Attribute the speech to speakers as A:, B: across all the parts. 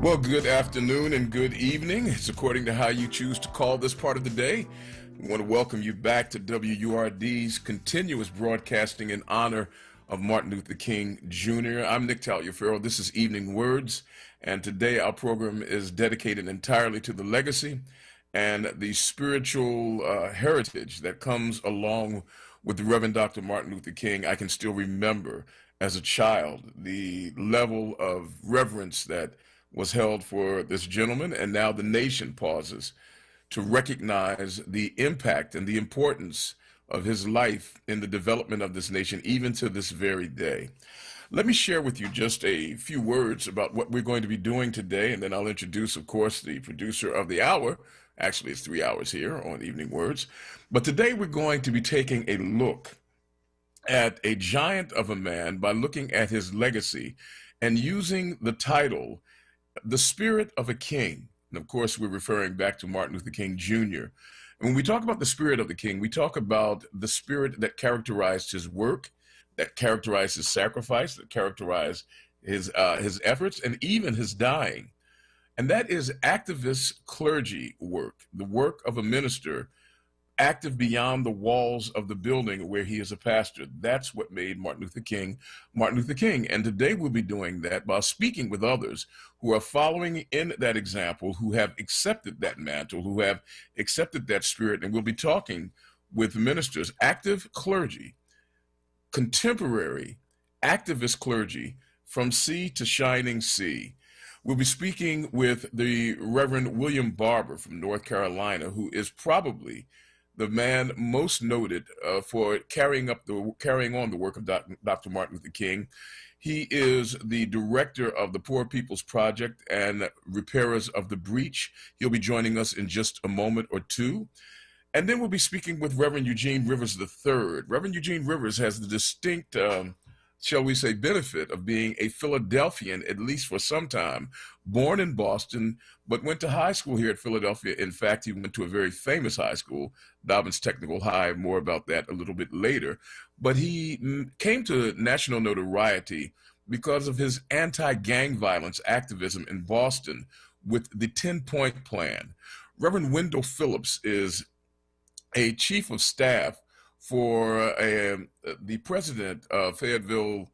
A: Well, good afternoon and good evening. It's according to how you choose to call this part of the day. We want to welcome you back to WURD's continuous broadcasting in honor of Martin Luther King Jr. I'm Nick Taliaferro. This is Evening Words, and today our program is dedicated entirely to the legacy and the spiritual heritage that comes along with the Reverend Dr. Martin Luther King. I can still remember as a child the level of reverence that was held for this gentleman, and now the nation pauses to recognize the impact and the importance of his life in the development of this nation, even to this very day. Let me share with you just a few words about what we're going to be doing today, and then I'll introduce, of course, the producer of the hour. Actually, it's 3 hours here on Evening Words. But today we're going to be taking a look at a giant of a man by looking at his legacy and using the title, The Spirit of a King. And of course, we're referring back to Martin Luther King Jr. And when we talk about the spirit of the king, we talk about the spirit that characterized his work, that characterized his sacrifice, that characterized his efforts, and even his dying. And that is activist clergy work, the work of a minister active beyond the walls of the building where he is a pastor. That's what made Martin Luther King Martin Luther King. And today we'll be doing that by speaking with others who are following in that example, who have accepted that mantle, who have accepted that spirit. And we'll be talking with ministers, active clergy, contemporary activist clergy from sea to shining sea. We'll be speaking with the Reverend William Barber from North Carolina, who is probably the man most noted for carrying on the work of Dr. Martin Luther King. He is the director of the Poor People's Project and Repairers of the Breach. He'll be joining us in just a moment or two. And then we'll be speaking with Reverend Eugene Rivers III. Reverend Eugene Rivers has the distinct, shall we say, benefit of being a Philadelphian, at least for some time, born in Boston, but went to high school here at Philadelphia. In fact, he went to a very famous high school, Dobbins Technical High. More about that a little bit later. But he came to national notoriety because of his anti-gang violence activism in Boston with the 10-point plan. Reverend Wendell Phillips is a chief of staff for the president of Fayetteville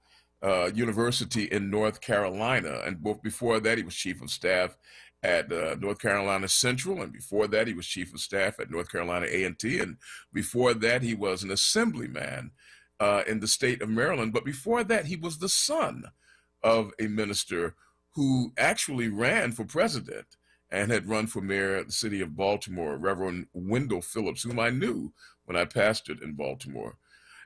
A: University in North Carolina. And before that, he was chief of staff at North Carolina Central. And before that, he was chief of staff at North Carolina A&T. And before that, he was an assemblyman in the state of Maryland. But before that, he was the son of a minister who actually ran for president and had run for mayor of the city of Baltimore, Reverend Wendell Phillips, whom I knew when I pastored in Baltimore.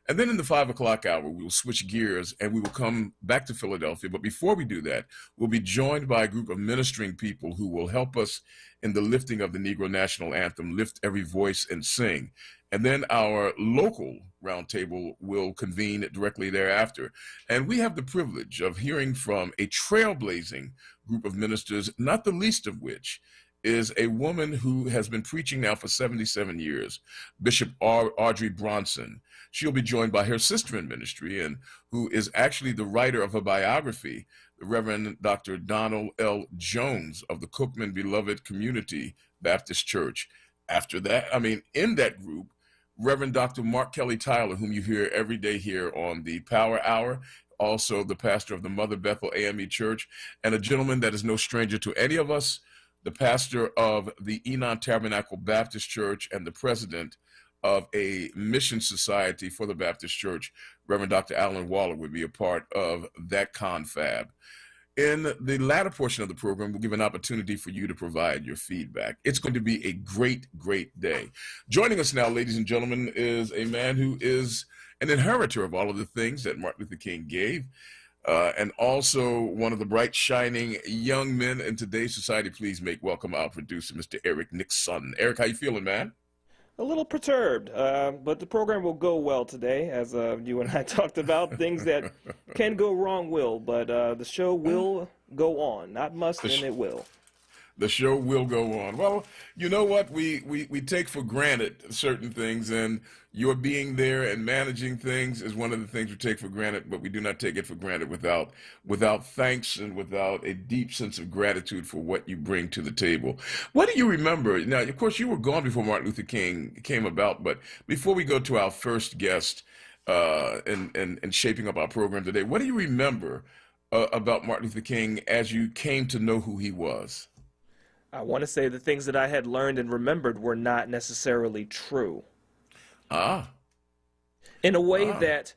A: And then in the 5 o'clock hour, we will switch gears and we will come back to Philadelphia. But before we do that, we'll be joined by a group of ministering people who will help us in the lifting of the Negro National Anthem, Lift Every Voice and Sing. And then our local roundtable will convene directly thereafter. And we have the privilege of hearing from a trailblazing group of ministers, not the least of which is a woman who has been preaching now for 77 years, Bishop Audrey Bronson. She'll be joined by her sister in ministry and who is actually the writer of a biography, the Reverend Dr. Donald L. Jones of the Cookman Beloved Community Baptist Church. After that, in that group, Reverend Dr. Mark Kelly Tyler, whom you hear every day here on the Power Hour, also the pastor of the Mother Bethel AME Church, and a gentleman that is no stranger to any of us, the pastor of the Enon Tabernacle Baptist Church and the president of a mission society for the Baptist Church, Reverend Dr. Alan Waller, would be a part of that confab. In the latter portion of the program, we'll give an opportunity for you to provide your feedback. It's going to be a great, great day. Joining us now, ladies and gentlemen, is a man who is an inheritor of all of the things that Martin Luther King gave, and also one of the bright, shining young men in today's society. Please make welcome our producer, Mr. Eric Nixon. Eric, how you feeling, man?
B: A little perturbed, but the program will go well today, as you and I talked about. Things that can go wrong will, but the show will go on. Not must, and it will.
A: The show will go on. Well, you know what? We take for granted certain things, and your being there and managing things is one of the things we take for granted, but we do not take it for granted without thanks and without a deep sense of gratitude for what you bring to the table. What do you remember? Now, of course, you were gone before Martin Luther King came about, but before we go to our first guest and shaping up our program today, what do you remember about Martin Luther King as you came to know who he was?
B: I want to say the things that I had learned and remembered were not necessarily true.
A: Ah,
B: In a way
A: ah,
B: that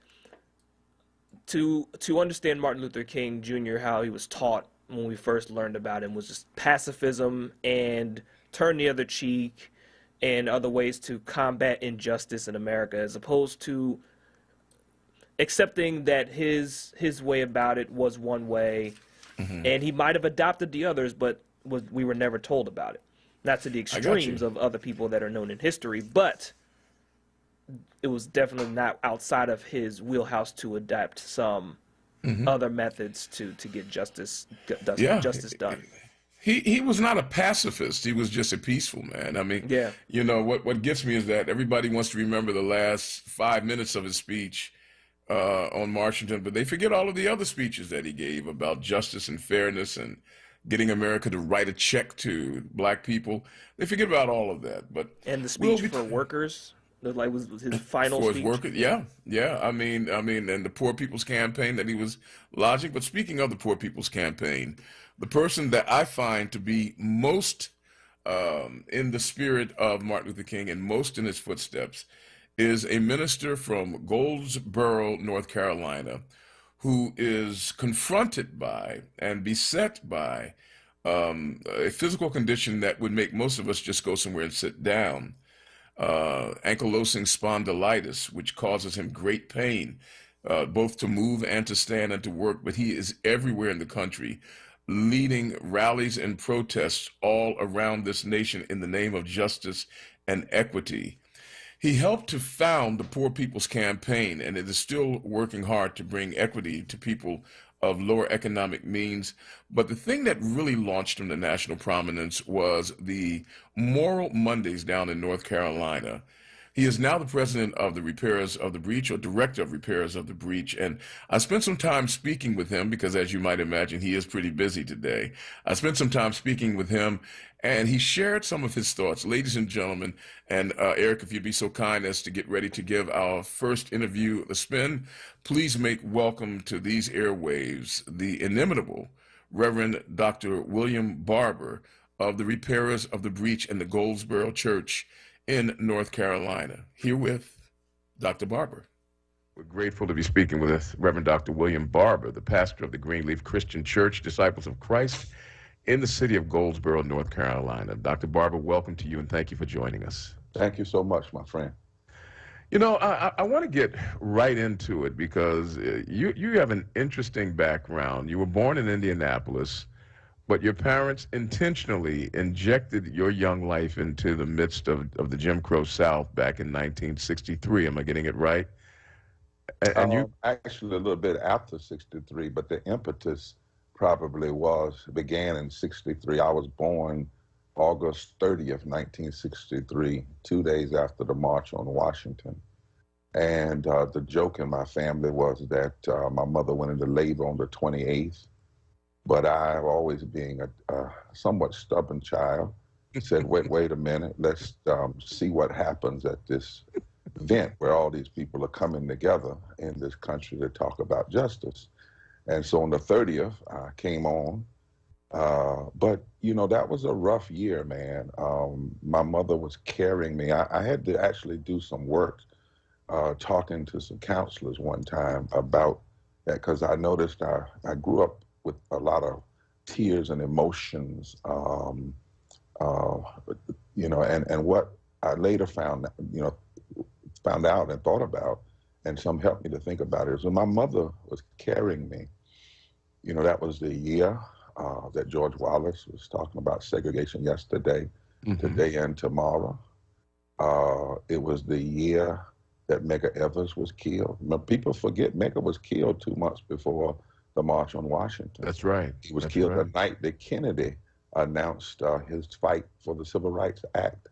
B: to understand Martin Luther King Jr., how he was taught when we first learned about him was just pacifism and turn the other cheek and other ways to combat injustice in America, as opposed to accepting that his way about it was one way, and he might have adopted the others, but we were never told about it. Not to the
A: I got you.
B: extremes of other people that are known in history, but it was definitely not outside of his wheelhouse to adapt some other methods to get
A: Yeah,
B: justice done.
A: he was not a pacifist. He was just a peaceful man. I mean,
B: Yeah.
A: you know what gets me is that everybody wants to remember the last 5 minutes of his speech on Washington, but they forget all of the other speeches that he gave about justice and fairness and getting America to write a check to black people. They forget about all of that. But
B: And the
A: we'll
B: speech
A: be
B: for workers, like was his final
A: for his
B: speech.
A: work. Yeah, yeah. I mean, and the Poor People's Campaign that he was lodging. But speaking of the Poor People's Campaign, the person that I find to be most in the spirit of Martin Luther King and most in his footsteps is a minister from Goldsboro, North Carolina, who is confronted by and beset by a physical condition that would make most of us just go somewhere and sit down. Ankylosing spondylitis, which causes him great pain, both to move and to stand and to work. But he is everywhere in the country, leading rallies and protests all around this nation in the name of justice and equity. He helped to found the Poor People's Campaign, and it is still working hard to bring equity to people of lower economic means. But the thing that really launched him to national prominence was the Moral Mondays down in North Carolina. He is now the president of the Repairers of the Breach, or director of Repairers of the Breach. And I spent some time speaking with him because, as you might imagine, he is pretty busy today. I spent some time speaking with him, and he shared some of his thoughts. Ladies and gentlemen, and Eric, if you'd be so kind as to get ready to give our first interview a spin, please make welcome to these airwaves the inimitable Reverend Dr. William Barber of the Repairers of the Breach in the Goldsboro Church in North Carolina. Herewith, Dr. Barber. We're grateful to be speaking with us, Reverend Dr. William Barber, the pastor of the Greenleaf Christian Church, Disciples of Christ, in the city of Goldsboro, North Carolina. Dr. Barber, welcome to you, and thank you for joining us.
C: Thank you so much, my friend.
A: You know, I want to get right into it because you have an interesting background. You were born in Indianapolis, but your parents intentionally injected your young life into the midst of the Jim Crow South back in 1963. Am I getting it right? And you
C: Actually, a little bit after 63, but the impetus probably began in 63. I was born August 30th, 1963, 2 days after the March on Washington. And the joke in my family was that my mother went into labor on the 28th, but I, always being a somewhat stubborn child, said, wait a minute, let's see what happens at this event where all these people are coming together in this country to talk about justice. And so on the 30th, I came on. But, you know, that was a rough year, man. My mother was carrying me. I had to actually do some work talking to some counselors one time about that, because I noticed I grew up with a lot of tears and emotions, you know, and what I later found out and thought about, and some helped me to think about it, is when my mother was carrying me. You know, that was the year that George Wallace was talking about segregation yesterday, today, and tomorrow. It was the year that Medgar Evers was killed. People forget Medgar was killed 2 months before the March on Washington.
A: That's right.
C: He was killed the night that Kennedy announced his fight for the Civil Rights Act.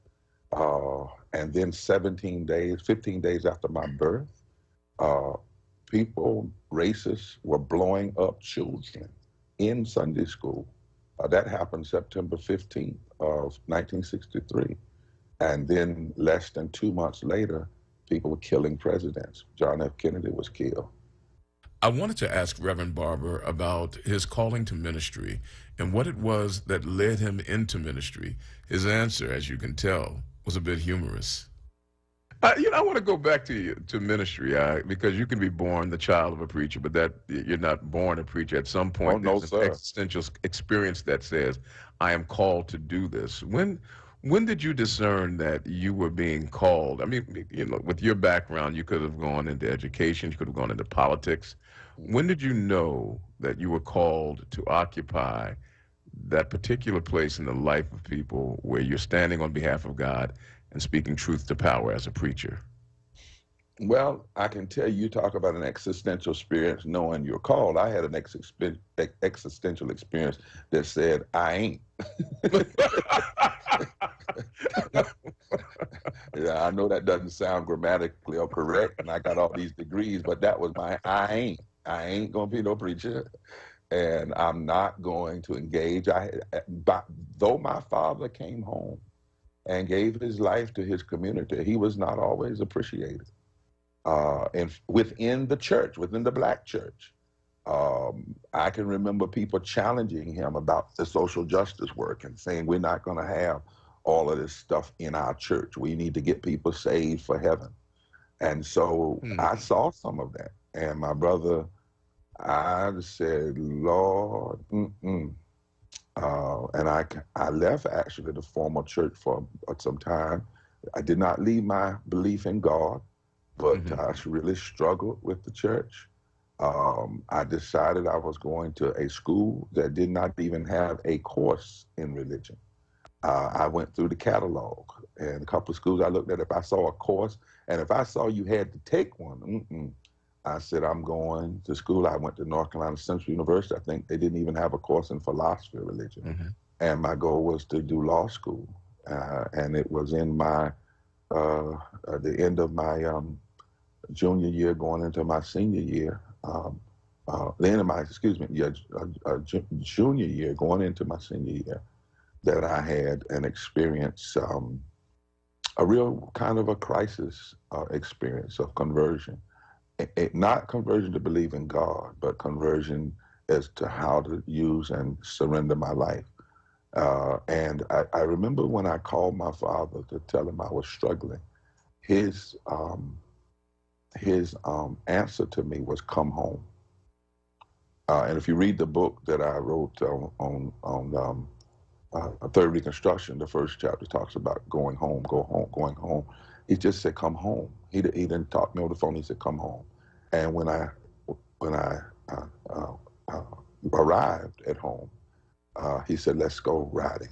C: And then 15 days after my birth, uh, people, racists, were blowing up children in Sunday school. That happened September 15th of 1963. And then less than 2 months later, people were killing presidents. John F. Kennedy was killed.
A: I wanted to ask Reverend Barber about his calling to ministry and what it was that led him into ministry. His answer, as you can tell, was a bit humorous. I want to go back to ministry, because you can be born the child of a preacher, but that you're not born a preacher. At some
C: Oh,
A: point,
C: no,
A: there's an
C: sir.
A: existential experience that says, "I am called to do this." When did you discern that you were being called? I mean, with your background, you could have gone into education, you could have gone into politics. When did you know that you were called to occupy that particular place in the life of people where you're standing on behalf of God and speaking truth to power as a preacher?
C: Well, I can tell you, talk about an existential experience knowing you're called. I had an existential experience that said, I ain't. Yeah, I know that doesn't sound grammatically or correct, and I got all these degrees, but that was my I ain't. I ain't going to be no preacher, and I'm not going to engage. Though my father came home and gave his life to his community, he was not always appreciated. And within the church, within the black church, I can remember people challenging him about the social justice work and saying, we're not going to have all of this stuff in our church. We need to get people saved for heaven. And so I saw some of that. And my brother, I said, Lord, and I left actually the former church for some time. I did not leave my belief in God, but I really struggled with the church. I decided I was going to a school that did not even have a course in religion. I went through the catalog, and a couple of schools I looked at. If I saw a course, and if I saw you had to take one, I said, I'm going to school. I went to North Carolina Central University. I think they didn't even have a course in philosophy of religion. And my goal was to do law school. And it was in my, at the end of my junior year going into my senior year, the end of my, junior year going into my senior year, that I had an experience, a real kind of a crisis experience of conversion. Not conversion to believe in God, but conversion as to how to use and surrender my life. And I remember when I called my father to tell him I was struggling, his answer to me was, come home. And if you read the book that I wrote on Third Reconstruction, the first chapter talks about going home, going home. He just said, come home. He didn't talk to me on the phone. He said, come home. And when I arrived at home, he said, let's go riding.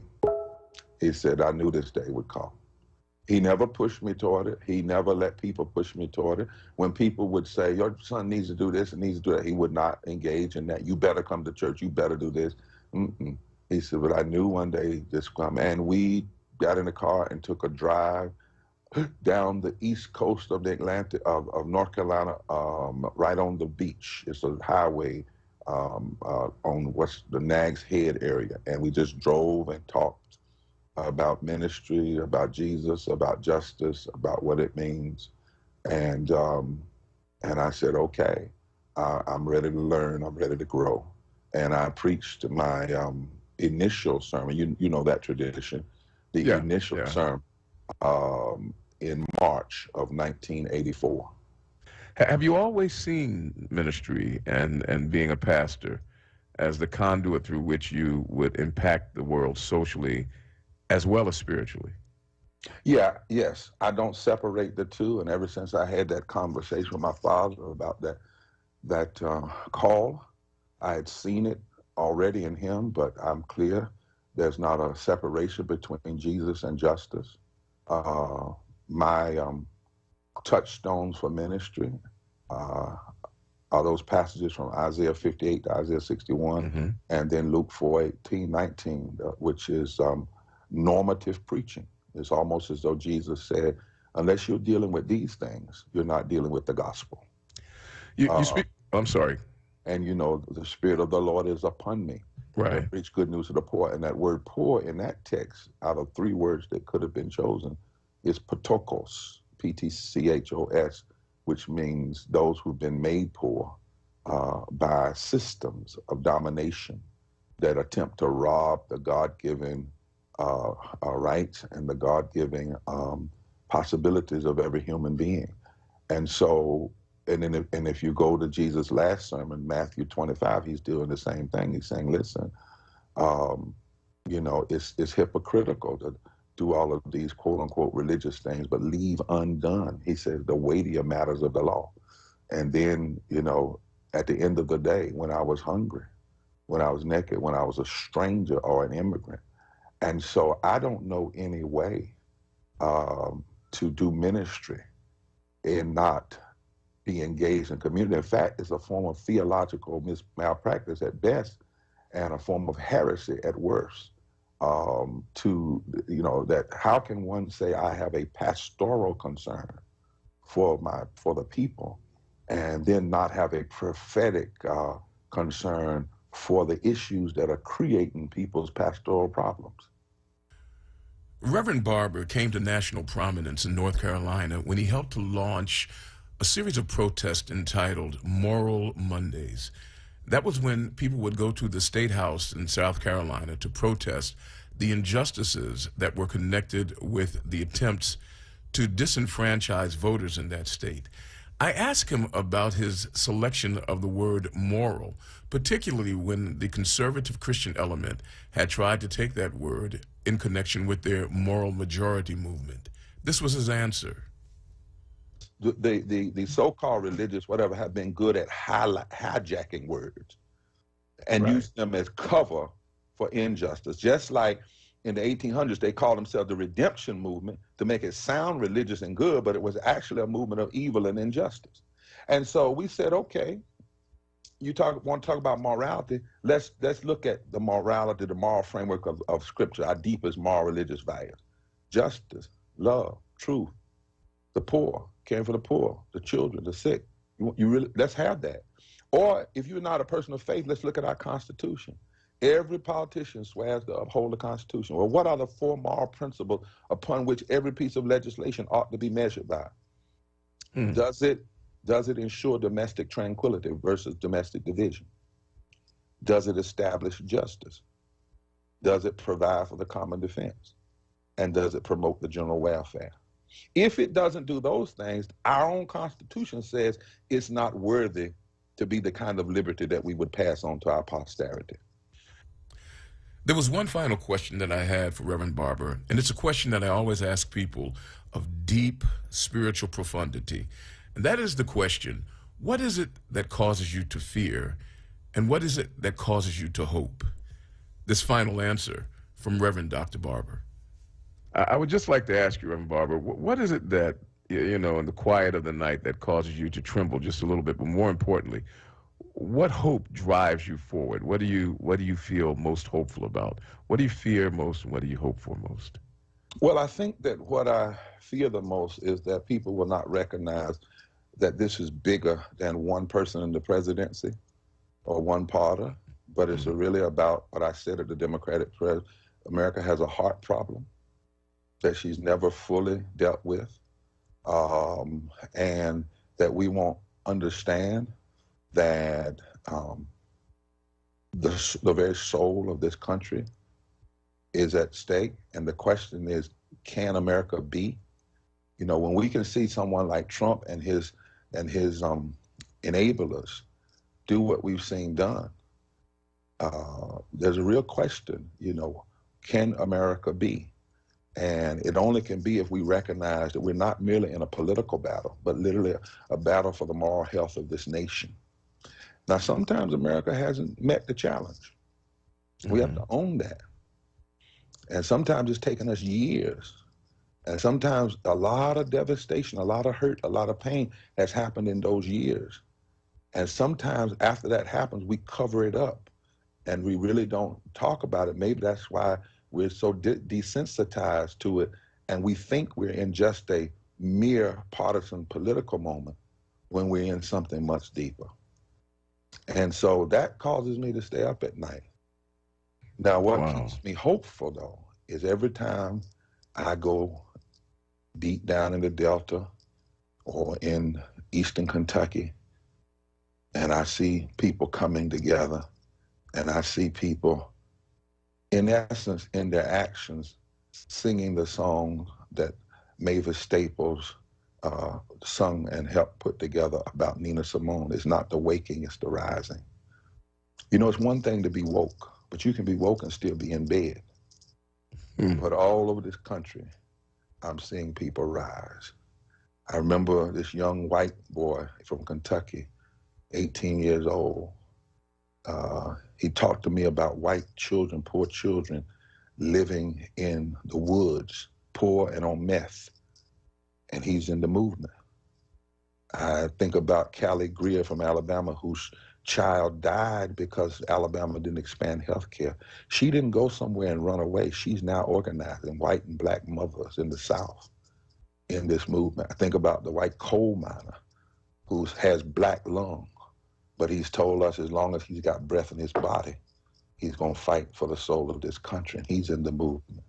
C: He said, I knew this day would come. He never pushed me toward it. He never let people push me toward it. When people would say, your son needs to do this and needs to do that, he would not engage in that. You better come to church. You better do this. He said, but I knew one day this would come. And we got in the car and took a drive down the east coast of the Atlantic, of North Carolina, right on the beach. It's a highway on what's the Nags Head area. And we just drove and talked about ministry, about Jesus, about justice, about what it means. And I said, okay, I'm ready to learn, I'm ready to grow. And I preached my initial sermon, you know that tradition, the initial sermon in March of 1984.
A: Have you always seen ministry and being a pastor as the conduit through which you would impact the world socially as well as spiritually?
C: Yes. I don't separate the two. And ever since I had that conversation with my father about that call, I had seen it already in him, but I'm clear there's not a separation between Jesus and justice. My touchstones for ministry are those passages from Isaiah 58 to Isaiah 61,
A: Mm-hmm.
C: and then Luke 4:18, 19, which is normative preaching. It's almost as though Jesus said, unless you're dealing with these things, you're not dealing with the gospel.
A: You
C: Uh,
A: speak. I'm sorry.
C: and you know, the Spirit of the Lord is upon me to
A: Right.
C: preach good news to the poor. And that word poor in that text, out of three words that could have been chosen, is ptokos, Ptchos, which means those who've been made poor by systems of domination that attempt to rob the God-given rights and the God-given possibilities of every human being. And so, and if you go to Jesus' last sermon, Matthew 25, he's doing the same thing. He's saying, listen, you know, it's hypocritical to do all of these quote unquote religious things, but leave undone, he says, the weightier matters of the law. And then, you know, at the end of the day, when I was hungry, when I was naked, when I was a stranger or an immigrant. And so I don't know any way to do ministry and not be engaged in community. In fact, it's a form of theological malpractice at best and a form of heresy at worst. To, you know, that how can one say I have a pastoral concern for the people and then not have a prophetic concern for the issues that are creating people's pastoral problems?
A: Reverend Barber came to national prominence in North Carolina when he helped to launch a series of protests entitled Moral Mondays. That was when people would go to the State House in South Carolina to protest the injustices that were connected with the attempts to disenfranchise voters in that state. I asked him about his selection of the word moral, particularly when the conservative Christian element had tried to take that word in connection with their moral majority movement. This was his answer.
C: The so-called religious, whatever, have been good at hijacking words and
A: Right.
C: use them as cover for injustice. Just like in the 1800s, they called themselves the redemption movement to make it sound religious and good, but it was actually a movement of evil and injustice. And so we said, okay, you want to talk about morality, let's look at the morality, the moral framework of Scripture, our deepest moral religious values: justice, love, truth, the poor, caring for the poor, the children, the sick. You really, let's have that. Or if you're not a person of faith, let's look at our Constitution. Every politician swears to uphold the Constitution. Well, what are the four moral principles upon which every piece of legislation ought to be measured by? Does it ensure domestic tranquility versus domestic division? Does it establish justice? Does it provide for the common defense? And does it promote the general welfare? If it doesn't do those things, our own Constitution says it's not worthy to be the kind of liberty that we would pass on to our posterity.
A: There was one final question that I had for Reverend Barber, and it's a question that I always ask people of deep spiritual profundity. And that is the question, what is it that causes you to fear, and what is it that causes you to hope? This final answer from Reverend Dr. Barber. I would just like to ask you, Reverend Barber, what is it that, you know, in the quiet of the night that causes you to tremble just a little bit, but more importantly, what hope drives you forward? What do you feel most hopeful about? What do you fear most, and what do you hope for most?
C: Well, I think that what I fear the most is that people will not recognize that this is bigger than one person in the presidency or one party, but it's really about what I said at the Democratic Press. America has a heart problem that she's never fully dealt with, and that we won't understand that the very soul of this country is at stake. And the question is, can America be? You know, when we can see someone like Trump and his enablers do what we've seen done, there's a real question, you know, can America be? And it only can be if we recognize that we're not merely in a political battle, but literally a battle for the moral health of this nation. Now, sometimes America hasn't met the challenge. We have to own that. And sometimes it's taken us years. And sometimes a lot of devastation, a lot of hurt, a lot of pain has happened in those years. And sometimes after that happens, we cover it up and we really don't talk about it. Maybe that's why we're so desensitized to it, and we think we're in just a mere partisan political moment when we're in something much deeper. And so that causes me to stay up at night. Now, what keeps me hopeful, though, is every time I go deep down in the Delta or in Eastern Kentucky, and I see people coming together, and I see people, in essence, in their actions, singing the song that Mavis Staples sung and helped put together about Nina Simone. It's not the waking, it's the rising. You know, it's one thing to be woke, but you can be woke and still be in bed. But all over this country, I'm seeing people rise. I remember this young white boy from Kentucky, 18 years old. He talked to me about white children, poor children, living in the woods, poor and on meth. And he's in the movement. I think about Callie Greer from Alabama, whose child died because Alabama didn't expand health care. She didn't go somewhere and run away. She's now organizing white and black mothers in the South in this movement. I think about the white coal miner who has black lung, but he's told us as long as he's got breath in his body, he's going to fight for the soul of this country, and he's in the movement.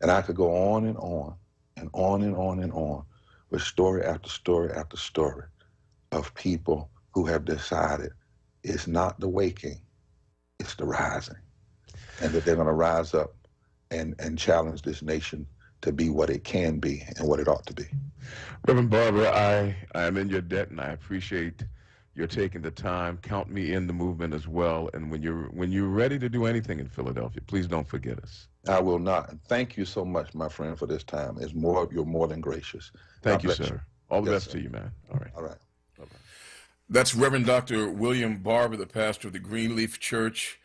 C: And I could go on and on and on and on and on with story after story after story of people who have decided it's not the waking, it's the rising, and that they're going to rise up and challenge this nation to be what it can be and what it ought to be.
A: Reverend Barber, I am in your debt, and I appreciate your taking the time. Count me in the movement as well. And when you're ready to do anything in Philadelphia, please don't forget us.
C: I will not. And thank you so much, my friend, for this time. You're more than gracious.
A: Thank you, sir. All the best to you, man. All right.
C: All right.
A: Bye-bye. That's Reverend Dr. William Barber, the pastor of the Greenleaf Church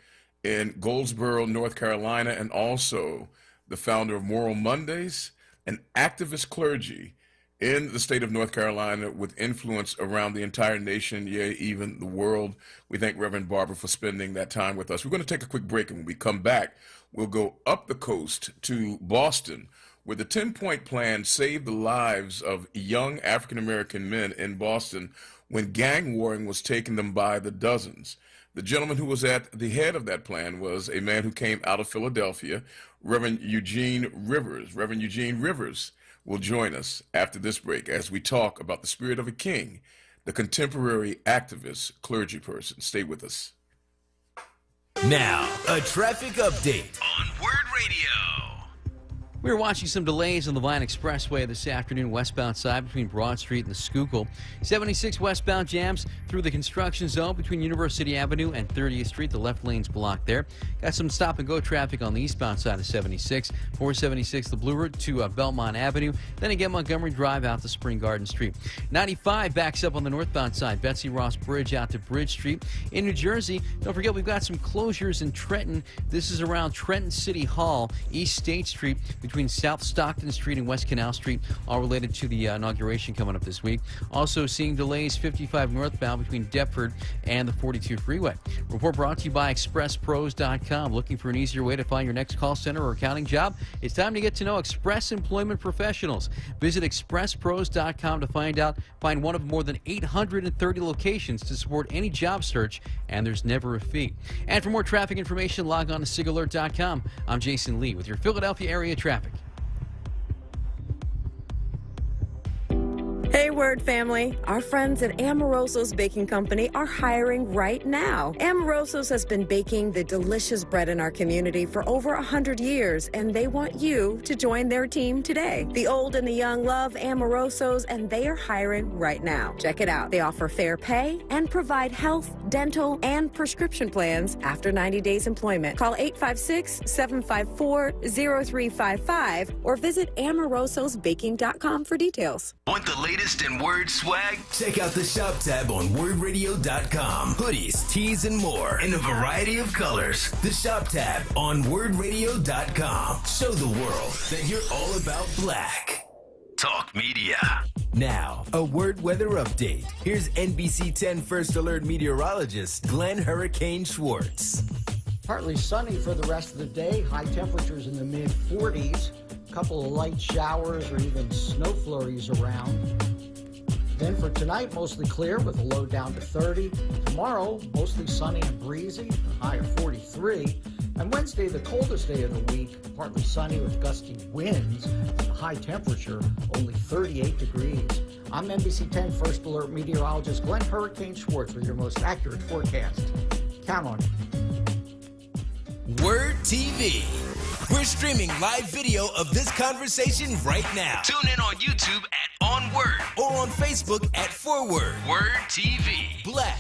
A: in Goldsboro, North Carolina, and also the founder of Moral Mondays, an activist clergy in the state of North Carolina with influence around the entire nation, yea, even the world. We thank Reverend Barber for spending that time with us. We're going to take a quick break, and when we come back, we'll go up the coast to Boston, where the 10-point plan saved the lives of young African-American men in Boston when gang warring was taking them by the dozens. The gentleman who was at the head of that plan was a man who came out of Philadelphia, Reverend Eugene Rivers. Reverend Eugene Rivers will join us after this break as we talk about the spirit of a king, the contemporary activist clergy person. Stay with us.
D: Now, a traffic update on WURD Radio.
E: We were watching some delays on the Vine Expressway this afternoon, westbound side between Broad Street and the Schuylkill. 76 westbound jams through the construction zone between University Avenue and 30th Street. The left lane's blocked there. Got some stop-and-go traffic on the eastbound side of 76. 476, the Blue Route to Belmont Avenue. Then again, Montgomery Drive out to Spring Garden Street. 95 backs up on the northbound side. Betsy Ross Bridge out to Bridge Street. In New Jersey, don't forget we've got some closures in Trenton. This is around Trenton City Hall, East State Street, between South Stockton Street and West Canal Street, all related to the inauguration coming up this week. Also seeing delays 55 northbound between Deptford and the 42 freeway. Report brought to you by ExpressPros.com. Looking for an easier way to find your next call center or accounting job? It's time to get to know Express Employment Professionals. Visit ExpressPros.com to find one of more than 830 locations to support any job search, and there's never a fee. And for more traffic information, log on to SigAlert.com. I'm Jason Lee with your Philadelphia area traffic.
F: Hey, WURD family. Our friends at Amoroso's Baking Company are hiring right now. Amoroso's has been baking the delicious bread in our community for over 100 years, and they want you to join their team today. The old and the young love Amoroso's, and they are hiring right now. Check it out. They offer fair pay and provide health, dental, and prescription plans after 90 days employment. Call 856-754-0355 or visit amorososbaking.com for details.
D: Want the latest in WURD swag? Check out the shop tab on WURDradio.com. Hoodies, tees, and more in a variety of colors. The shop tab on WURDradio.com. Show the world that you're all about black. Talk Media. Now, a word weather update. Here's NBC 10 First Alert meteorologist Glenn Hurricane Schwartz.
G: Partly sunny for the rest of the day. High temperatures in the mid-40s. A couple of light showers or even snow flurries around. Then for tonight, mostly clear with a low down to 30. Tomorrow, mostly sunny and breezy, a high of 43. And Wednesday, the coldest day of the week, partly sunny with gusty winds. A high temperature, only 38 degrees. I'm NBC 10 First Alert meteorologist Glenn Hurricane Schwartz with your most accurate forecast. Count on it.
D: WURD TV. We're streaming live video of this conversation right now. Tune in on YouTube at onWURD or on Facebook at WURD. WURD TV. Black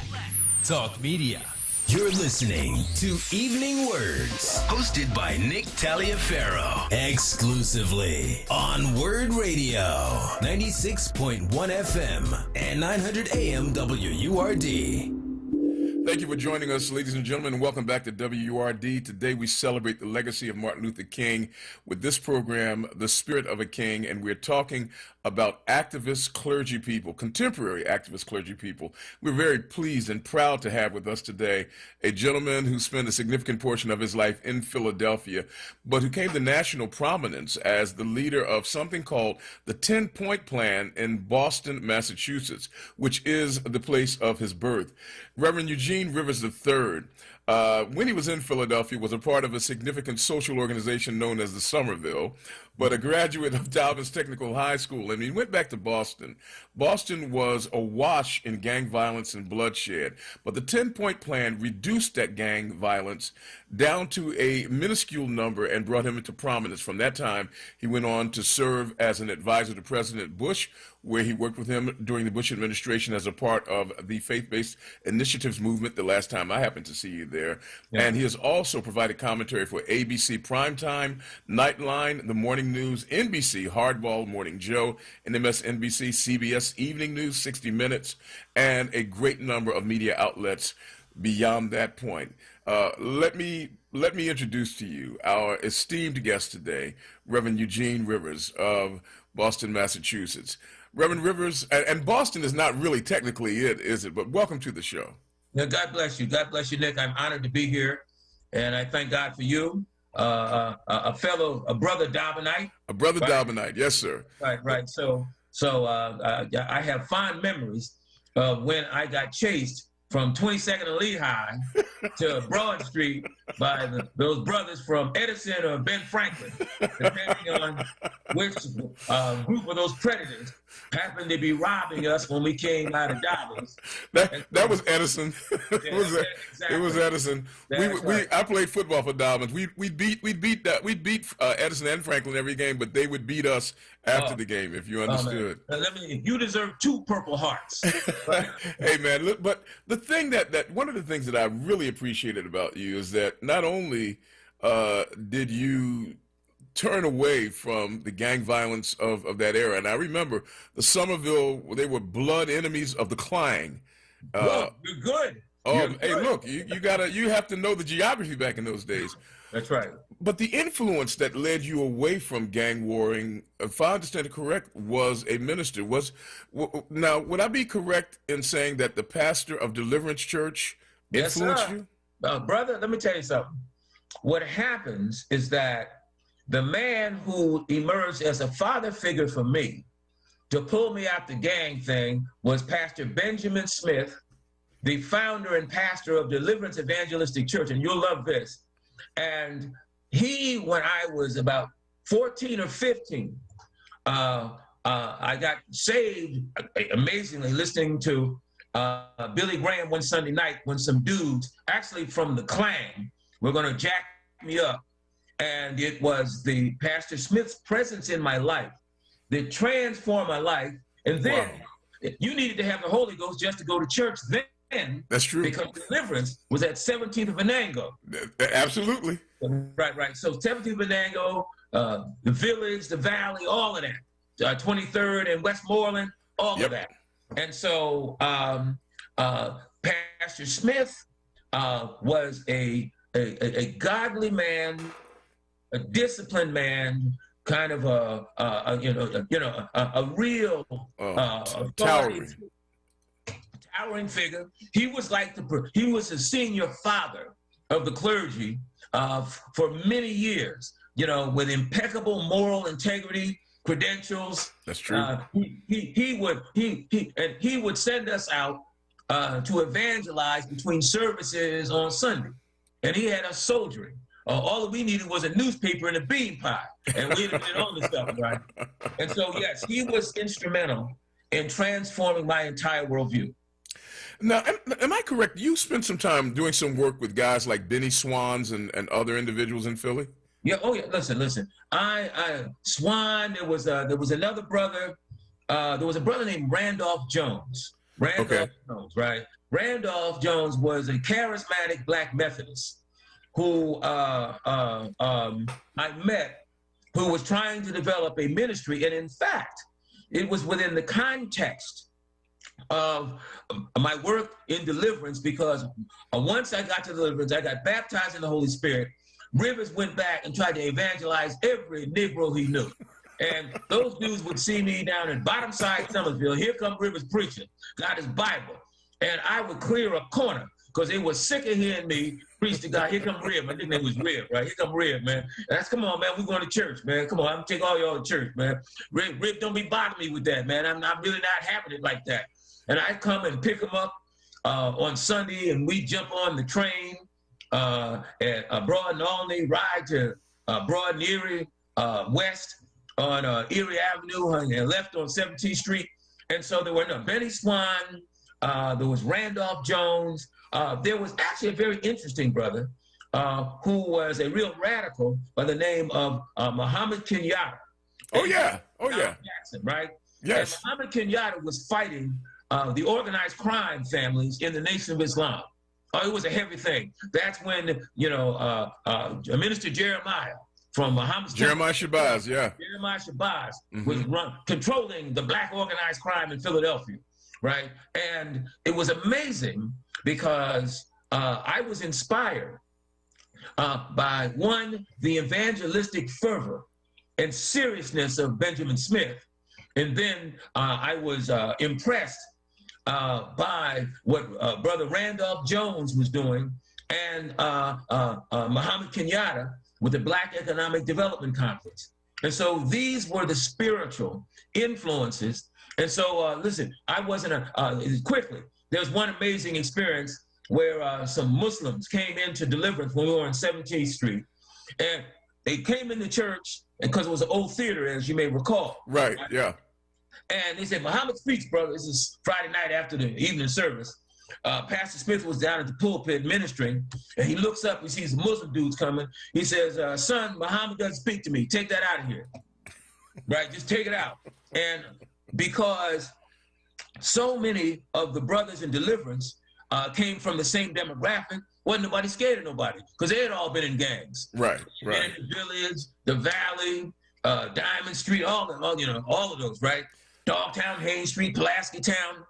D: Talk Media. You're listening to Evening Words, hosted by Nick Taliaferro, exclusively on WURD Radio, 96.1 FM and 900 AM WURD.
A: Thank you for joining us, ladies and gentlemen, and welcome back to WURD. Today we celebrate the legacy of Martin Luther King with this program, The Spirit of a King, and we're talking about activist clergy people, contemporary activist clergy people. We're very pleased and proud to have with us today a gentleman who spent a significant portion of his life in Philadelphia, but who came to national prominence as the leader of something called the 10-Point Plan in Boston, Massachusetts, which is the place of his birth. Reverend Eugene Rivers III, when he was in Philadelphia, was a part of a significant social organization known as the Somerville, but a graduate of Dalvin's Technical High School. And he went back to Boston. Boston was awash in gang violence and bloodshed, but the 10-Point Plan reduced that gang violence down to a minuscule number and brought him into prominence. From that time, he went on to serve as an advisor to President Bush, where he worked with him during the Bush administration as a part of the faith-based initiatives movement the last time I happened to see you there. Yeah. And he has also provided commentary for ABC Primetime, Nightline, The Morning News, NBC Hardball, Morning Joe, and MSNBC, CBS Evening News, 60 Minutes, and a great number of media outlets beyond that point. Let me introduce to you our esteemed guest today, Reverend Eugene Rivers of Boston, Massachusetts. Reverend Rivers, and Boston is not really technically it, is it? But welcome to the show.
H: Yeah, God bless you. God bless you, Nick. I'm honored to be here, and I thank God for you, a brother Dalvinite. A brother
A: right? Dalvinite, yes, sir.
H: Right. So I have fond memories of when I got chased from 22nd and Lehigh to Broad Street by those brothers from Edison or Ben Franklin, depending on which group of those predators happened to be robbing us when we came out of Dallas.
A: That was Edison. It was Edison. I played football for Dobbins. We beat Edison and Franklin every game, but they would beat us after the game, if you understood.
H: You deserve 2 Purple Hearts. Right?
A: Hey man, look, but the thing that one of the things that I really appreciated about you is that not only did you turn away from the gang violence of that era, and I remember the Somerville, they were blood enemies of the Clang.
H: You're good.
A: Hey, look, you have to know the geography back in those days.
H: That's right.
A: But the influence that led you away from gang warring, if I understand it correct, was a minister. Now, would I be correct in saying that the pastor of Deliverance Church influenced you?
H: Brother, let me tell you something. What happens is that the man who emerged as a father figure for me to pull me out the gang thing was Pastor Benjamin Smith, the founder and pastor of Deliverance Evangelistic Church, and you'll love this. And he, when I was about 14 or 15, I got saved, amazingly, listening to Billy Graham one Sunday night when some dudes, actually from the Clang, were going to jack me up. And it was the Pastor Smith's presence in my life that transformed my life. And then you needed to have the Holy Ghost just to go to church then.
A: That's true.
H: Because Deliverance was at 17th of Venango.
A: Absolutely.
H: Right. So 17th of Venango, the Village, the Valley, all of that. 23rd and Westmoreland, all of that. And so Pastor Smith was a godly man, a disciplined man, kind of a real
A: towering.
H: Towering figure. He was like he was the senior father of the clergy for many years, with impeccable moral integrity, credentials.
A: That's true.
H: He would send us out to evangelize between services on Sunday, and he had us soldiering. All we needed was a newspaper and a bean pie, and we had been on the stuff, right? And so, yes, he was instrumental in transforming my entire worldview.
A: Now, am I correct? You spent some time doing some work with guys like Benny Swans and other individuals in Philly?
H: Yeah. Oh, yeah. Listen. Swan. There was another brother. There was a brother named Randolph Jones. Jones, right? Randolph Jones was a charismatic Black Methodist who I met, who was trying to develop a ministry, and in fact, it was within the context of my work in deliverance, because once I got to deliverance, I got baptized in the Holy Spirit. Rivers went back and tried to evangelize every Negro he knew. And those dudes would see me down in Bottomside, Summersville. Here come Rivers preaching, got his Bible. And I would clear a corner because they were sick of hearing me preach to God. Here come Rib. My nickname was Rib, right? Here come Rib, man. And come on, man. We're going to church, man. Come on. I'm going to take all y'all to church, man. Rib, don't be bothering me with that, man. I'm really not having it like that. And I come and pick them up on Sunday, and we jump on the train at Broad and Olney, ride to Broad and Erie, west on Erie Avenue, and left on 17th Street. And so there were Benny Swan, there was Randolph Jones. There was actually a very interesting brother who was a real radical by the name of Muhammad Kenyatta.
A: Oh, yeah. Oh, yeah.
H: Jackson, right?
A: Yes.
H: And Muhammad Kenyatta was fighting the organized crime families in the Nation of Islam. Oh, it was a heavy thing. That's when, Minister Jeremiah from Muhammad
A: Jeremiah Shabazz, yeah.
H: Jeremiah Shabazz was controlling the Black organized crime in Philadelphia, right? And it was amazing because I was inspired by, one, the evangelistic fervor and seriousness of Benjamin Smith. And then I was impressed by what Brother Randolph Jones was doing, and Muhammad Kenyatta with the Black Economic Development Conference. And so these were the spiritual influences. And so, listen, I wasn't quickly, there was one amazing experience where some Muslims came into deliverance when we were on 17th Street. And they came into church because it was an old theater, as you may recall.
A: Right, yeah.
H: And they said, Muhammad speaks, brother. This is Friday night after the evening service. Pastor Smith was down at the pulpit ministering, and he looks up, he sees the Muslim dudes coming. He says, son, Muhammad doesn't speak to me. Take that out of here. Right, just take it out. And because so many of the brothers in deliverance came from the same demographic, wasn't nobody scared of nobody, because they had all been in gangs.
A: Right, right.
H: In the Village, the Valley, Diamond Street, all of those, right? Dogtown, Haynes Street, Pulaski Town.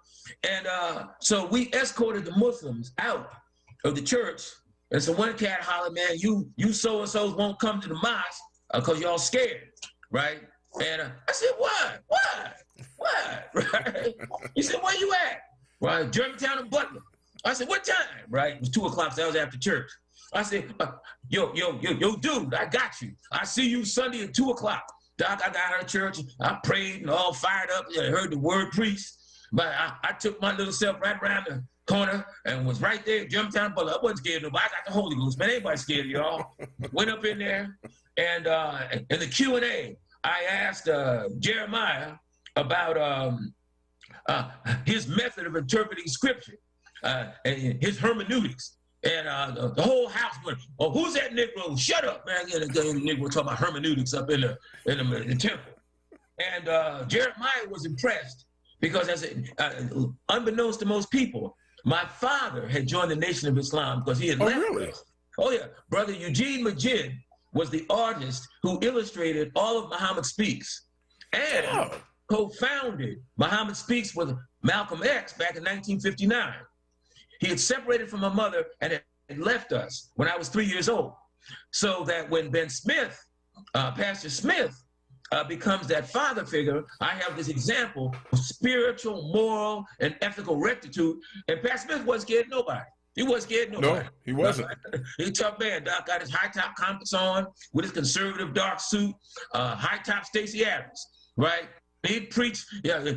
H: And so we escorted the Muslims out of the church. And so one cat hollered, man, you so-and-sos won't come to the mosque because y'all scared, right? And I said, what? Right? He said, where you at? Right, Germantown and Butler. I said, what time? Right, it was 2 o'clock, so that was after church. I said, yo, dude, I got you. I see you Sunday at 2 o'clock. Doc, I got out of church, I prayed and all fired up. I heard the word preached, but I took my little self right around the corner and was right there, Germantown, but I wasn't scared of nobody. I got the Holy Ghost, man. Everybody scared of y'all. Went up in there, and in the Q&A, I asked Jeremiah about his method of interpreting scripture and his hermeneutics. And the whole house went, oh, who's that Negro? Shut up, man. The Negro talking about hermeneutics up in the temple. And Jeremiah was impressed because, as unbeknownst to most people, my father had joined the Nation of Islam because he had left.
A: Really?
H: Oh, yeah. Brother Eugene Majid was the artist who illustrated all of Muhammad Speaks and co-founded Muhammad Speaks with Malcolm X back in 1959. He had separated from my mother and had left us when I was 3 years old. So that when Ben Smith, Pastor Smith, becomes that father figure, I have this example of spiritual, moral, and ethical rectitude. And Pastor Smith wasn't scared of nobody. He wasn't scared of nobody.
A: No, he wasn't.
H: He's a tough man. Doc got his high top compliments on with his conservative dark suit, high top Stacey Adams, right? He preached,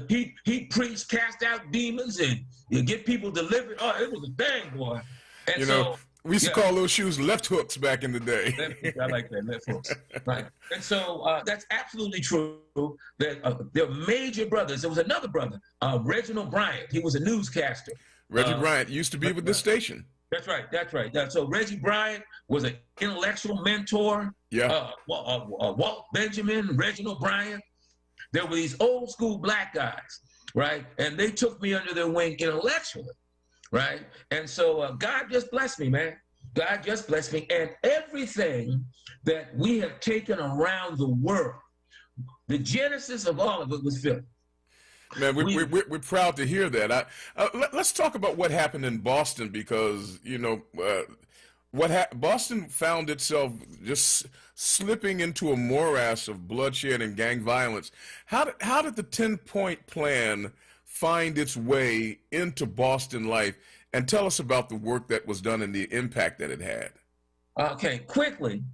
H: he preached, cast out demons and get people delivered. Oh, it was a thing, boy. And
A: you know, we used to call those shoes left hooks back in the day.
H: I like that, left hooks. Right. And so that's absolutely true. That they're major brothers. There was another brother, Reginald Bryant. He was a newscaster.
A: Reggie Bryant used to be with this station.
H: That's right. That's right. So Reggie Bryant was an intellectual mentor.
A: Yeah.
H: Walt Benjamin, Reginald Bryant. There were these old school black guys, right? And they took me under their wing intellectually, right? And so God just blessed me, man. God just blessed me. And everything that we have taken around the world, the genesis of all of it was Philly.
A: Man, we're proud to hear that. Let's talk about what happened in Boston, because, you know, Boston found itself just slipping into a morass of bloodshed and gang violence. How did the 10-point plan find its way into Boston life? And tell us about the work that was done and the impact that it had.
H: Okay, quickly.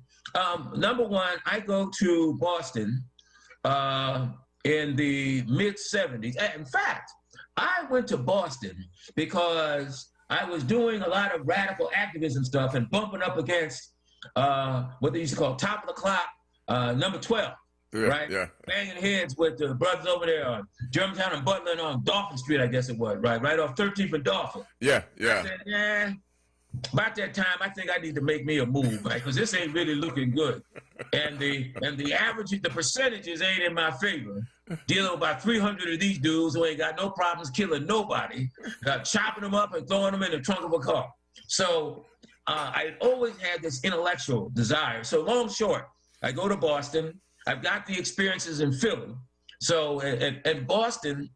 H: Number one, I go to Boston in the mid-'70s. In fact, I went to Boston because I was doing a lot of radical activism stuff and bumping up against what they used to call top of the clock, number 12, right? Yeah. Banging heads with the brothers over there on Germantown and Butler and on Dolphin Street, I guess it was, right off 13th and Dolphin.
A: Yeah.
H: I said, yeah. About that time, I think I need to make me a move, right? Because this ain't really looking good, and the average, the percentages ain't in my favor. Dealing with about 300 of these dudes who ain't got no problems killing nobody, chopping them up and throwing them in the trunk of a car. So I always had this intellectual desire. So long short, I go to Boston. I've got the experiences in Philly. So at Boston,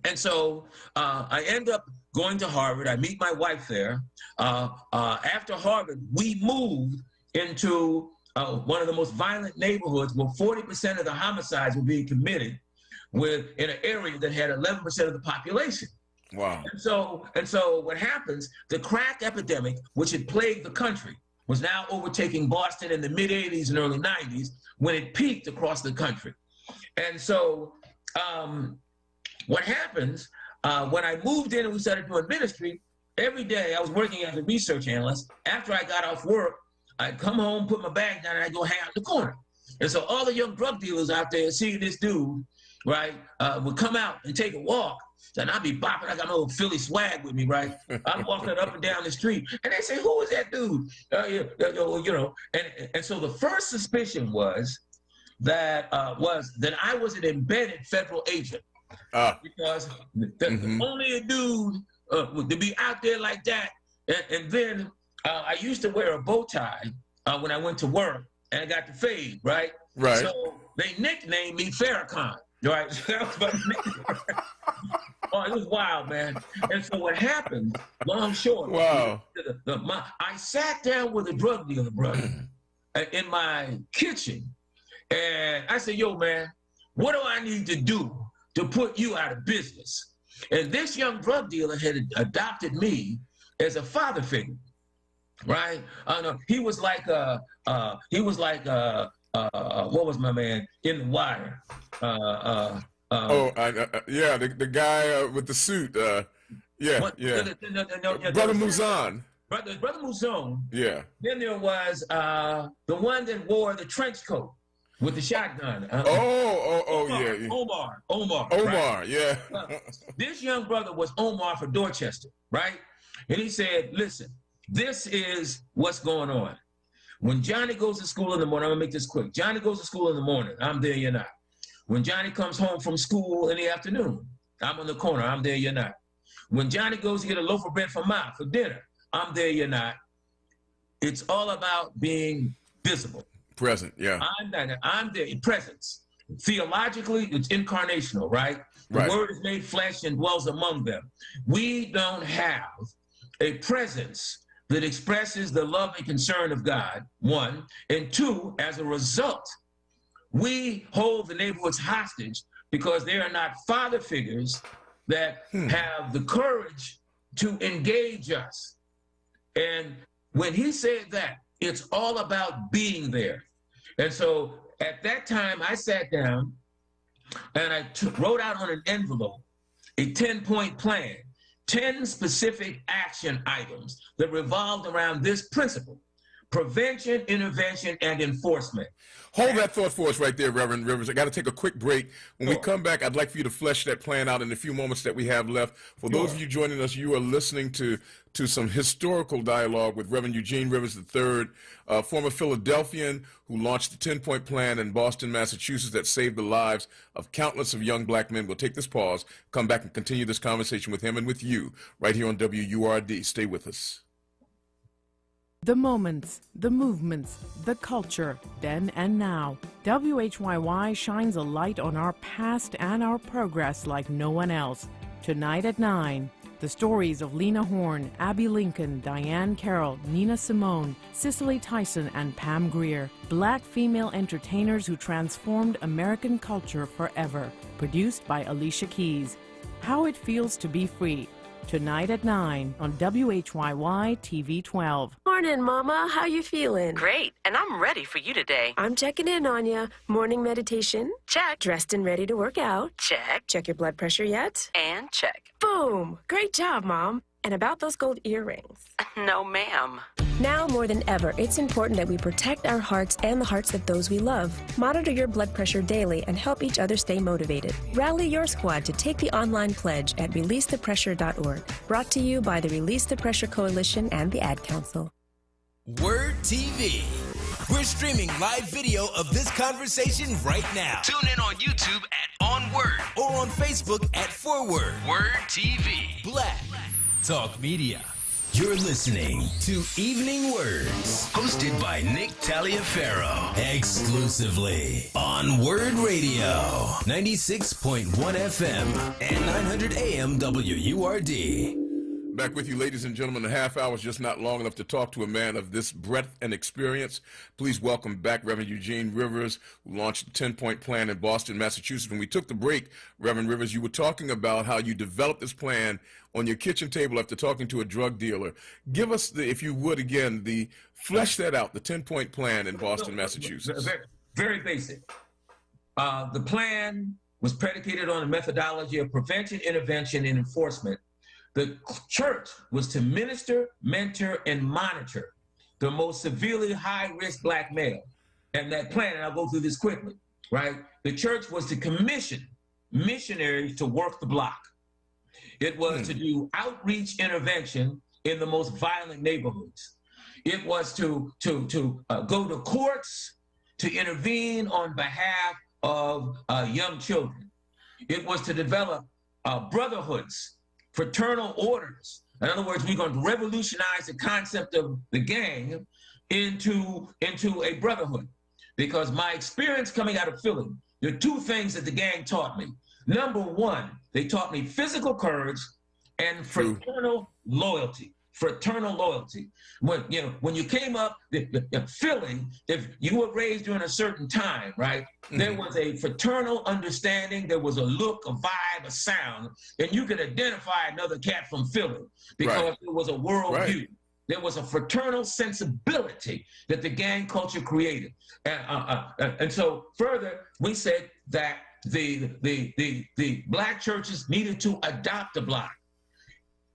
H: and so I end up going to Harvard. I meet my wife there. After Harvard, we moved into one of the most violent neighborhoods where 40% of the homicides were being committed in an area that had 11% of the population.
A: Wow.
H: And so what happens, the crack epidemic, which had plagued the country, was now overtaking Boston in the mid-'80s and early '90s when it peaked across the country. And so what happens, when I moved in and we started doing ministry, every day I was working as a research analyst. After I got off work, I'd come home, put my bag down, and I'd go hang out in the corner. And so all the young drug dealers out there seeing this dude, right, would come out and take a walk. And I'd be bopping. I got my little Philly swag with me, right? I'm walking up and down the street, and they say, "Who is that dude?" You know. And so the first suspicion was that I was an embedded federal agent, because only a dude to be out there like that. And then I used to wear a bow tie when I went to work, and I got the fade, right?
A: Right.
H: So they nicknamed me Farrakhan, right? That was my nickname. Oh, it was wild, man. And so what happened, long short,
A: wow.
H: I sat down with a drug dealer, brother, in my kitchen, and I said, "Yo, man, what do I need to do to put you out of business?" And this young drug dealer had adopted me as a father figure, right? He was like what was my man in The Wire?
A: Yeah, the guy with the suit. Yeah. Brother Mouzon.
H: Brother Mouzon.
A: Yeah.
H: Then there was the one that wore the trench coat with the shotgun.
A: Yeah.
H: Omar.
A: Right? Yeah.
H: This young brother was Omar for Dorchester, right? And he said, "Listen, this is what's going on. When Johnny goes to school in the morning, I'm gonna make this quick. Johnny goes to school in the morning. I'm there, you're not. When Johnny comes home from school in the afternoon, I'm on the corner. I'm there, you're not. When Johnny goes to get a loaf of bread for Ma for dinner, I'm there, you're not. It's all about being visible.
A: Present, yeah.
H: I'm there, in presence. Theologically, it's incarnational, right? The word is made flesh and dwells among them. We don't have a presence that expresses the love and concern of God, one. And two, as a result, we hold the neighborhoods hostage because there are not father figures that have the courage to engage us. And when he said that, it's all about being there. And so at that time, I sat down and I wrote out on an envelope a 10-point plan, 10 specific action items that revolved around this principle: prevention, intervention, and enforcement.
A: Hold that thought for us right there, Reverend Rivers. I got to take a quick break. When we come back, I'd like for you to flesh that plan out in the few moments that we have left. For those of you joining us, you are listening to some historical dialogue with Reverend Eugene Rivers III, former Philadelphian who launched the 10-point plan in Boston, Massachusetts that saved the lives of countless of young black men. We'll take this pause, come back and continue this conversation with him and with you right here on WURD. Stay with us.
I: The moments, the movements, the culture, then and now. WHYY shines a light on our past and our progress like no one else. Tonight at 9, the stories of Lena Horne, Abby Lincoln, Diane Carroll, Nina Simone, Cicely Tyson, and Pam Grier. Black female entertainers who transformed American culture forever. Produced by Alicia Keys. How it feels to be free. Tonight at 9 on WHYY TV 12.
J: Morning, Mama. How you feeling?
K: Great, and I'm ready for you today.
J: I'm checking in on you. Morning meditation?
K: Check.
J: Dressed and ready to work out?
K: Check.
J: Check your blood pressure yet?
K: And check.
J: Boom! Great job, Mom. And about those gold earrings?
K: No, ma'am.
J: Now more than ever, it's important that we protect our hearts and the hearts of those we love. Monitor your blood pressure daily and help each other stay motivated. Rally your squad to take the online pledge at releasethepressure.org. Brought to you by the Release the Pressure Coalition and the Ad Council.
D: WURD TV. We're streaming live video of this conversation right now. Tune in on YouTube at onWURD or on Facebook at ForWord. WURD TV. Black Talk Media. You're listening to Evening Words, hosted by Nick Taliaferro, exclusively on WURD Radio, 96.1 FM and 900 AM WURD.
A: Back with you, ladies and gentlemen. A half hour is just not long enough to talk to a man of this breadth and experience. Please welcome back Reverend Eugene Rivers, who launched the 10-point plan in Boston, Massachusetts. When we took the break, Reverend Rivers, you were talking about how you developed this plan on your kitchen table after talking to a drug dealer. Give us, if you would, again, flesh that out, the 10-point plan in Boston, Massachusetts.
H: Very, very basic. The plan was predicated on a methodology of prevention, intervention, and enforcement. The church was to minister, mentor, and monitor the most severely high-risk black male. And that plan, and I'll go through this quickly, right? The church was to commission missionaries to work the block. It was to do outreach intervention in the most violent neighborhoods. It was to go to courts to intervene on behalf of young children. It was to develop brotherhoods, fraternal orders. In other words, we're going to revolutionize the concept of the gang into a brotherhood. Because my experience coming out of Philly, there are two things that the gang taught me. Number one, they taught me physical courage and fraternal loyalty. Fraternal loyalty. When you came up, Philly, if you were raised during a certain time, right, there was a fraternal understanding, there was a look, a vibe, a sound, and you could identify another cat from Philly because there was a worldview. There was a fraternal sensibility that the gang culture created. And so further, we said that the black churches needed to adopt the block.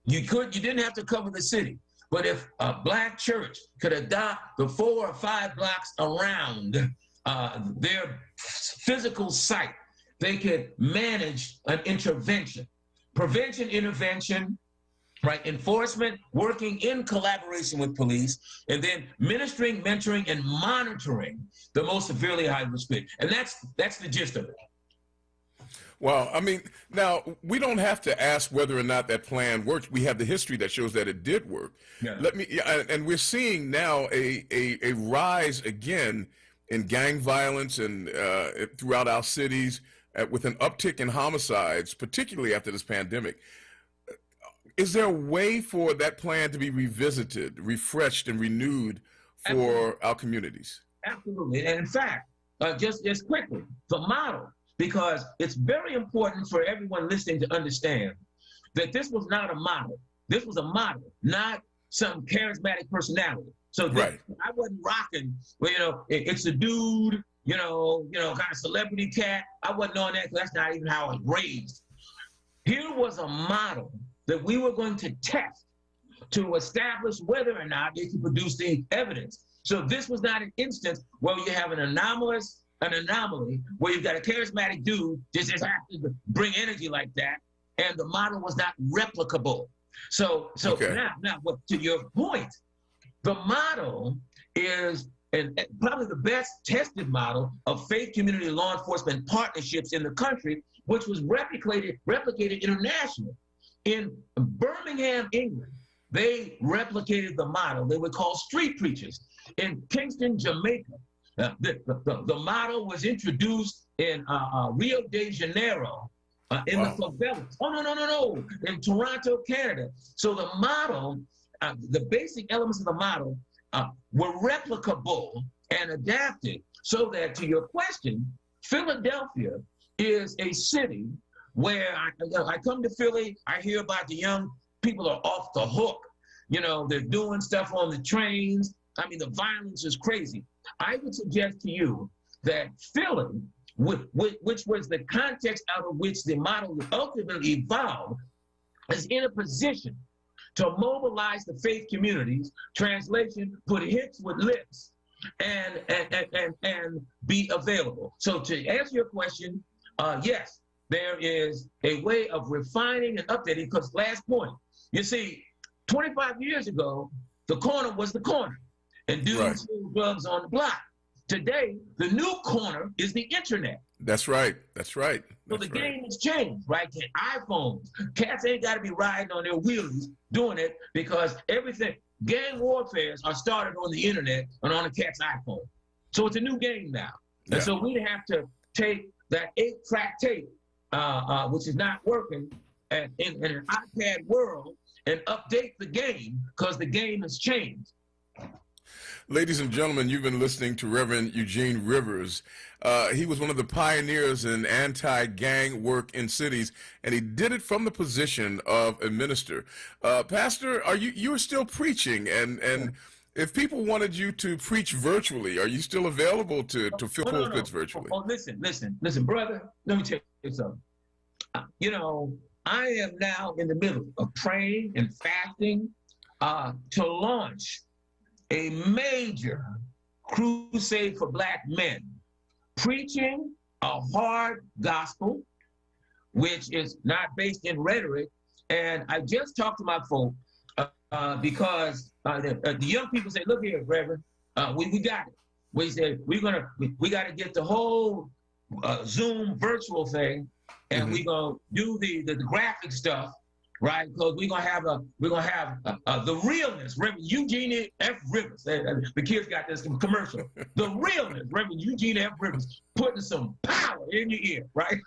H: You didn't have to cover the city, but if a black church could adopt the 4 or 5 blocks around their physical site, they could manage an intervention. Prevention, intervention, right? Enforcement, working in collaboration with police, and then ministering, mentoring, and monitoring the most severely high-risk kids. And that's the gist of it.
A: Well, I mean, now, we don't have to ask whether or not that plan worked. We have the history that shows that it did work.
H: Yeah.
A: And we're seeing now a rise again in gang violence and throughout our cities with an uptick in homicides, particularly after this pandemic. Is there a way for that plan to be revisited, refreshed, and renewed for our communities?
H: Absolutely. And in fact, just quickly, the model, because it's very important for everyone listening to understand that this was not a model. This was a model, not some charismatic personality. So
A: right.
H: I wasn't rocking, well, you know, it's a dude, you know, kind of celebrity cat. I wasn't on that because that's not even how I was raised. Here was a model that we were going to test to establish whether or not they could produce the evidence. So this was not an instance where you have an anomaly where you've got a charismatic dude just has to bring energy like that, and the model was not replicable. So
A: okay.
H: now, what to your point, the model is probably the best tested model of faith community law enforcement partnerships in the country, which was replicated internationally. In Birmingham, England, they replicated the model. They were called street preachers. In Kingston, Jamaica, the model was introduced in Rio de Janeiro, in the favelas. Oh, no. In Toronto, Canada. So the model, the basic elements of the model were replicable and adapted so that, to your question, Philadelphia is a city where I come to Philly, I hear about the young people are off the hook. You know, they're doing stuff on the trains. I mean, the violence is crazy. I would suggest to you that Philly, which was the context out of which the model ultimately evolved, is in a position to mobilize the faith communities, translation, put hits with lips, and be available. So to answer your question, yes, there is a way of refining and updating, because last point, you see, 25 years ago, the corner was the corner, and dudes sold drugs on the block. Today, the new corner is the internet.
A: That's right. That's right.
H: So the game has changed, right? iPhones, cats ain't got to be riding on their wheelies doing it, because everything, gang warfares are started on the internet and on a cat's iPhone. So it's a new game now. And so we have to take that 8-track tape, which is not working, in an iPad world, and update the game, because the game has changed.
A: Ladies and gentlemen, you've been listening to Reverend Eugene Rivers. He was one of the pioneers in anti-gang work in cities, and he did it from the position of a minister. Pastor, you are still preaching, and if people wanted you to preach virtually, are you still available to fill pulpits virtually?
H: Oh, listen, brother, let me tell you something. You know, I am now in the middle of praying and fasting to launch a major crusade for Black men, preaching a hard gospel, which is not based in rhetoric. And I just talked to my folk because the young people say, look here, Reverend, we got it. We said, we got to get the whole Zoom virtual thing, and we're gonna do the graphic stuff, right? Because we're gonna have the realness. Reverend Eugene F. Rivers. The kids got this commercial. The realness, Reverend Eugene F. Rivers, putting some power in your ear, right?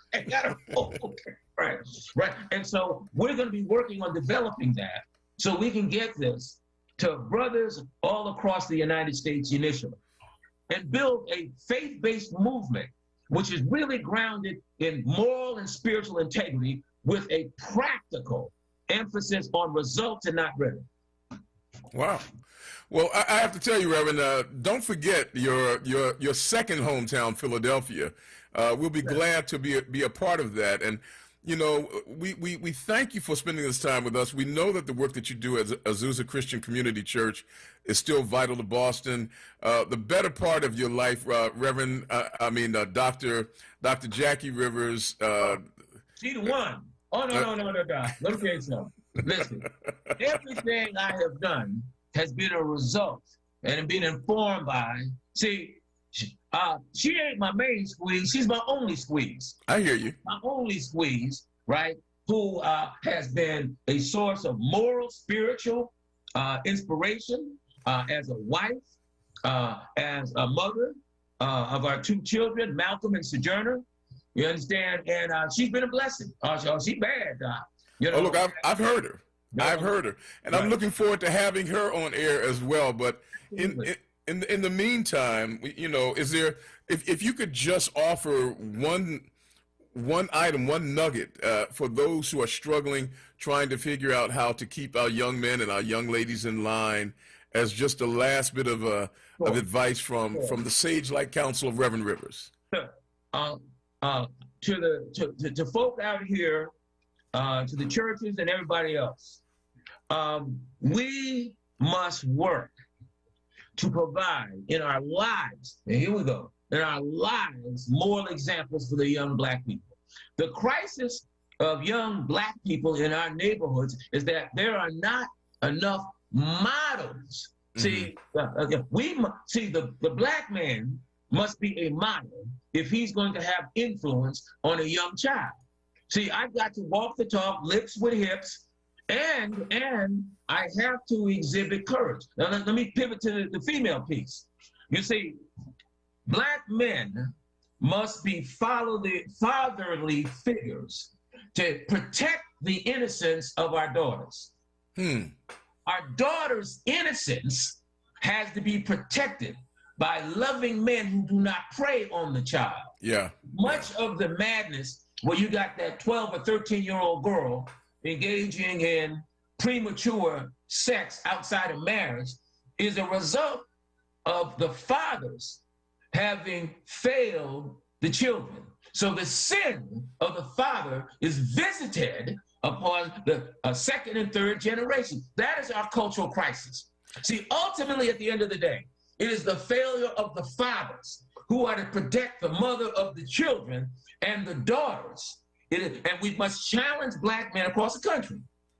H: Right. And so we're gonna be working on developing that so we can get this to brothers all across the United States initially, and build a faith-based movement which is really grounded in moral and spiritual integrity with a practical emphasis on results and not rhetoric.
A: Wow. Well, I have to tell you, Reverend, don't forget your second hometown, Philadelphia. We'll be glad to be a part of that. And, you know, we thank you for spending this time with us. We know that the work that you do as Azusa Christian Community Church is still vital to Boston. The better part of your life, Reverend, Dr. Jackie Rivers.
H: She the one. Oh, no. Let me tell you something. Listen, everything I have done has been a result and been informed by, she ain't my main squeeze, she's my only squeeze.
A: I hear you.
H: My only squeeze, right, who has been a source of moral, spiritual inspiration as a wife, as a mother of our two children, Malcolm and Sojourner. You understand? And she's been a blessing. She's bad. You know?
A: Oh, look, I've heard her. I've heard her. And I'm looking forward to having her on air as well. But in in the meantime, is there, if you could just offer one item, one nugget for those who are struggling, trying to figure out how to keep our young men and our young ladies in line, as just a last bit of advice from the sage-like counsel of Reverend Rivers.
H: To folk out here, to the churches and everybody else, we must work to provide in our lives, and here we go, in our lives, moral examples for the young Black people. The crisis of young Black people in our neighborhoods is that there are not enough models. See, the Black man must be a model if he's going to have influence on a young child. See, I've got to walk the talk, lips with hips, and I have to exhibit courage. Now, let me pivot to the female piece. You see, Black men must be fatherly figures to protect the innocence of our daughters. Our daughter's innocence has to be protected by loving men who do not prey on the child.
A: Yeah.
H: Much of the madness where you got that 12 or 13-year-old girl engaging in premature sex outside of marriage is a result of the fathers having failed the children. So the sin of the father is visited upon the second and third generation. That is our cultural crisis. See, ultimately, at the end of the day, it is the failure of the fathers who are to protect the mother of the children and the daughters. And we must challenge Black men across the country,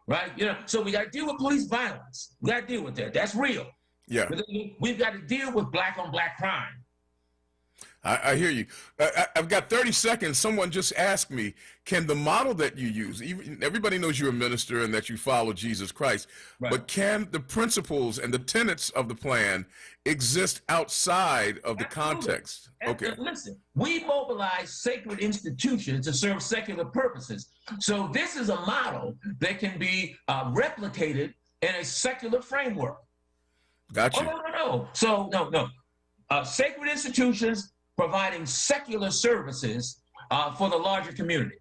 H: right? So we got to deal with police violence. We got to deal with that. That's real.
A: Yeah.
H: But we've got to deal with Black on Black crime.
A: I hear you. I've got 30 seconds. Someone just asked me, can the model that you use, everybody knows you're a minister and that you follow Jesus Christ, right, but can the principles and the tenets of the plan exist outside of the context? Okay.
H: Listen, we mobilize sacred institutions to serve secular purposes. So this is a model that can be replicated in a secular framework.
A: Gotcha.
H: No. So, no. Sacred institutions providing secular services for the larger community.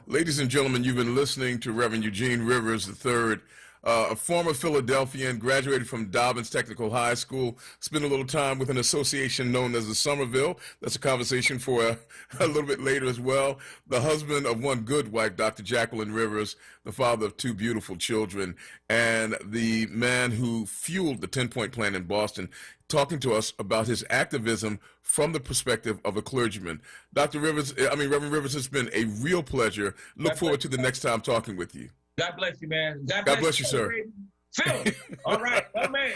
A: Ladies and gentlemen, you've been listening to Reverend Eugene Rivers III, a former Philadelphian, graduated from Dobbins Technical High School, spent a little time with an association known as the Somerville. That's a conversation for a little bit later as well. The husband of one good wife, Dr. Jacqueline Rivers, the father of two beautiful children, and the man who fueled the 10-point plan in Boston, talking to us about his activism from the perspective of a clergyman. Reverend Rivers, it's been a real pleasure. Look forward to the next time talking with you.
H: God bless you, man.
A: God bless you, sir.
H: Phil. All right, oh man.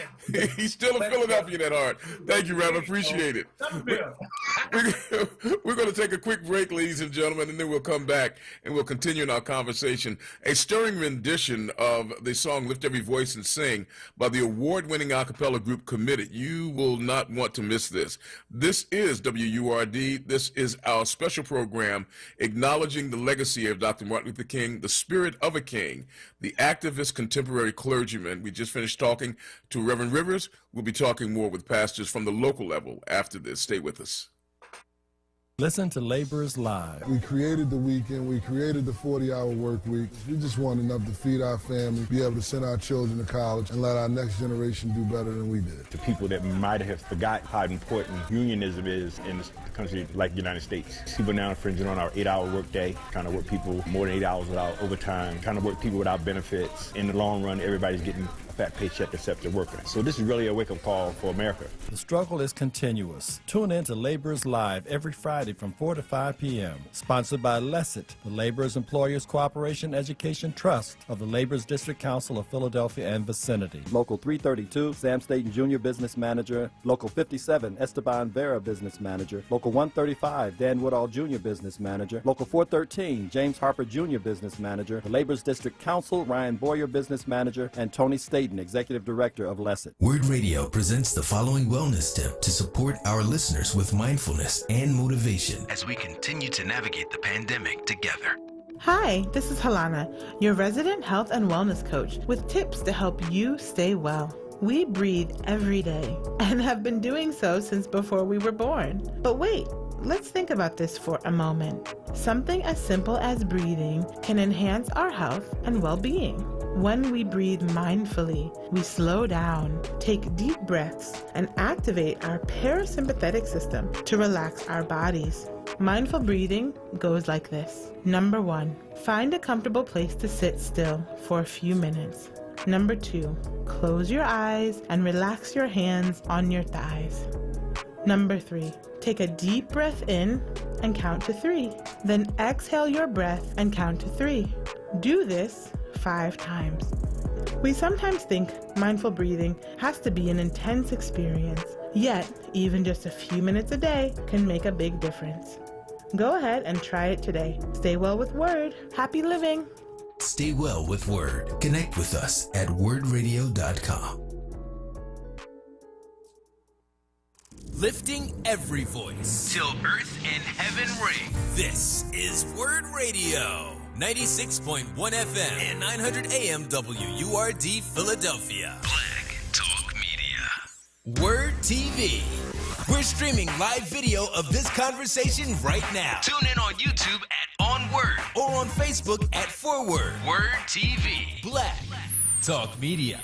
A: He's still a Philadelphian at heart. Thank you, Reverend. Appreciate it. We're going to take a quick break, ladies and gentlemen, and then we'll come back and we'll continue in our conversation. A stirring rendition of the song Lift Every Voice and Sing by the award-winning a cappella group Committed. You will not want to miss this. This is WURD. This is our special program acknowledging the legacy of Dr. Martin Luther King, the spirit of a king, the activist contemporary clergyman. We just finished talking to Reverend Rivers. We'll be talking more with pastors from the local level after this. Stay with us.
L: Listen to Laborers Live.
M: We created the weekend. We created the 40-hour work week. We just want enough to feed our family, be able to send our children to college, and let our next generation do better than we did.
N: To people that might have forgot how important unionism is in a country like the United States. People now infringing on our 8-hour work day, trying to work people more than 8 hours without overtime, trying to work people without benefits. In the long run, everybody's getting a fat paycheck except the worker. So this is really a wake-up call for America.
L: The struggle is continuous. Tune in to Laborers Live every Friday from 4 to 5 p.m. Sponsored by LESIT, the Laborers Employers Cooperation Education Trust of the Laborers District Council of Philadelphia and vicinity.
O: Local 332, Sam Staten Jr. Business Manager. Local 57, Esteban Vera Business Manager. Local 135, Dan Woodall Jr. Business Manager. Local 413, James Harper Jr. Business Manager. The Laborers District Council, Ryan Boyer Business Manager, and Tony Staten, Executive Director of LESIT.
D: WURD Radio presents the following wellness tip to support our listeners with mindfulness and motivation as we continue to navigate the pandemic together.
P: Hi, this is Halana, your resident health and wellness coach with tips to help you stay well. We breathe every day and have been doing so since before we were born. But wait, let's think about this for a moment. Something as simple as breathing can enhance our health and well-being. When we breathe mindfully, we slow down, take deep breaths, and activate our parasympathetic system to relax our bodies. Mindful breathing goes like this. Number 1, find a comfortable place to sit still for a few minutes. Number 2, close your eyes and relax your hands on your thighs. Number 3, take a deep breath in and count to 3. Then exhale your breath and count to 3. Do this 5 times. We sometimes think mindful breathing has to be an intense experience, yet even just a few minutes a day can make a big difference. Go ahead and try it today. Stay well with WURD. Happy living.
D: Stay well with WURD. Connect with us at wordradio.com. Lifting every voice till earth and heaven ring. This is WURD Radio. 96.1 FM and 900 AM WURD Philadelphia. Black Talk Media. WURD TV. We're streaming live video of this conversation right now. Tune in on YouTube at onWURD or on Facebook at ForWord. WURD TV. Black Talk Media.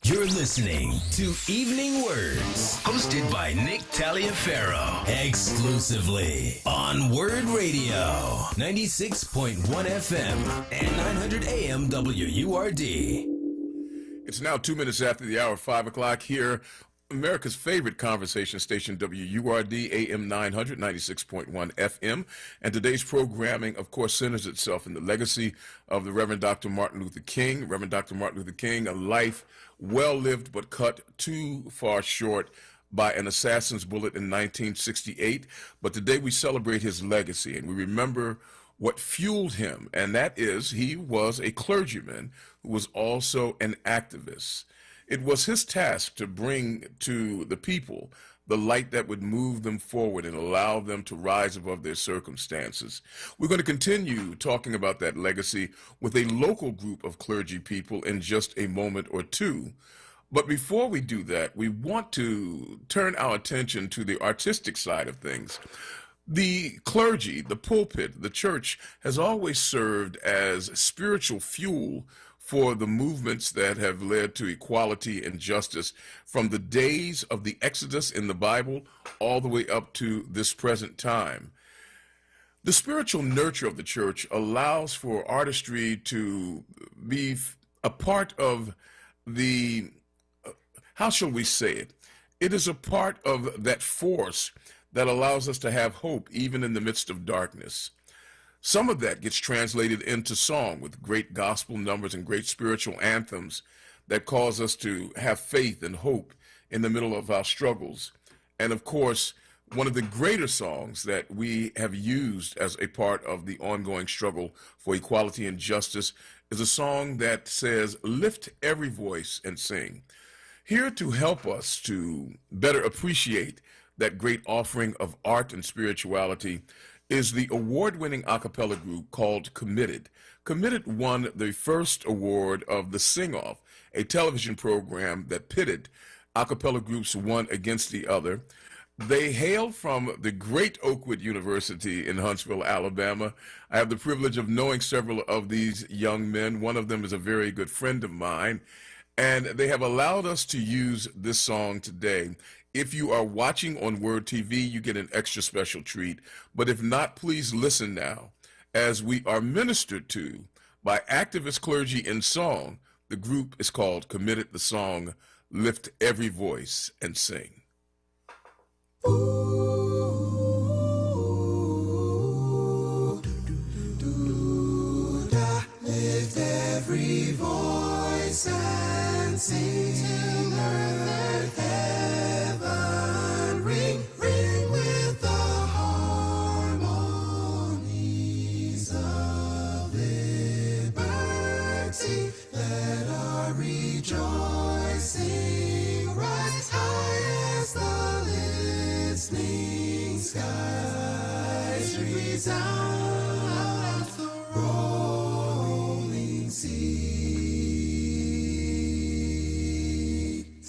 D: You're listening to Evening Words, hosted by Nick Taliaferro, exclusively on WURD Radio, 96.1 FM and 900 AM WURD.
A: It's now 2 minutes after the hour, 5 o'clock here. America's favorite conversation station, WURD, AM 900, 96.1 FM. And today's programming, of course, centers itself in the legacy of the Reverend Dr. Martin Luther King. Reverend Dr. Martin Luther King, a life well-lived but cut too far short by an assassin's bullet in 1968. But today we celebrate his legacy and we remember what fueled him, and that is he was a clergyman who was also an activist. It was his task to bring to the people the light that would move them forward and allow them to rise above their circumstances. We're going to continue talking about that legacy with a local group of clergy people in just a moment or two. But before we do that, we want to turn our attention to the artistic side of things. The clergy, the pulpit, the church has always served as spiritual fuel for the movements that have led to equality and justice from the days of the Exodus in the Bible all the way up to this present time. The spiritual nurture of the church allows for artistry to be a part of the, how shall we say it? It is a part of that force that allows us to have hope even in the midst of darkness. Some of that gets translated into song with great gospel numbers and great spiritual anthems that cause us to have faith and hope in the middle of our struggles. And of course, one of the greater songs that we have used as a part of the ongoing struggle for equality and justice is a song that says, "Lift every voice and sing." Here to help us to better appreciate that great offering of art and spirituality is the award-winning a cappella group called Committed. Committed won the first award of the Sing-Off, a television program that pitted a cappella groups one against the other. They hail from the great Oakwood University in Huntsville, Alabama. I have the privilege of knowing several of these young men. One of them is a very good friend of mine, and they have allowed us to use this song today. If you are watching on WURD TV, you get an extra special treat. But if not, please listen now as we are ministered to by activist clergy in song. The group is called Committed. The song, "Lift Every Voice and Sing."
Q: Lift every voice and sing, earth, heaven, ring, ring with the harmonies of liberty. Let our rejoicing rise high as the listening skies resound the roar.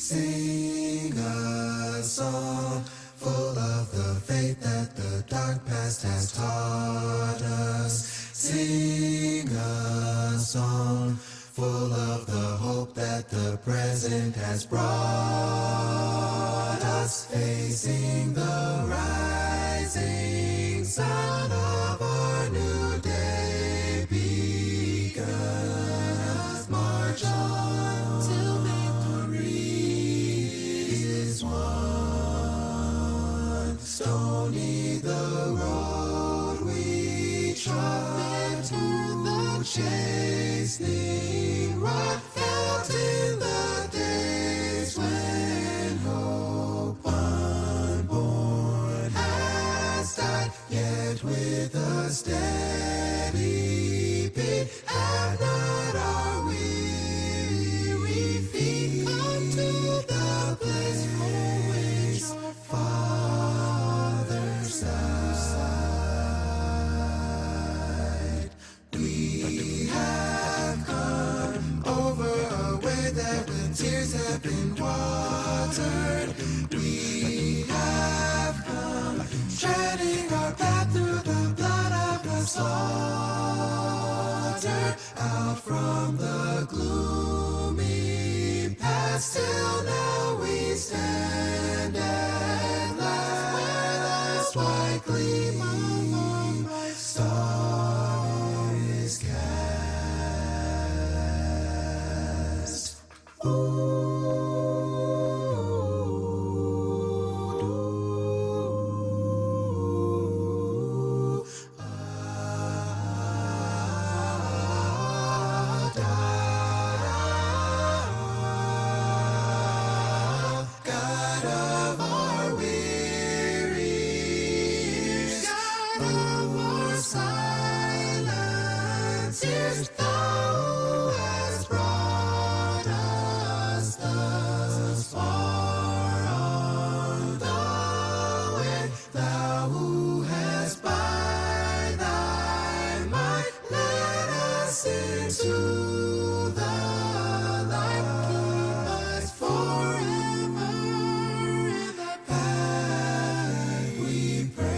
Q: Sing a song full of the faith that the dark past has taught us. Sing a song full of the hope that the present has brought us. Facing the rising sun of our new day begun. March on till victory is won. Stony the road we trod to the chastening rod, felt in the days when hope unborn has died, yet with a steady beat and not our weary feet come to the place for which our fathers died. We have come over a way that with tears have been watered. We have come treading our path through the blood of the slaughter, out from the gloomy past till now we stand at last, where the white gleam of my star is cast. God of our weary years, God of our silent tears, thou who hast brought us thus far on the way, thou who hast by thy might led us into the light, keep us forever in the path we pray.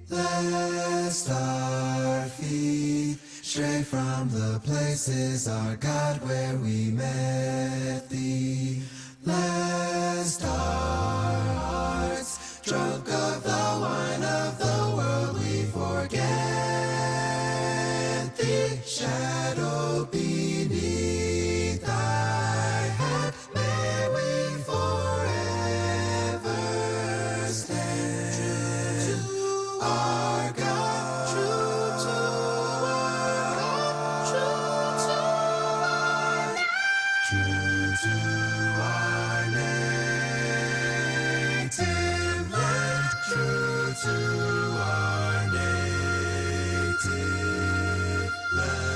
Q: Lest our feet stray from the places, our God, where we met thee. Lest our hearts, drunk of the wine of the world, we forget thee. Shadow beneath thy hand, may we forever stand. True to our God, true to our God, true to our true to our native land, true to our native land.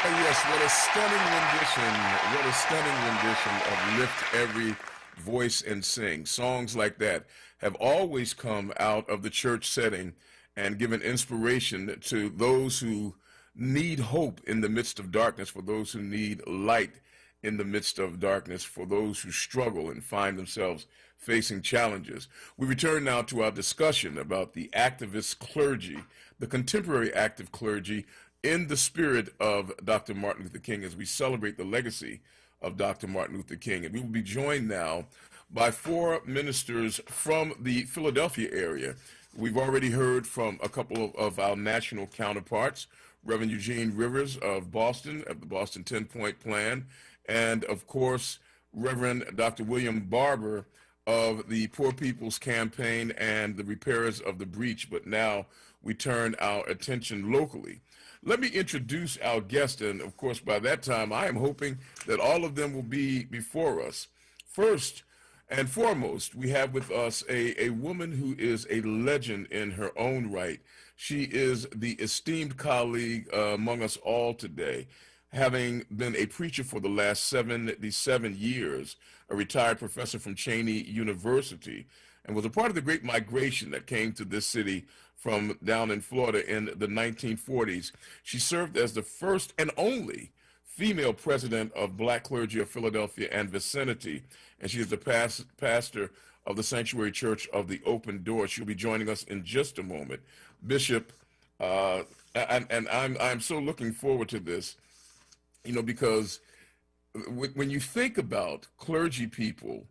A: Yes, what a stunning rendition. What a stunning rendition of Lift Every Voice and Sing. Songs like that have always come out of the church setting and given inspiration to those who need hope in the midst of darkness, for those who need light in the midst of darkness, for those who struggle and find themselves facing challenges. We return now to our discussion about the activist clergy, the contemporary active clergy, in the spirit of Dr. Martin Luther King, as we celebrate the legacy of Dr. Martin Luther King. And we will be joined now by 4 ministers from the Philadelphia area. We've already heard from a couple of our national counterparts, Reverend Eugene Rivers of Boston, of the Boston 10-Point Plan, and of course, Reverend Dr. William Barber of the Poor People's Campaign and the Repairers of the Breach. But now we turn our attention locally. Let me introduce our guest, and of course, by that time, I am hoping that all of them will be before us. First and foremost, we have with us a woman who is a legend in her own right. She is the esteemed colleague among us all today, having been a preacher for the last 77 years, a retired professor from Cheney University. and was a part of the Great Migration that came to this city from down in Florida in the 1940s. She served as the first and only female president of Black Clergy of Philadelphia and vicinity, and she is the pastor of the Sanctuary Church of the Open Door. She'll be joining us in just a moment. Bishop, and I'm so looking forward to this, because when you think about clergy people,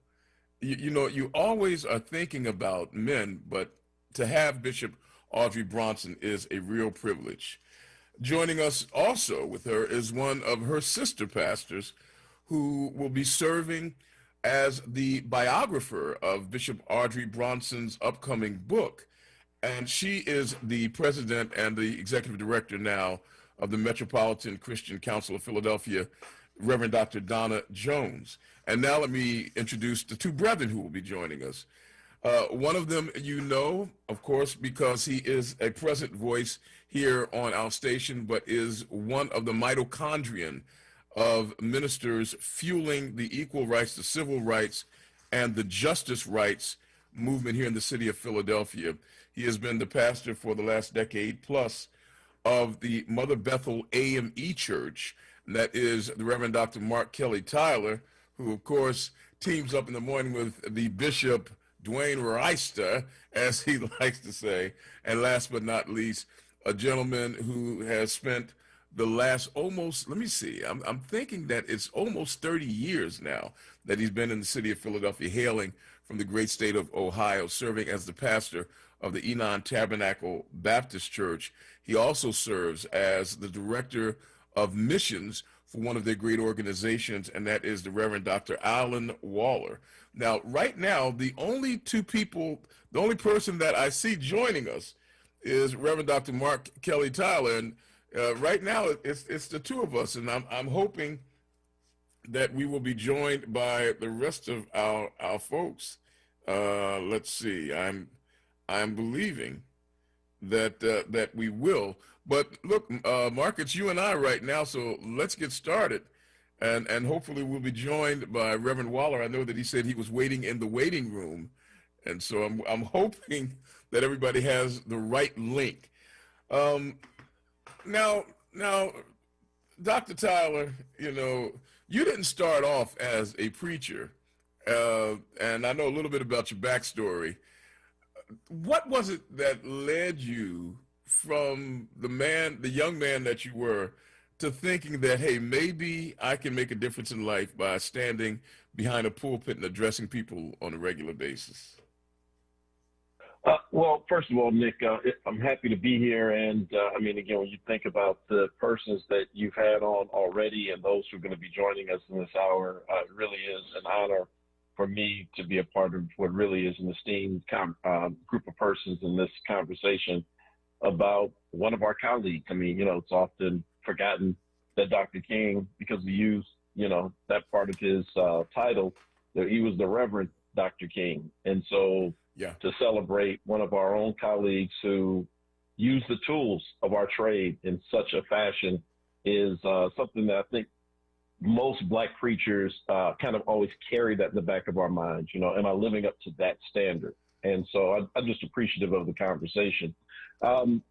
A: you always are thinking about men, but to have Bishop Audrey Bronson is a real privilege. Joining us also with her is one of her sister pastors who will be serving as the biographer of Bishop Audrey Bronson's upcoming book. And she is the president and the executive director now of the Metropolitan Christian Council of Philadelphia, Reverend Dr. Donna Jones. And now let me introduce the two brethren who will be joining us. One of them, of course, because he is a present voice here on our station, but is one of the mitochondrion of ministers fueling the equal rights, the civil rights, and the justice rights movement here in the city of Philadelphia. He has been the pastor for the last decade plus of the Mother Bethel AME Church, and that is the Reverend Dr. Mark Kelly Tyler, who, of course, teams up in the morning with the Bishop Dwayne Reister, as he likes to say. And last but not least, a gentleman who has spent the last almost, let me see, I'm thinking that it's almost 30 years now that he's been in the city of Philadelphia, hailing from the great state of Ohio, serving as the pastor of the Enon Tabernacle Baptist Church. He also serves as the director of missions for one of their great organizations, and that is the Reverend Dr. Alan Waller. Now, right now, the only person that I see joining us is Reverend Dr. Mark Kelly Tyler, and right now it's the two of us, and I'm hoping that we will be joined by the rest of our folks. Let's see, I'm believing that we will. But look, Mark, it's you and I right now, so let's get started. And hopefully we'll be joined by Reverend Waller. I know that he said he was waiting in the waiting room, and so I'm hoping that everybody has the right link. Now, Dr. Tyler, you didn't start off as a preacher, and I know a little bit about your backstory. What was it that led you from the young man that you were, to thinking that, hey, maybe I can make a difference in life by standing behind a pulpit and addressing people on a regular basis?
R: Well, first of all, Nick, I'm happy to be here. And again, when you think about the persons that you've had on already and those who are going to be joining us in this hour, it really is an honor for me to be a part of what really is an esteemed group of persons in this conversation about one of our colleagues. It's often forgotten that Dr. King, because we use, that part of his title, that he was the Reverend Dr. King. And so to celebrate one of our own colleagues who use the tools of our trade in such a fashion is something that I think most Black preachers kind of always carry that in the back of our minds, am I living up to that standard? And so I'm just appreciative of the conversation. I don't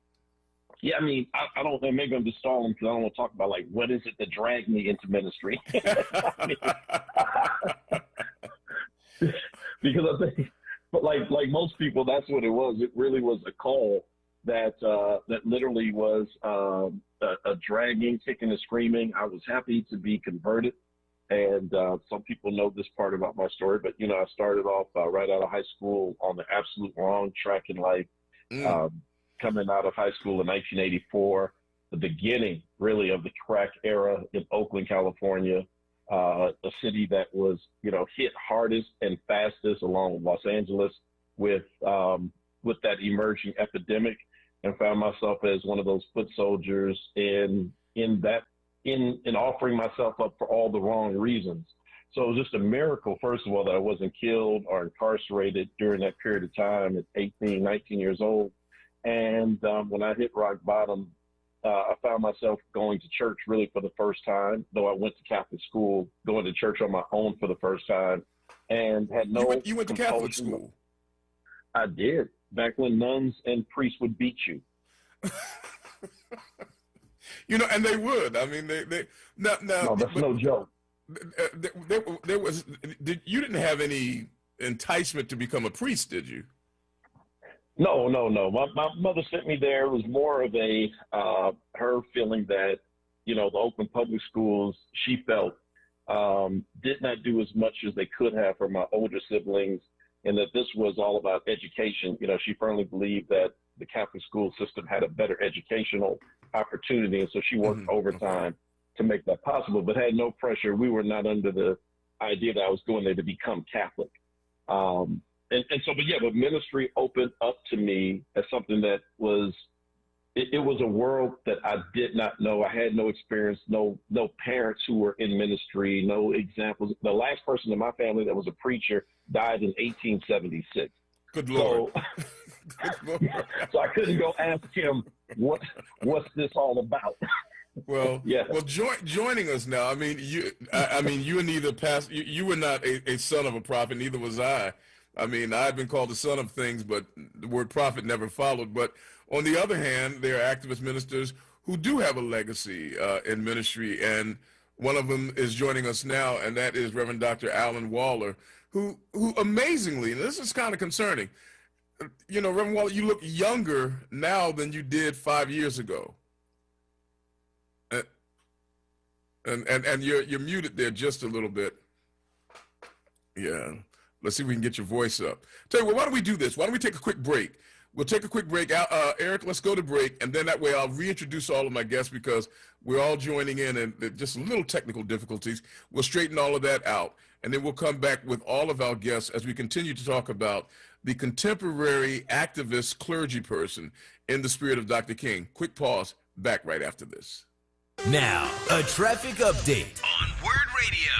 R: know, maybe I'm just stalling because I don't want to talk about what is it that dragged me into ministry? Because I think, but like most people, that's what it was. It really was a call that literally was a dragging, kicking and screaming. I was happy to be converted. And some people know this part about my story, but, I started off right out of high school on the absolute wrong track in life. Coming out of high school in 1984, the beginning really of the crack era in Oakland, California, a city that was, hit hardest and fastest along with Los Angeles with that emerging epidemic, and found myself as one of those foot soldiers in offering myself up for all the wrong reasons. So it was just a miracle, first of all, that I wasn't killed or incarcerated during that period of time at 18, 19 years old. And when I hit rock bottom, I found myself going to church really for the first time, though I went to Catholic school, going to church on my own for the first time, and had no.
A: You went to Catholic school?
R: I did. Back when nuns and priests would beat you.
A: You know, and they would. I mean, they now.
R: No, that's no joke.
A: There was. You didn't have any enticement to become a priest, did you?
R: No. My mother sent me there. It was more of a her feeling that, you know, the Oakland public schools, she felt, did not do as much as they could have for my older siblings, and that this was all about education. You know, she firmly believed that the Catholic school system had a better educational opportunity, and so she worked overtime to make that possible, but had no pressure. We were not under the idea that I was going there to become Catholic. But ministry opened up to me as something that was, it was a world that I did not know. I had no experience, no parents who were in ministry, no examples. The last person in my family that was a preacher died in 1876.
A: Good Lord.
R: So I couldn't go ask him, what's this all about?
A: Well,
R: yeah.
A: Well, joining us now. I mean, you were neither you were not a son of a prophet. Neither was I. I mean, I've been called the son of things, but the word prophet never followed. But on the other hand, there are activist ministers who do have a legacy in ministry, and one of them is joining us now, and that is Reverend Dr. Alan Waller, who amazingly, and this is kind of concerning, you know, Reverend Waller, you look younger now than you did 5 years ago. And you're muted there just a little bit. Yeah. Let's see if we can get your voice up. Tell you what, why don't we do this? Why don't we take a quick break? We'll take a quick break. Eric, let's go to break, and then that way I'll reintroduce all of my guests because we're all joining in and just little technical difficulties. We'll straighten all of that out, and then we'll come back with all of our guests as we continue to talk about the contemporary activist clergy person in the spirit of Dr. King. Quick pause, back right after this.
D: Now, a traffic update on WURD Radio.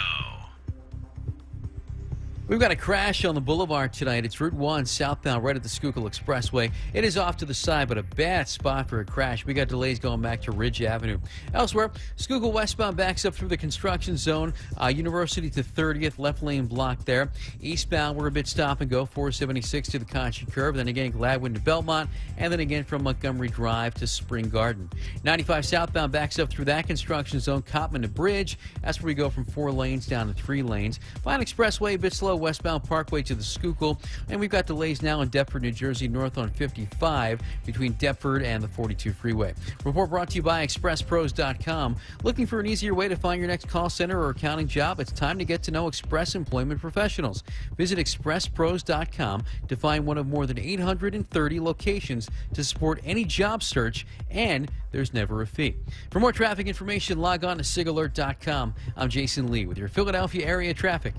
E: We've got a crash on the boulevard tonight. It's Route 1 southbound right at the Schuylkill Expressway. It is off to the side, but a bad spot for a crash. We got delays going back to Ridge Avenue. Elsewhere, Schuylkill westbound backs up through the construction zone. University to 30th, left lane blocked there. Eastbound, we're a bit stop and go. 476 to the Concha Curve. Then again, Gladwin to Belmont. And then again from Montgomery Drive to Spring Garden. 95 southbound backs up through that construction zone. Copman to Bridge. That's where we go from 4 lanes down to 3 lanes. Vine Expressway, a bit slow westbound Parkway to the Schuylkill, and we've got delays now in Deptford, New Jersey, north on 55 between Deptford and the 42 freeway. Report brought to you by ExpressPros.com. Looking for an easier way to find your next call center or accounting job? It's time to get to know Express Employment Professionals. Visit ExpressPros.com to find one of more than 830 locations to support any job search, and there's never a fee. For more traffic information, log on to SigAlert.com. I'm Jason Lee with your Philadelphia area traffic.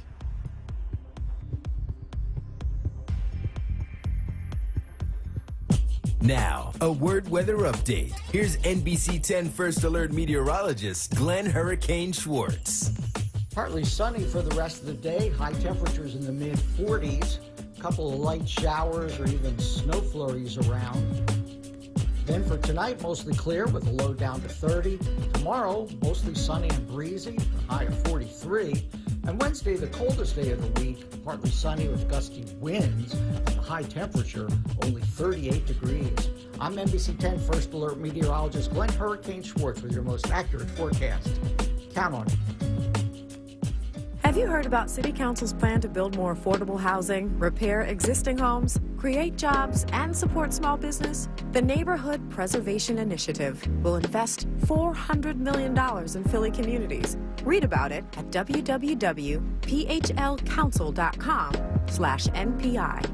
D: Now, a WURD weather update. Here's NBC 10 First Alert meteorologist Glenn Hurricane Schwartz.
G: Partly sunny for the rest of the day. High temperatures in the mid-40s. A couple of light showers or even snow flurries around. Then for tonight, mostly clear with a low down to 30. Tomorrow, mostly sunny and breezy, a high of 43. And Wednesday, the coldest day of the week, partly sunny with gusty winds, and a high temperature, only 38 degrees. I'm NBC 10 First Alert meteorologist Glenn Hurricane Schwartz with your most accurate forecast. Count on it.
F: Have you heard about City Council's plan to build more affordable housing, repair existing homes, create jobs, and support small business? The Neighborhood Preservation Initiative will invest $400 million in Philly communities. Read about it at www.phlcouncil.com/NPI.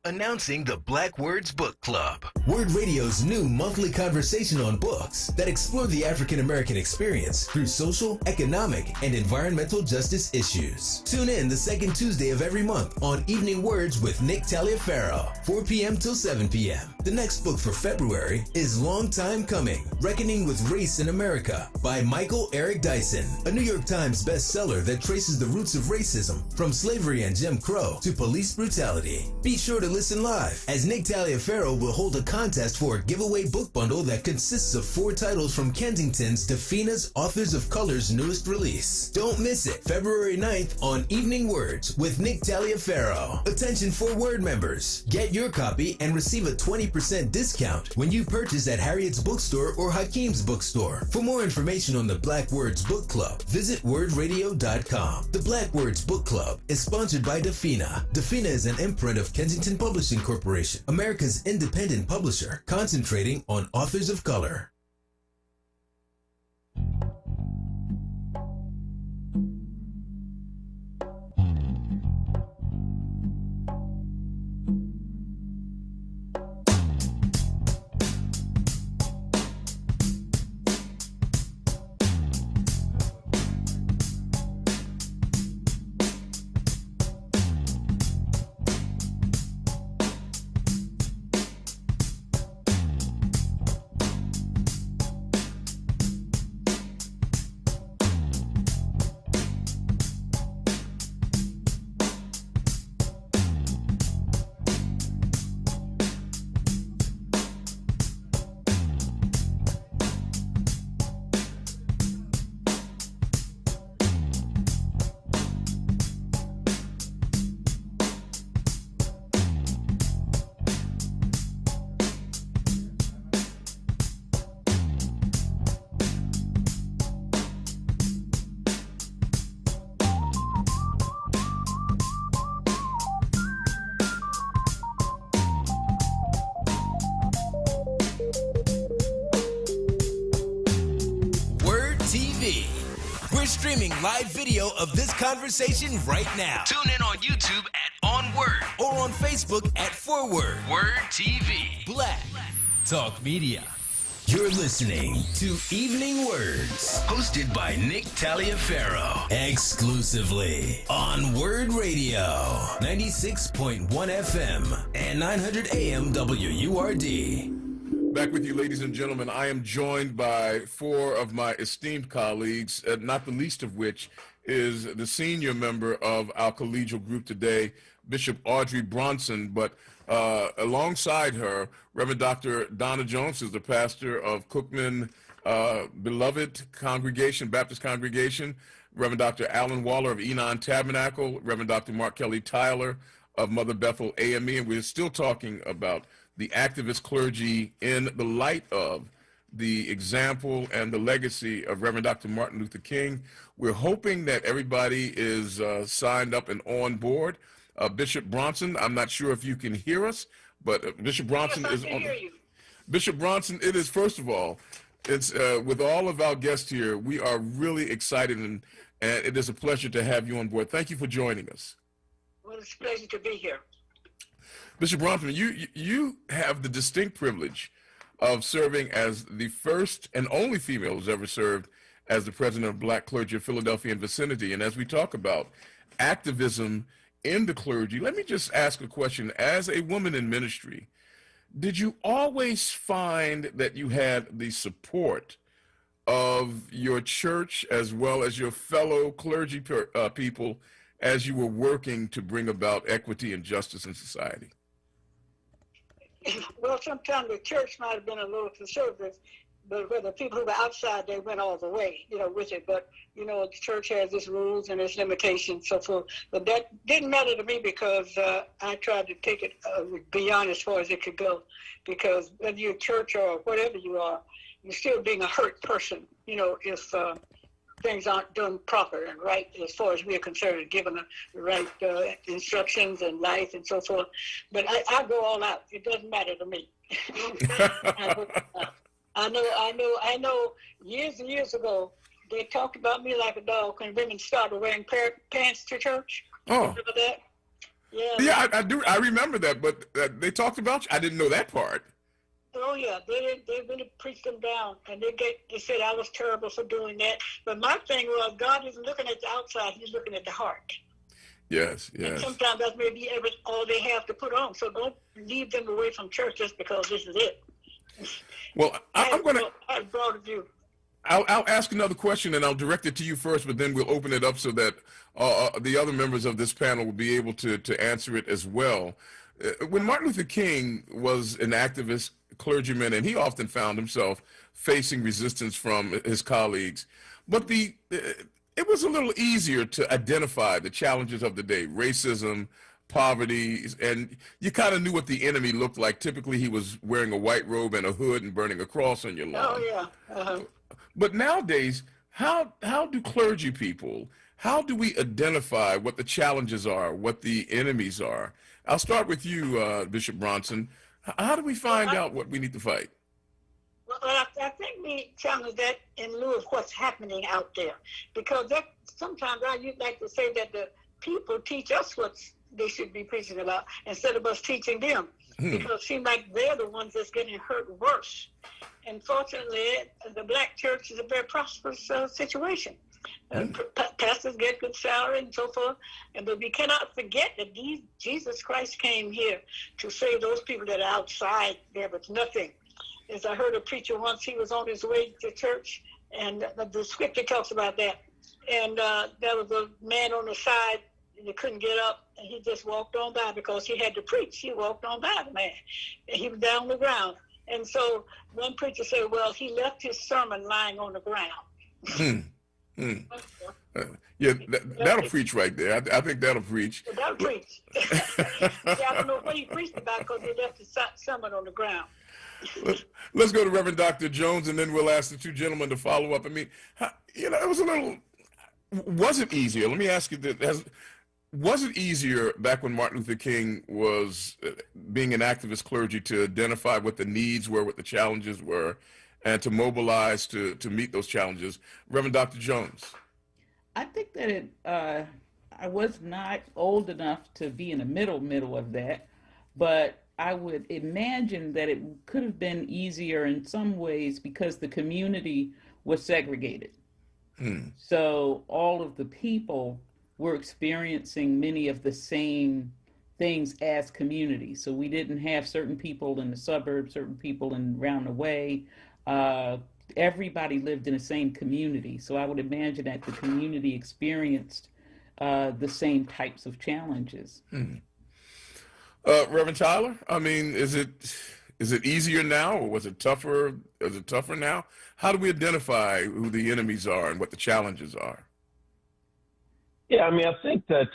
D: Announcing the Black Words Book Club, WURD Radio's new monthly conversation on books that explore the African American experience through social, economic, and environmental justice issues. Tune in the second Tuesday of every month on Evening Words with Nick Taliaferro, 4 p.m. till 7 p.m. The next book for February is Long Time Coming, Reckoning with Race in America by Michael Eric Dyson, a New York Times bestseller that traces the roots of racism from slavery and Jim Crow to police brutality. Be sure to listen live, as Nick Taliaferro will hold a contest for a giveaway book bundle that consists of 4 titles from Kensington's Dafina's Authors of Color's newest release. Don't miss it, February 9th on Evening Words with Nick Taliaferro. Attention 4WURD members. Get your copy and receive a 20% discount when you purchase at Harriet's Bookstore or Hakeem's Bookstore. For more information on the Black Words Book Club, visit wordradio.com. The Black Words Book Club is sponsored by Dafina. Dafina is an imprint of Kensington Publishing Corporation, America's independent publisher, concentrating on authors of color. We're streaming live video of this conversation right now. Tune in on YouTube at onWURD or on Facebook at 4WURD. WURD TV. Black Talk Media. You're listening to Evening Words, hosted by Nick Taliaferro, exclusively on WURD Radio, 96.1 FM and 900 AM WURD.
A: Back with you, ladies and gentlemen. I am joined by 4 of my esteemed colleagues, not the least of which is the senior member of our collegial group today, Bishop Audrey Bronson, but alongside her, Reverend Dr. Donna Jones is the pastor of Cookman Beloved Congregation, Baptist Congregation, Reverend Dr. Alan Waller of Enon Tabernacle, Reverend Dr. Mark Kelly Tyler of Mother Bethel AME, and we're still talking about the activist clergy in the light of the example and the legacy of Reverend Dr. Martin Luther King. We're hoping that everybody is signed up and on board. Bishop Bronson, I'm not sure if you can hear us, but Bishop Bronson
S: yes,
A: is
S: I can
A: on.
S: Hear you.
A: Bishop Bronson, it is, first of all, it's with all of our guests here, we are really excited, and it is a pleasure to have you on board. Thank you for joining us.
S: Well, it's a pleasure to be here.
A: Bishop Bronson, you have the distinct privilege of serving as the first and only female who's ever served as the president of Black Clergy of Philadelphia and vicinity. And as we talk about activism in the clergy, let me just ask a question. As a woman in ministry, did you always find that you had the support of your church as well as your fellow clergy people as you were working to bring about equity and justice in society?
S: Well, sometimes the church might have been a little conservative, but for the people who were outside, they went all the way, with it. But, the church has its rules and its limitations, so forth. But that didn't matter to me because I tried to take it beyond as far as it could go. Because whether you're a church or whatever you are, you're still being a hurt person, if things aren't done proper and right as far as we're concerned, given the right instructions and life and so forth. But I go all out. It doesn't matter to me. I know years and years ago, they talked about me like a dog when women started wearing pants to church.
A: Oh.
S: Remember that?
A: Yeah, I do. I remember that, but they talked about you. I didn't know that part.
S: Oh yeah, they really preached them down, and they said I was terrible for doing that. But my thing was, God isn't looking at the outside; He's looking at the heart.
A: Yes.
S: And sometimes that's maybe all they have to put on. So don't leave them away from church just because this is it.
A: Well, I'm going to.
S: I have a broader view.
A: I'll ask another question, and I'll direct it to you first, but then we'll open it up so that the other members of this panel will be able to answer it as well. When Martin Luther King was an activist clergyman, and he often found himself facing resistance from his colleagues, but it was a little easier to identify the challenges of the day: racism, poverty, and you kind of knew what the enemy looked like. Typically, he was wearing a white robe and a hood and burning a cross on your lawn.
S: Oh, yeah.
A: But nowadays, how do clergy people, how do we identify what the challenges are, what the enemies are? I'll start with you, Bishop Bronson. How do we find out what we need to fight?
S: Well, I think we challenge that in lieu of what's happening out there, because sometimes I like to say that the people teach us what they should be preaching about instead of us teaching them, because it seems like they're the ones that's getting hurt worse. And fortunately, the black church is a very prosperous situation. Pastors get good salary and so forth, but we cannot forget that Jesus Christ came here to save those people that are outside there with nothing. As I heard a preacher once, he was on his way to church, and the scripture talks about that. And there was a man on the side, and he couldn't get up, and he just walked on by because he had to preach. He walked on by the man, and he was down on the ground. And so one preacher said, well, he left his sermon lying on the ground.
A: Yeah, that'll preach right there. I think that'll preach.
S: That'll preach. Yeah, I don't know what he preached about because he left his sermon on the ground.
A: Let's go to Reverend Dr. Jones, and then we'll ask the two gentlemen to follow up. I mean, it was a little, was it easier? Let me ask you this. Was it easier back when Martin Luther King was being an activist clergy to identify what the needs were, what the challenges were, and to mobilize to meet those challenges? Reverend Dr. Jones.
T: I think that I was not old enough to be in the middle of that, but I would imagine that it could have been easier in some ways because the community was segregated. So all of the people were experiencing many of the same things as communities. So we didn't have certain people in the suburbs, certain people around the way. Everybody lived in the same community. So I would imagine that the community experienced the same types of challenges.
A: Reverend Tyler, I mean, is it easier now, or was it tougher? Is it tougher now? How do we identify who the enemies are and what the challenges are?
R: Yeah, I mean, I think that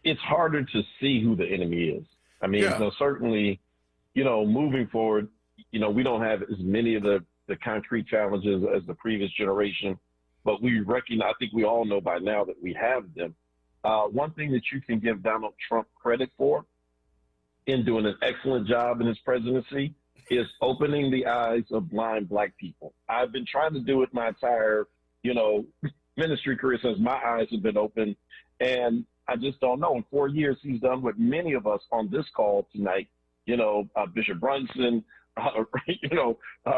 R: it's harder to see who the enemy is. I mean, certainly, moving forward, we don't have as many of the concrete challenges as the previous generation, but we recognize, I think we all know by now that we have them. One thing that you can give Donald Trump credit for in doing an excellent job in his presidency is opening the eyes of blind Black people. I've been trying to do it my entire, ministry career since my eyes have been open, and I just don't know. In 4 years, he's done what many of us on this call tonight, Bishop Brunson,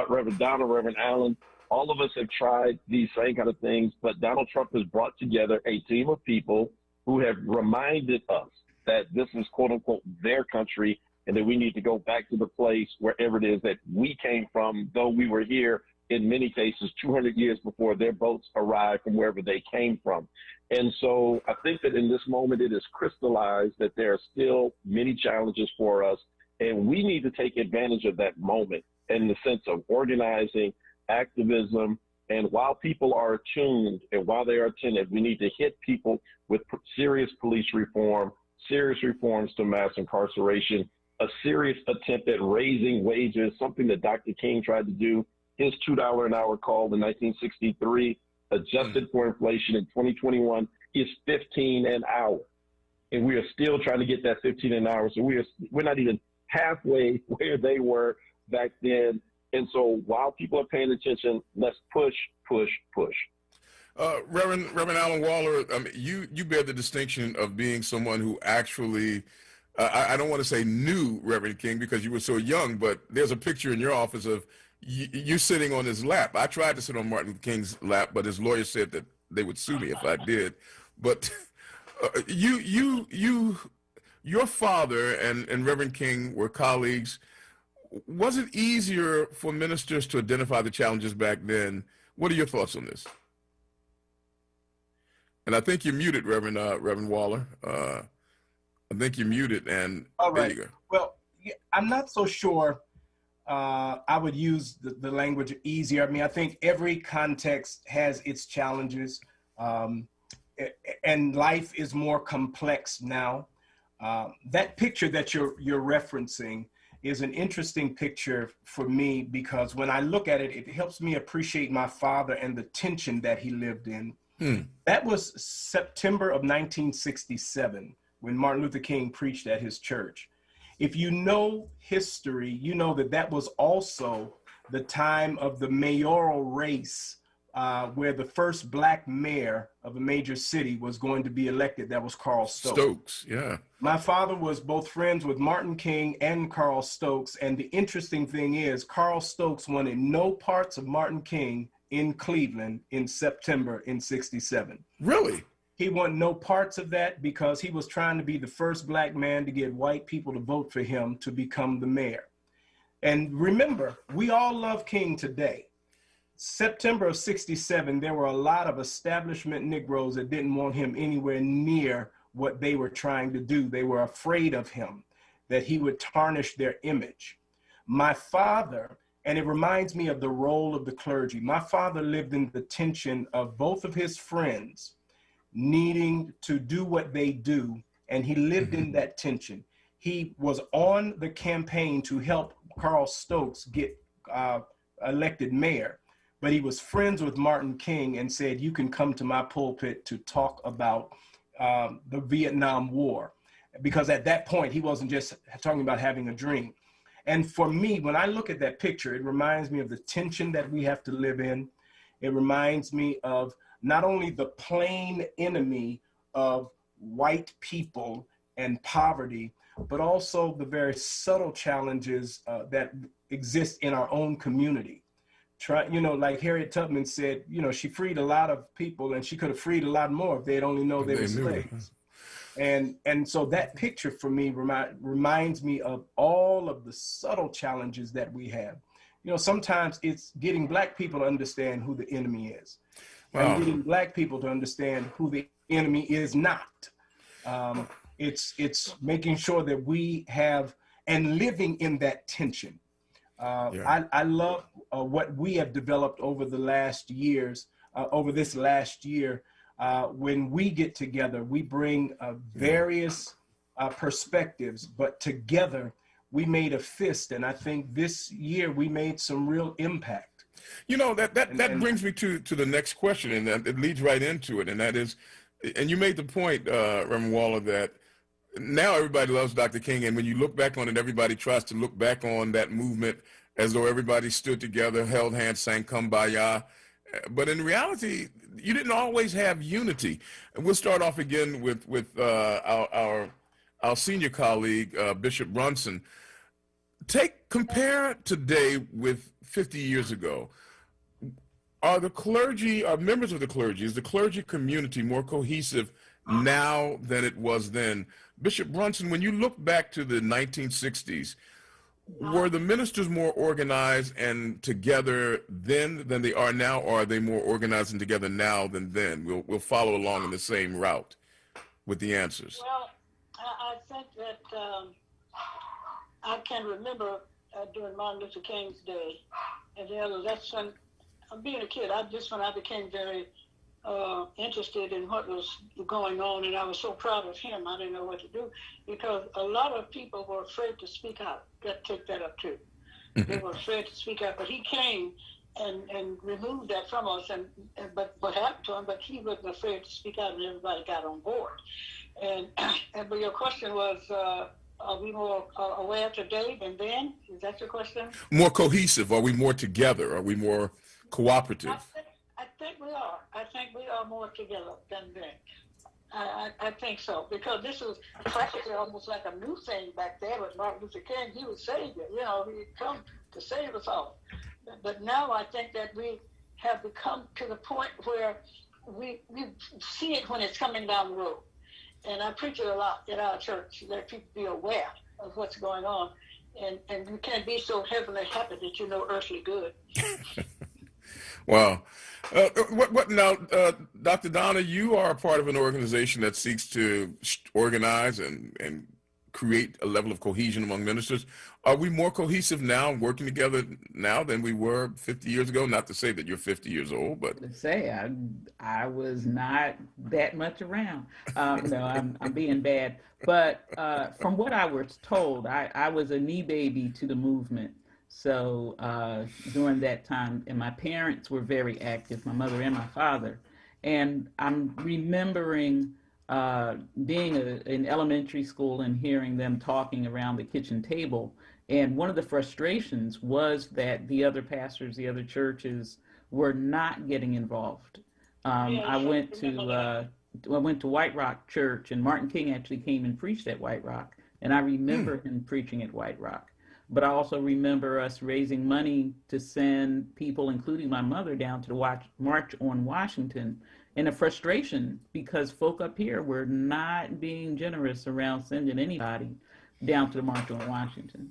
R: Reverend Donald, Reverend Allen, all of us have tried these same kind of things, but Donald Trump has brought together a team of people who have reminded us that this is, quote unquote, their country, and that we need to go back to the place wherever it is that we came from, though we were here in many cases 200 years before their boats arrived from wherever they came from. And so I think that in this moment, it is crystallized that there are still many challenges for us, and we need to take advantage of that moment in the sense of organizing, activism, and while people are attuned and while they are attentive, we need to hit people with serious police reform, serious reforms to mass incarceration, a serious attempt at raising wages, something that Dr. King tried to do. His $2 an hour call in 1963, adjusted for inflation in 2021, is $15 an hour. And we are still trying to get that $15 an hour. So we're not even halfway where they were back then. And so while people are paying attention, let's push, push, push.
A: Reverend Alan Waller, you bear the distinction of being someone who actually, I don't want to say knew Reverend King because you were so young, but there's a picture in your office of you sitting on his lap. I tried to sit on Martin Luther King's lap, but his lawyer said that they would sue me if I did. But your father and Reverend King were colleagues. Was it easier for ministers to identify the challenges back then? What are your thoughts on this? And I think you're muted, Reverend Waller. I think you're muted, and
U: all
A: there
U: right.
A: you go.
U: Well, I'm not so sure I would use the language easier. I mean, I think every context has its challenges, and life is more complex now. That picture that you're referencing is an interesting picture for me, because when I look at it, it helps me appreciate my father and the tension that he lived in. That was September of 1967, when Martin Luther King preached at his church. If you know history, you know that that was also the time of the mayoral race, where the first black mayor of a major city was going to be elected. That was Carl Stokes.
A: Stokes, yeah.
U: My father was both friends with Martin King and Carl Stokes. And the interesting thing is, Carl Stokes wanted no parts of Martin King in Cleveland in September in '67.
A: Really?
U: He wanted no parts of that because he was trying to be the first black man to get white people to vote for him to become the mayor. And remember, we all love King today. September of '67, there were a lot of establishment Negroes that didn't want him anywhere near what they were trying to do. They were afraid of him, that he would tarnish their image. My father, and it reminds me of the role of the clergy, my father lived in the tension of both of his friends needing to do what they do, and he lived in that tension. He was on the campaign to help Carl Stokes get elected mayor, but he was friends with Martin King and said, you can come to my pulpit to talk about the Vietnam War, because at that point he wasn't just talking about having a dream. And for me, when I look at that picture, it reminds me of the tension that we have to live in. It reminds me of not only the plain enemy of white people and poverty, but also the very subtle challenges that exist in our own community. Like Harriet Tubman said, she freed a lot of people, and she could have freed a lot more if they'd only known they were slaves. And so that picture for me reminds me of all of the subtle challenges that we have. Sometimes it's getting black people to understand who the enemy is.
A: Wow.
U: And getting black people to understand who the enemy is not. It's making sure that we have, and living in that tension. I love what we have developed over the last years, over this last year. When we get together, we bring various perspectives, but together we made a fist. And I think this year we made some real impact.
A: That brings me to the next question, and that it leads right into it. And that is, and you made the point, Reverend Waller, that now everybody loves Dr. King. And when you look back on it, everybody tries to look back on that movement as though everybody stood together, held hands, sang Kumbaya. But in reality, you didn't always have unity. And we'll start off again with our senior colleague, Bishop Brunson. Compare today with 50 years ago. Are members of the clergy, is the clergy community more cohesive now than it was then? Bishop Brunson, when you look back to the 1960s, were the ministers more organized and together then than they are now, or are they more organized and together now than then? We'll follow along in the same route with the answers.
S: Well, I think that I can remember during Martin Luther King's day, and that's when, being a kid, when I became very interested in what was going on, and I was so proud of him. I didn't know what to do, because a lot of people were afraid to speak out. Take that up too. They were afraid to speak out, but he came and removed that from us. But what happened to him? But he wasn't afraid to speak out, and everybody got on board. But your question was, are we more aware today than then? Is that your question?
A: More cohesive? Are we more together? Are we more cooperative?
S: I think we are. I think we are more together than then. I think so, because this was practically almost like a new thing back there with Martin Luther King. He was Savior, he'd come to save us all. But now I think that we have become to the point where we see it when it's coming down the road. And I preach it a lot in our church, let people be aware of what's going on. And you can't be so heavenly happy that you know earthly good.
A: Wow. What now, Dr. Donna, you are a part of an organization that seeks to organize and create a level of cohesion among ministers. Are we more cohesive now, working together now than we were 50 years ago? Not to say that you're 50 years old, but
T: To say I was not that much around. No, I'm being bad. But from what I was told, I was a knee baby to the movement. So during that time, and my parents were very active, my mother and my father. And I'm remembering being in elementary school and hearing them talking around the kitchen table. And one of the frustrations was that the other pastors, the other churches, were not getting involved. I went to White Rock Church, and Martin King actually came and preached at White Rock, and I remember him preaching at White Rock. But I also remember us raising money to send people, including my mother, down to the March on Washington, and a frustration because folk up here were not being generous around sending anybody down to the March on Washington.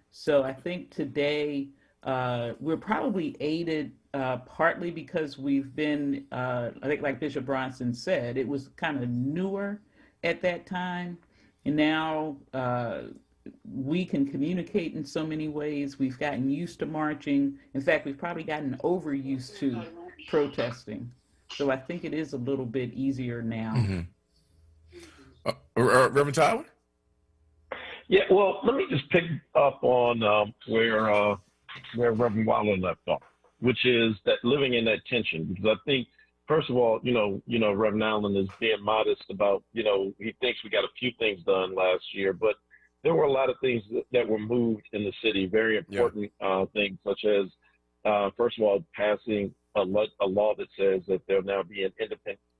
T: So I think today we're probably aided partly because we've been, I think like Bishop Bronson said, it was kind of newer at that time. And now we can communicate in so many ways. We've gotten used to marching. In fact, we've probably gotten overused to protesting. So I think it is a little bit easier now.
A: Mm-hmm. Reverend Tyler?
R: Yeah, well, let me just pick up on where Reverend Waller left off, which is that living in that tension. Because I think, first of all, Reverend Allen is being modest about, he thinks we got a few things done last year, but there were a lot of things that were moved in the city, very important things, such as, first of all, passing a law that says that there'll now be an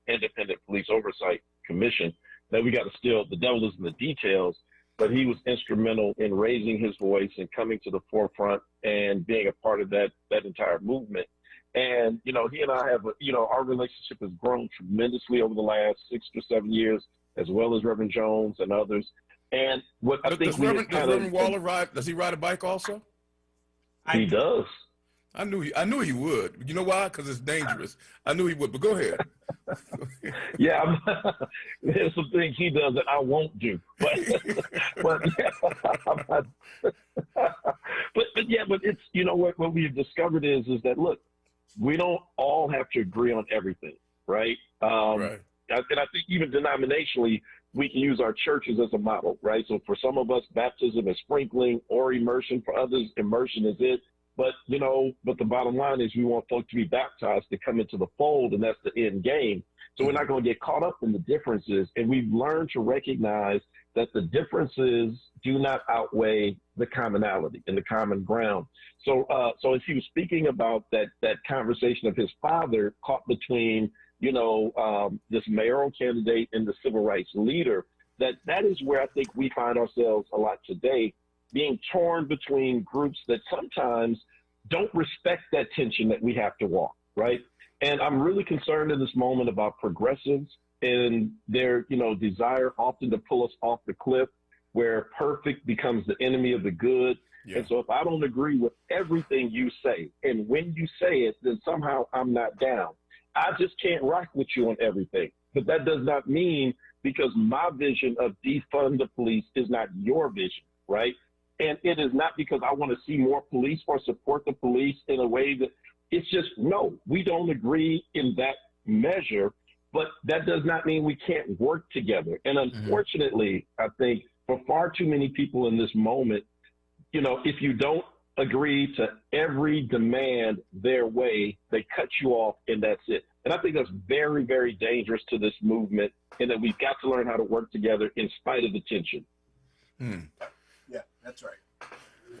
R: independent police oversight commission. Now we got to still, the devil is in the details, but he was instrumental in raising his voice and coming to the forefront and being a part of that entire movement. And, he and I have, our relationship has grown tremendously over the last 6 to 7 years, as well as Reverend Jones and others. And what I think
A: does Reverend Waller ride? Does he ride a bike also?
R: He does.
A: I knew he would. You know why? Because it's dangerous. I knew he would. But go ahead.
R: Yeah, there's some things he does that I won't do. But it's what we've discovered is that look, we don't all have to agree on everything, right? Right. And I think even denominationally, we can use our churches as a model, right? So for some of us, baptism is sprinkling or immersion. For others, immersion is it. But the bottom line is we want folks to be baptized to come into the fold, and that's the end game. So we're not going to get caught up in the differences. And we've learned to recognize that the differences do not outweigh the commonality and the common ground. So as he was speaking about that conversation of his father caught between, this mayoral candidate and the civil rights leader, that is where I think we find ourselves a lot today, being torn between groups that sometimes don't respect that tension that we have to walk, right? And I'm really concerned in this moment about progressives and their, desire often to pull us off the cliff where perfect becomes the enemy of the good. Yeah. And so if I don't agree with everything you say, and when you say it, then somehow I'm not down. I just can't rock with you on everything. But that does not mean because my vision of defund the police is not your vision, right? And it is not because I want to see more police or support the police in a way that it's just, no, we don't agree in that measure, but that does not mean we can't work together. And unfortunately, I think for far too many people in this moment, if you don't agree to every demand their way, they cut you off and that's it. And I think that's very, very dangerous to this movement, and that we've got to learn how to work together in spite of the tension.
U: Yeah, that's right.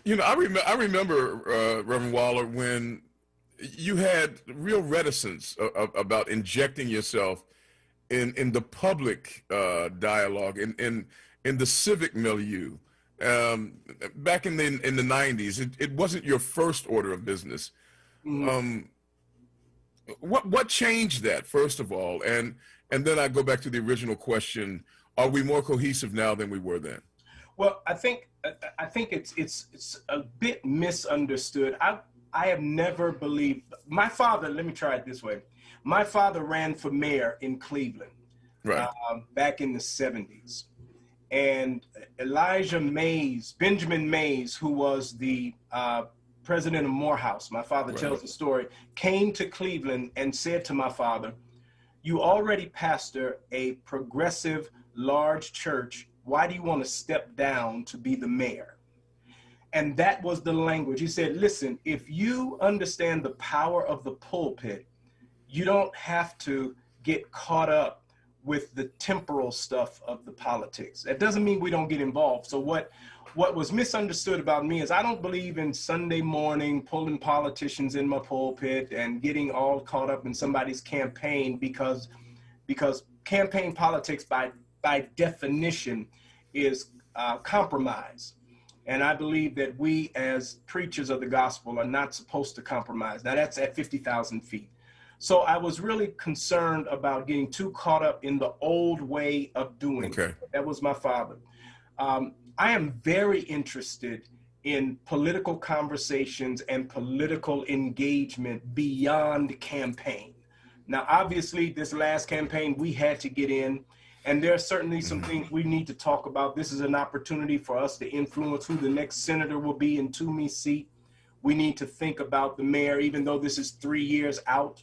A: I remember Reverend Waller, when you had real reticence about injecting yourself in the public dialogue, in the civic milieu. Back in the 90s, it wasn't your first order of business. What changed that, first of all, and then I go back to the original question: are we more cohesive now than we were then?
U: Well, I think it's a bit misunderstood. I have never believed. My father, let me try it this way. My father ran for mayor in Cleveland back in the 70s. And Elijah Mays, Benjamin Mays, who was the president of Morehouse, my father tells the story, came to Cleveland and said to my father, "You already pastor a progressive, large church. Why do you want to step down to be the mayor?" And that was the language. He said, listen, if you understand the power of the pulpit, you don't have to get caught up with the temporal stuff of the politics. That doesn't mean we don't get involved. So what was misunderstood about me is I don't believe in Sunday morning pulling politicians in my pulpit and getting all caught up in somebody's campaign because campaign politics by definition is compromise. And I believe that we as preachers of the gospel are not supposed to compromise. Now that's at 50,000 feet. So I was really concerned about getting too caught up in the old way of doing it. That was my father. I am very interested in political conversations and political engagement beyond campaign. Now, obviously, this last campaign, we had to get in. And there are certainly some things we need to talk about. This is an opportunity for us to influence who the next senator will be in Toomey's seat. We need to think about the mayor, even though this is 3 years out.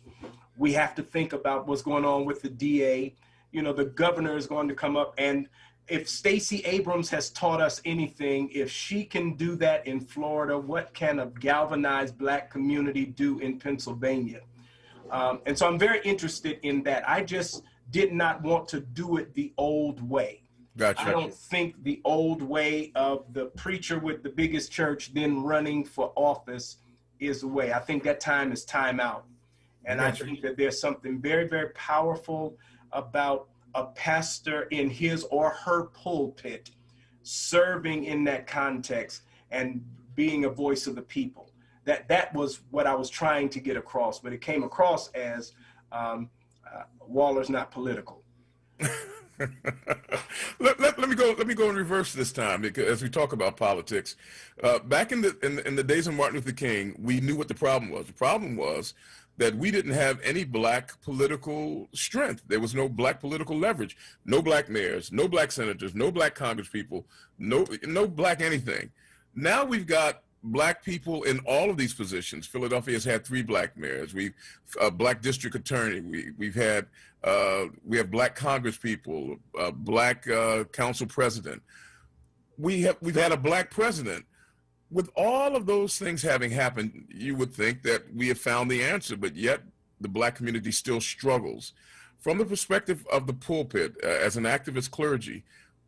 U: We have to think about what's going on with the DA. You know, the governor is going to come up. And if Stacey Abrams has taught us anything, if she can do that in Florida, what can a galvanized Black community do in Pennsylvania? And so I'm very interested in that. I just did not want to do it the old way.
A: Gotcha.
U: I don't think the old way of the preacher with the biggest church then running for office is the way. I think that time is time out. And
A: Gotcha.
U: I think that there's something very, very powerful about a pastor in his or her pulpit serving in that context and being a voice of the people. That was what I was trying to get across, but it came across as Waller's not political.
A: let me go in reverse this time, because as we talk about politics, back in the days of Martin Luther King, we knew what the problem was. The problem was that we didn't have any Black political strength. There was no Black political leverage, no Black mayors, no Black senators, no Black congresspeople, no Black anything. Now we've got Black people in all of these positions. Philadelphia has had 3 Black mayors. We've Black district attorney. We have Black congresspeople, Black council president. We've had a Black president. With all of those things having happened, you would think that we have found the answer, but yet the Black community still struggles. From the perspective of the pulpit, as an activist clergy,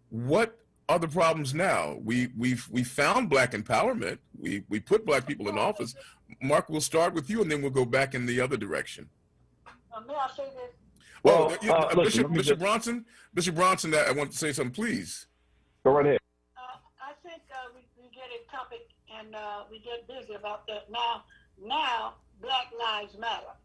A: what are the problems now? We found Black empowerment. We put Black people in office. Mark, we'll start with you, and then we'll go back in the other direction.
S: May I say this?
A: Well,
R: listen,
A: Bishop Bronson, I want to say something, please.
R: Go right ahead.
S: I think we get a topic and we get busy about that. Now, Black Lives Matter.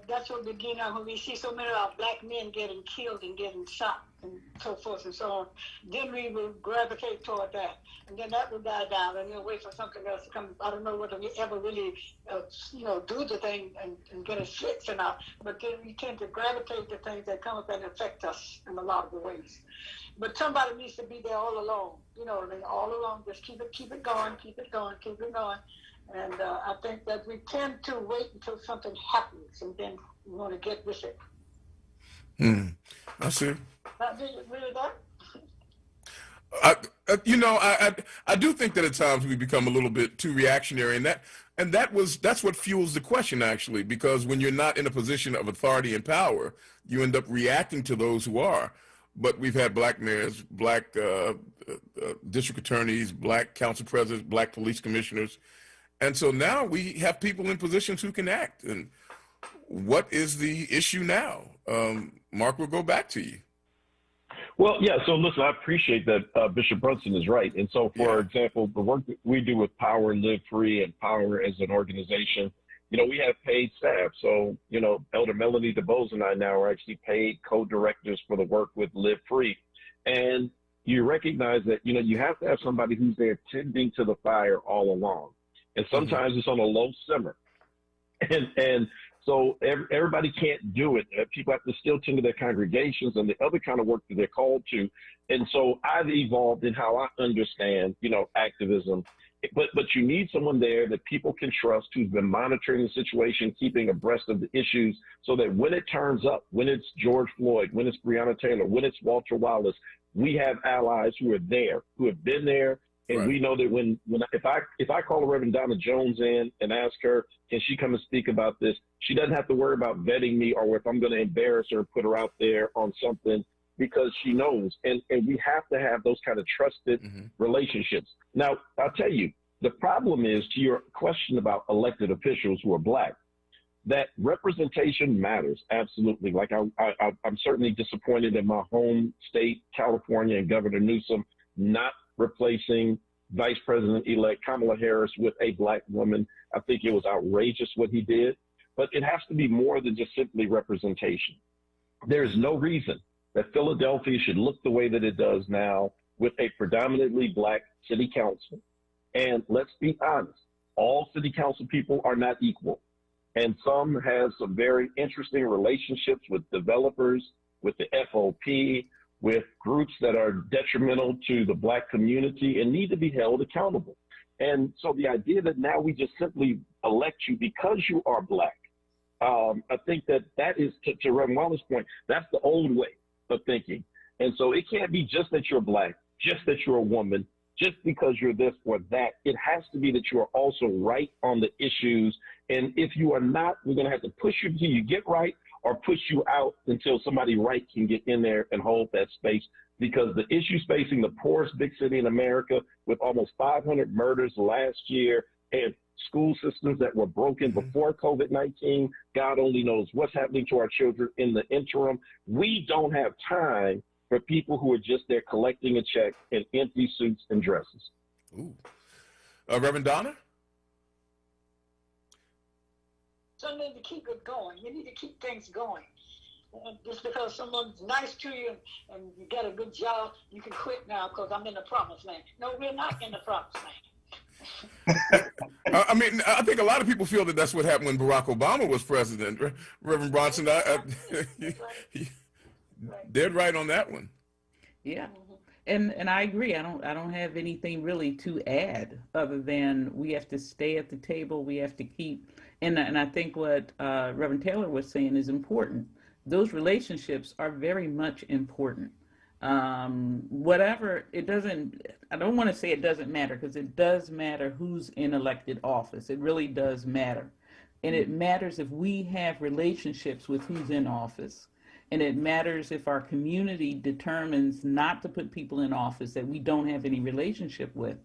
S: That's what we begin on when we see so many of our Black men getting killed and getting shot and so forth and so on. Then we will gravitate toward that, and then that will die down, and we'll wait for something else to come. I don't know whether we ever really, do the thing and get it fixed or not. But then we tend to gravitate to things that come up and affect us in a lot of the ways. But somebody needs to be there all along. You know what I mean? All along, just keep it going. And I think that we tend to wait until something happens, and then we want to get with it.
A: I see.
S: Do you agree with
A: that? I do think that at times we become a little bit too reactionary, and that's what fuels the question, actually, because when you're not in a position of authority and power, you end up reacting to those who are. But we've had Black mayors, Black district attorneys, Black council presidents, Black police commissioners. And so now we have people in positions who can act. And what is the issue now? Mark, we'll go back to you.
R: Well, yeah, so listen, I appreciate that Bishop Brunson is right. And so, for example, the work that we do with Power and Live Free and Power as an organization, we have paid staff. So, Elder Melanie DeBose and I now are actually paid co-directors for the work with Live Free. And you recognize that, you have to have somebody who's there tending to the fire all along. and sometimes it's on a low simmer. And so everybody can't do it. People have to still tend to their congregations and the other kind of work that they're called to. And so I've evolved in how I understand, activism. But you need someone there that people can trust, who's been monitoring the situation, keeping abreast of the issues, so that when it turns up, when it's George Floyd, when it's Breonna Taylor, when it's Walter Wallace, we have allies who are there, who have been there. And we know that if I call Reverend Donna Jones in and ask her, can she come and speak about this? She doesn't have to worry about vetting me or if I'm going to embarrass her and put her out there on something, because she knows. And we have to have those kind of trusted relationships. Now, I'll tell you, the problem is, to your question about elected officials who are Black, that representation matters, absolutely. Like I'm certainly disappointed in my home state, California, and Governor Newsom not replacing Vice President-elect Kamala Harris with a Black woman. I think it was outrageous what he did, but it has to be more than just simply representation. There's no reason that Philadelphia should look the way that it does now with a predominantly Black city council. And let's be honest, all city council people are not equal. And some have some very interesting relationships with developers, with the FOP, with groups that are detrimental to the Black community and need to be held accountable. And so the idea that now we just simply elect you because you are Black, I think that is, to Reverend Wallace's point, that's the old way of thinking. And so it can't be just that you're Black, just that you're a woman, just because you're this or that. It has to be that you are also right on the issues. And if you are not, we're going to have to push you until you get right, or push you out until somebody right can get in there and hold that space. Because the issues facing the poorest big city in America, with almost 500 murders last year, and school systems that were broken before COVID-19, God only knows what's happening to our children in the interim. We don't have time for people who are just there collecting a check in empty suits and dresses.
A: Ooh. Reverend Donna?
S: So you need to keep it going. You need to keep things going. Just because someone's nice to you and you got a good job, you can quit now because I'm in the promised land. No, we're not in the promised land.
A: I mean, I think a lot of people feel that that's what happened when Barack Obama was president. Reverend Bronson, dead right on that one.
T: Yeah. And I agree. I don't have anything really to add other than we have to stay at the table. We have to keep, and I think what Reverend Taylor was saying is important. Those relationships are very much important. Whatever, it doesn't, I don't want to say it doesn't matter, because it does matter who's in elected office. It really does matter. And it matters if we have relationships with who's in office. And it matters if our community determines not to put people in office that we don't have any relationship with,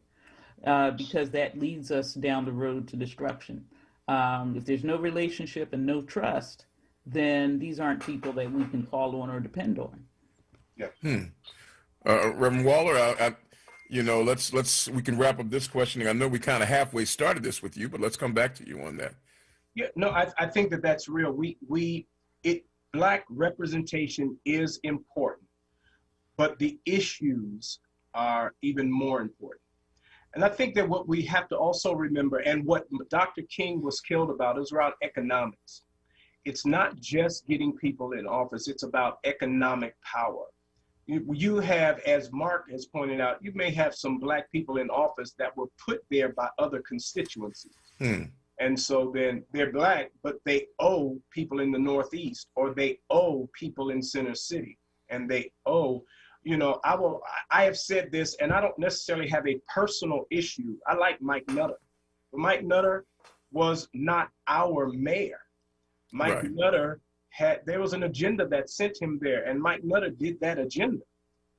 T: because that leads us down the road to destruction. If there's no relationship and no trust, then these aren't people that we can call on or depend on.
A: Yeah. Reverend Waller, we can wrap up this questioning. I know we kind of halfway started this with you, but let's come back to you on that.
U: Yeah, no, I think that's real. Black representation is important, but the issues are even more important. And I think that what we have to also remember, and what Dr. King was killed about, is around economics. It's not just getting people in office, it's about economic power. You have, as Mark has pointed out, you may have some Black people in office that were put there by other constituencies. And so then they're Black, but they owe people in the Northeast, or they owe people in Center City, and they owe, I have said this, and I don't necessarily have a personal issue. I like Mike Nutter, but Mike Nutter was not our mayor. Mike Nutter there was an agenda that sent him there, and Mike Nutter did that agenda.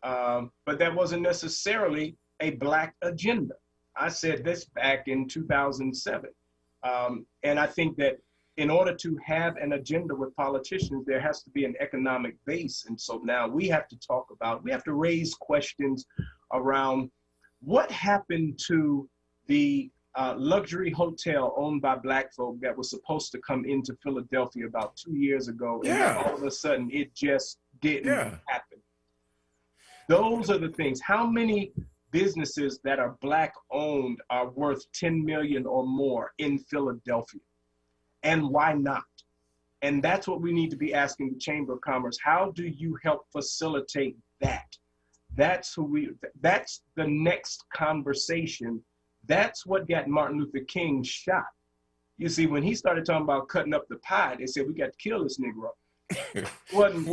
U: But that wasn't necessarily a Black agenda. I said this back in 2007. And I think that in order to have an agenda with politicians, there has to be an economic base. And so now we have to raise questions around what happened to the luxury hotel owned by Black folk that was supposed to come into Philadelphia about 2 years ago. And then all of a sudden it just didn't happen. Those are the things. How many businesses that are Black owned are worth 10 million or more in Philadelphia. And why not? And that's what we need to be asking the Chamber of Commerce. How do you help facilitate that? That's the next conversation. That's what got Martin Luther King shot. You see, when he started talking about cutting up the pie, they said, we got to kill this Negro. It wasn't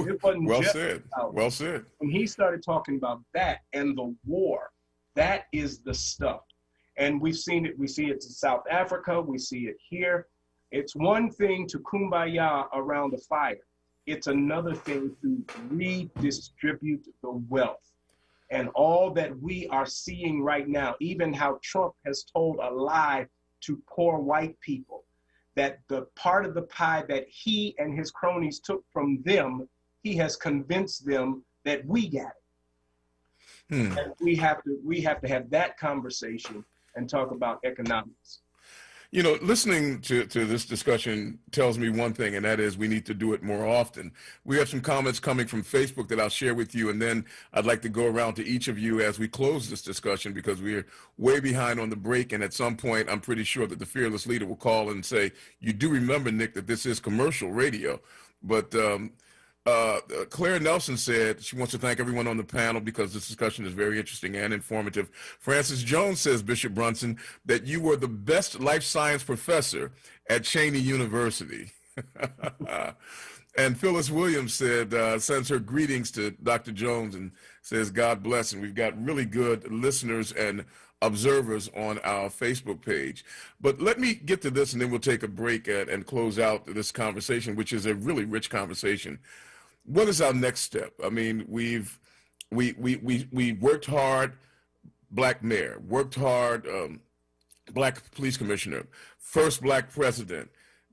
A: Well
U: just
A: said.
U: about,
A: Well said.
U: when he started talking about that and the war, that is the stuff. And we've seen it. We see it in South Africa. We see it here. It's one thing to kumbaya around the fire. It's another thing to redistribute the wealth. And all that we are seeing right now, even how Trump has told a lie to poor white people, that the part of the pie that he and his cronies took from them, he has convinced them that we got it. And we have to have that conversation and talk about economics.
A: You know, listening to this discussion tells me one thing, and that is we need to do it more often. We have some comments coming from Facebook that I'll share with you, and then I'd like to go around to each of you as we close this discussion, because we're way behind on the break, and at some point I'm pretty sure that the fearless leader will call and say, you do remember, Nick, that this is commercial radio. But Claire Nelson said she wants to thank everyone on the panel because this discussion is very interesting and informative. Francis Jones says, Bishop Brunson, that you were the best life science professor at Cheney University. And Phyllis Williams said, sends her greetings to Dr. Jones and says, God bless. And we've got really good listeners and observers on our Facebook page. But let me get to this, and then we'll take a break and close out this conversation, which is a really rich conversation. What is our next step? I mean, we worked hard, Black mayor, worked hard, Black police commissioner, first Black president,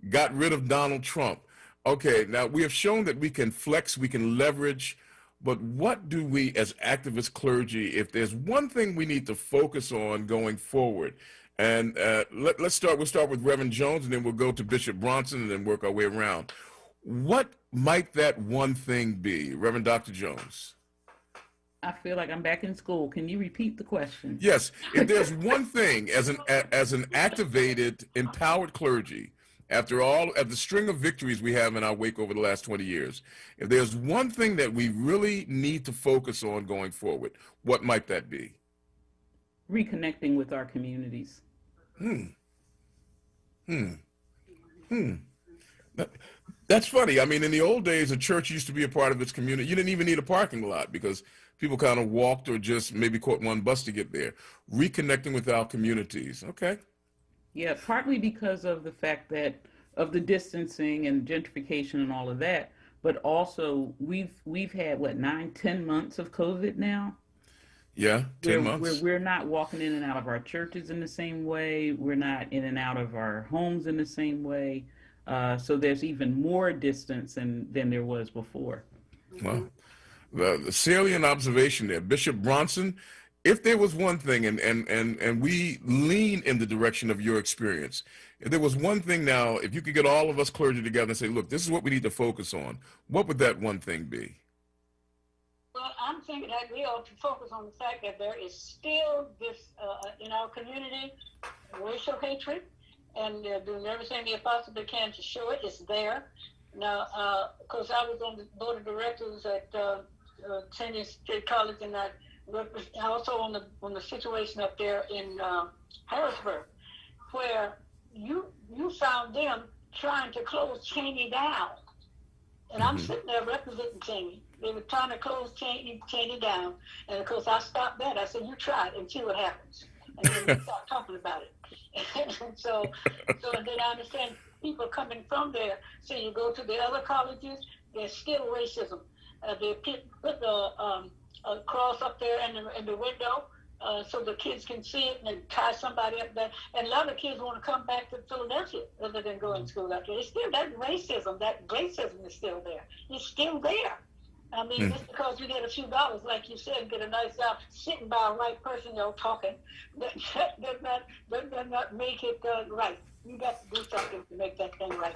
A: got rid of Donald Trump. Okay, now we have shown that we can flex, we can leverage, but what do we as activist clergy, if there's one thing we need to focus on going forward? And we'll start with Reverend Jones, and then we'll go to Bishop Bronson, and then work our way around. What might that one thing be, Reverend Dr. Jones?
T: I feel like I'm back in school. Can you repeat the question?
A: Yes. If there's one thing as an activated, empowered clergy, after the string of victories we have in our wake over the last 20 years, if there's one thing that we really need to focus on going forward, what might that be?
T: Reconnecting with our communities.
A: That's funny. I mean, in the old days, a church used to be a part of its community. You didn't even need a parking lot because people kind of walked or just maybe caught one bus to get there. Reconnecting with our communities. Okay.
T: Yeah, partly because of the fact that of the distancing and gentrification and all of that, but also we've had what 9-10 months of COVID now.
A: Yeah, 10 months.
T: We're not walking in and out of our churches in the same way. We're not in and out of our homes in the same way. So there's even more distance than there was before.
A: Well, the salient observation there, Bishop Bronson, if there was one thing, and we lean in the direction of your experience, if there was one thing now, if you could get all of us clergy together and say, look, this is what we need to focus on, what would that one thing be?
S: Well, I'm thinking that we ought to focus on the fact that there is still this, in our community, racial hatred, and they're doing everything they possibly can to show it. It's there. Now, of course, I was on the board of directors at Cheney State College, and I also on the situation up there in Harrisburg, where you found them trying to close Cheney down. And I'm sitting there representing Cheney. They were trying to close Cheney down. And of course, I stopped that. I said, you try it and see what happens. And then we start talking about it. And so and then I understand people coming from there. So you go to the other colleges, there's still racism. They put a cross up there in the window so the kids can see it, and then tie somebody up there. And a lot of kids want to come back to Philadelphia rather than go in school out there. It's still that racism is still there. It's still there. I mean, just because you get a few dollars, like you said, get a nice job sitting by a right person, talking, that does not make it right. You got to do something to make that thing right.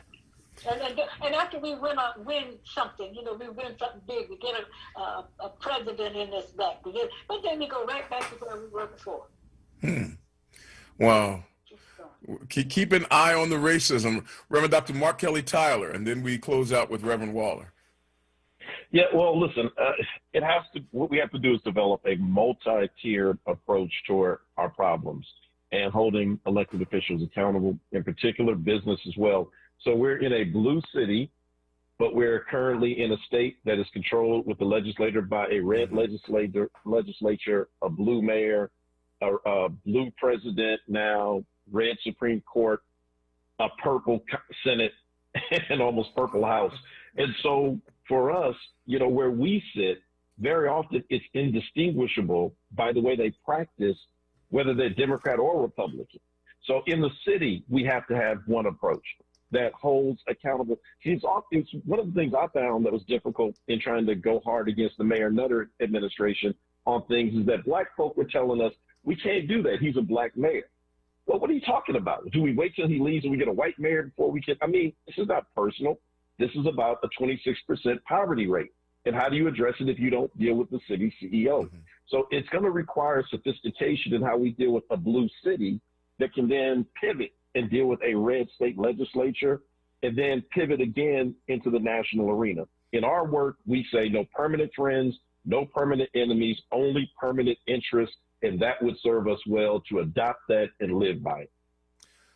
S: And after we win something, we win something big, we get a president in this back, but then we go right back to where we were before.
A: Wow. Keep an eye on the racism. Reverend Dr. Mark Kelly Tyler, and then we close out with Reverend Waller.
R: Yeah, well, listen, what we have to do is develop a multi-tiered approach toward our problems and holding elected officials accountable, in particular business as well. So we're in a blue city, but we're currently in a state that is controlled with the legislator by a red legislature, a blue mayor, a blue president now, red Supreme Court, a purple Senate, and almost purple House. And so for us, where we sit, very often it's indistinguishable by the way they practice, whether they're Democrat or Republican. So in the city, we have to have one approach that holds accountable. It's one of the things I found that was difficult in trying to go hard against the Mayor Nutter administration on things is that black folk were telling us, we can't do that. He's a black mayor. Well, what are you talking about? Do we wait till he leaves and we get a white mayor before we can? I mean, this is not personal. This is about a 26% poverty rate. And how do you address it if you don't deal with the city CEO? So it's going to require sophistication in how we deal with a blue city that can then pivot and deal with a red state legislature and then pivot again into the national arena. In our work, we say no permanent friends, no permanent enemies, only permanent interests, and that would serve us well to adopt that and live by it.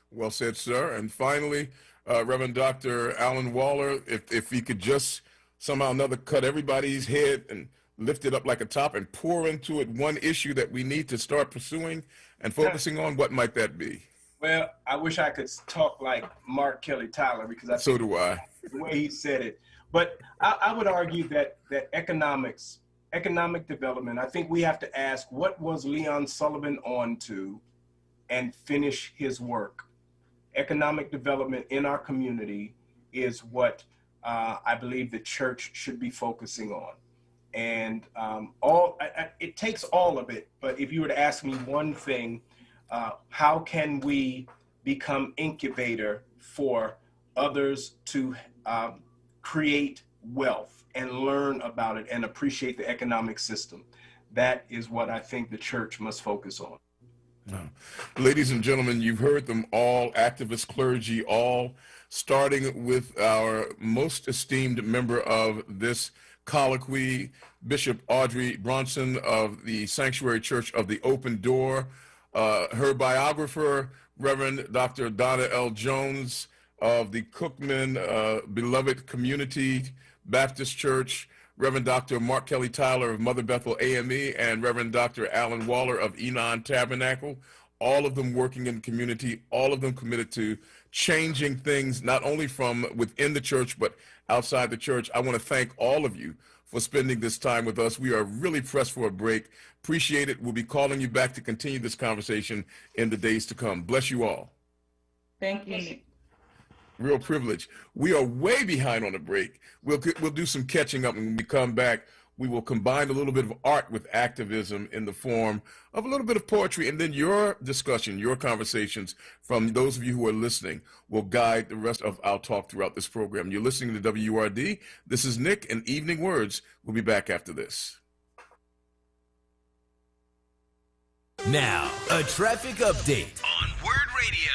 A: Well said, sir. And finally, Reverend Dr. Alan Waller, if he could just somehow or another cut everybody's head and lift it up like a top and pour into it one issue that we need to start pursuing and focusing on, what might that be?
U: Well, I wish I could talk like Mark Kelly Tyler, because
A: so do I.
U: The way he said it. But I would argue that economic development, I think we have to ask, what was Leon Sullivan on to, and finish his work. Economic development in our community is what I believe the church should be focusing on. And it takes all of it. But if you were to ask me one thing, how can we become incubator for others to create wealth and learn about it and appreciate the economic system? That is what I think the church must focus on.
A: Ladies and gentlemen, you've heard them all, activist clergy, all starting with our most esteemed member of this colloquy, Bishop Audrey Bronson of the Sanctuary Church of the Open Door, her biographer, Reverend Dr. Donna L. Jones of the Cookman Beloved Community Baptist Church, Reverend Dr. Mark Kelly Tyler of Mother Bethel AME, and Reverend Dr. Alan Waller of Enon Tabernacle, all of them working in the community, all of them committed to changing things, not only from within the church, but outside the church. I want to thank all of you for spending this time with us. We are really pressed for a break. Appreciate it. We'll be calling you back to continue this conversation in the days to come. Bless you all.
T: Thank you.
A: Real privilege. We are way behind on the break. We'll do some catching up, and when we come back, we will combine a little bit of art with activism in the form of a little bit of poetry, and then your discussion, your conversations from those of you who are listening will guide the rest of our talk throughout this program. You're listening to WURD. This is Nick and Evening Words. We'll be back after this.
D: Now, a traffic update on WURD Radio.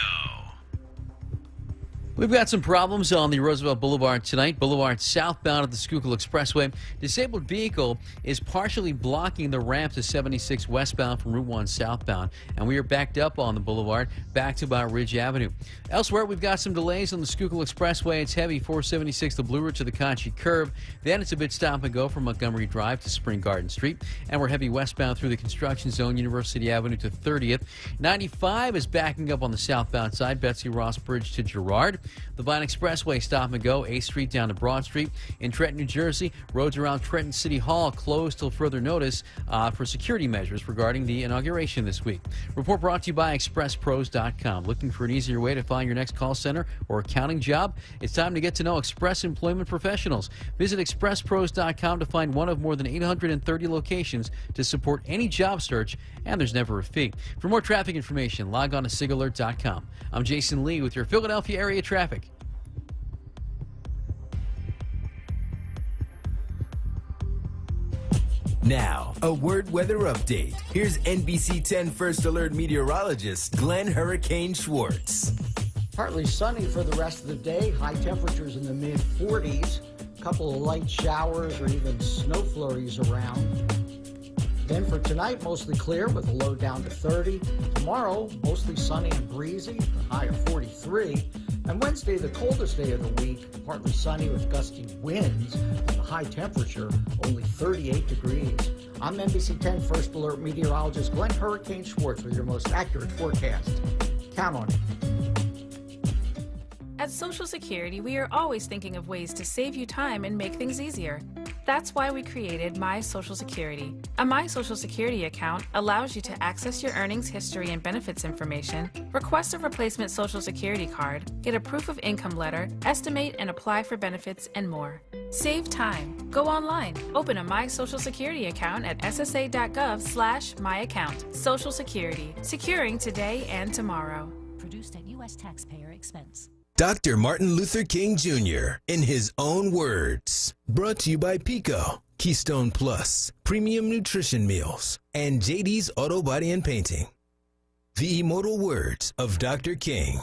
E: We've got some problems on the Roosevelt Boulevard tonight. Boulevard southbound of the Schuylkill Expressway. Disabled vehicle is partially blocking the ramp to 76 westbound from Route 1 southbound. And we are backed up on the boulevard back to about Ridge Avenue. Elsewhere, we've got some delays on the Schuylkill Expressway. It's heavy 476 the Blue Ridge to the Conchie curve. Then it's a bit stop and go from Montgomery Drive to Spring Garden Street. And we're heavy westbound through the construction zone, University Avenue to 30th. 95 is backing up on the southbound side, Betsy Ross Bridge to Girard. The Vine Expressway stop and go, 8th Street down to Broad Street. In Trenton, New Jersey, roads around Trenton City Hall closed till further notice for security measures regarding the inauguration this week. Report brought to you by ExpressPros.com. Looking for an easier way to find your next call center or accounting job? It's time to get to know Express Employment Professionals. Visit ExpressPros.com to find one of more than 830 locations to support any job search, and there's never a fee. For more traffic information, log on to SIGAlert.com. I'm Jason Lee with your Philadelphia area traffic.
D: Now, a WURD weather update. Here's NBC 10 First Alert meteorologist Glenn Hurricane Schwartz.
G: Partly sunny for the rest of the day. High temperatures in the mid-40s. A couple of light showers or even snow flurries around. Then for tonight, mostly clear with a low down to 30. Tomorrow, mostly sunny and breezy, a high of 43. And Wednesday, the coldest day of the week, partly sunny with gusty winds, and the high temperature only 38 degrees. I'm NBC 10 First Alert meteorologist Glenn Hurricane Schwartz with your most accurate forecast. Count on it.
B: At Social Security, we are always thinking of ways to save you time and make things easier. That's why we created My Social Security. A My Social Security account allows you to access your earnings history and benefits information, request a replacement Social Security card, get a proof of income letter, estimate and apply for benefits, and more. Save time. Go online. Open a My Social Security account at ssa.gov/myaccount. Social Security. Securing today and tomorrow.
V: Produced at U.S. taxpayer expense.
D: Dr. Martin Luther King Jr. in his own words. Brought to you by Pico, Keystone Plus, Premium Nutrition Meals, and JD's Auto Body and Painting. The immortal words of Dr. King.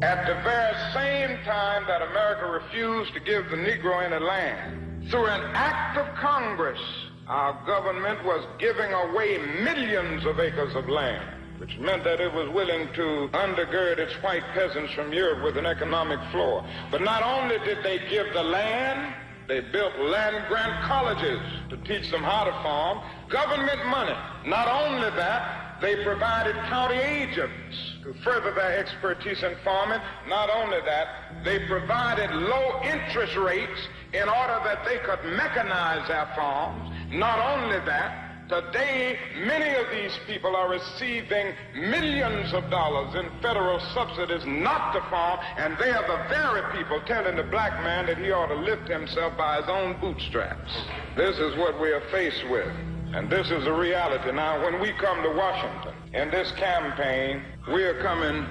W: At the very same time that America refused to give the Negro any land, through an act of Congress, our government was giving away millions of acres of land, which meant that it was willing to undergird its white peasants from Europe with an economic floor. But not only did they give the land, they built land-grant colleges to teach them how to farm, government money. Not only that, they provided county agents to further their expertise in farming. Not only that, they provided low interest rates in order that they could mechanize their farms. Not only that, today, many of these people are receiving millions of dollars in federal subsidies not to farm, and they are the very people telling the black man that he ought to lift himself by his own bootstraps. This is what we are faced with, and this is the reality. Now, when we come to Washington in this campaign, we are coming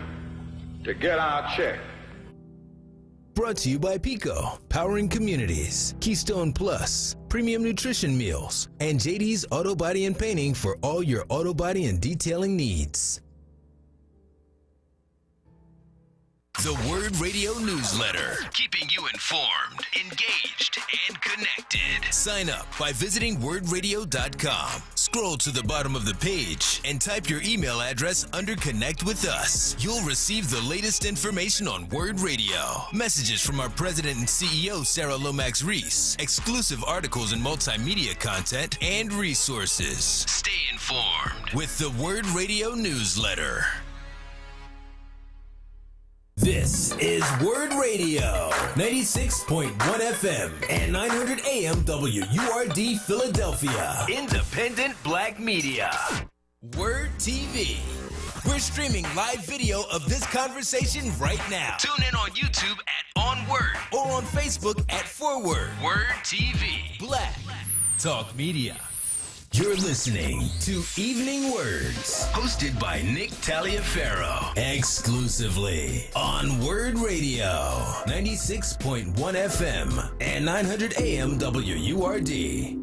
W: to get our check.
D: Brought to you by Pico, powering communities, Keystone Plus, Premium Nutrition Meals, and JD's Auto Body and Painting for all your auto body and detailing needs. The WURD Radio Newsletter, keeping you informed, engaged, and connected. Sign up by visiting WURDradio.com. Scroll to the bottom of the page and type your email address under Connect with Us. You'll receive the latest information on WURD Radio, messages from our president and CEO, Sarah Lomax Reese, exclusive articles and multimedia content, and resources. Stay informed with the WURD Radio Newsletter. This is WURD Radio, 96.1 FM and 900 AM WURD Philadelphia. Independent Black Media. WURD TV. We're streaming live video of this conversation right now. Tune in on YouTube at onWURD or on Facebook at WURD. WURD TV. Black Talk Media. You're listening to Evening Words, hosted by Nick Taliaferro, exclusively on WURD Radio, 96.1 FM and 900 AM WURD.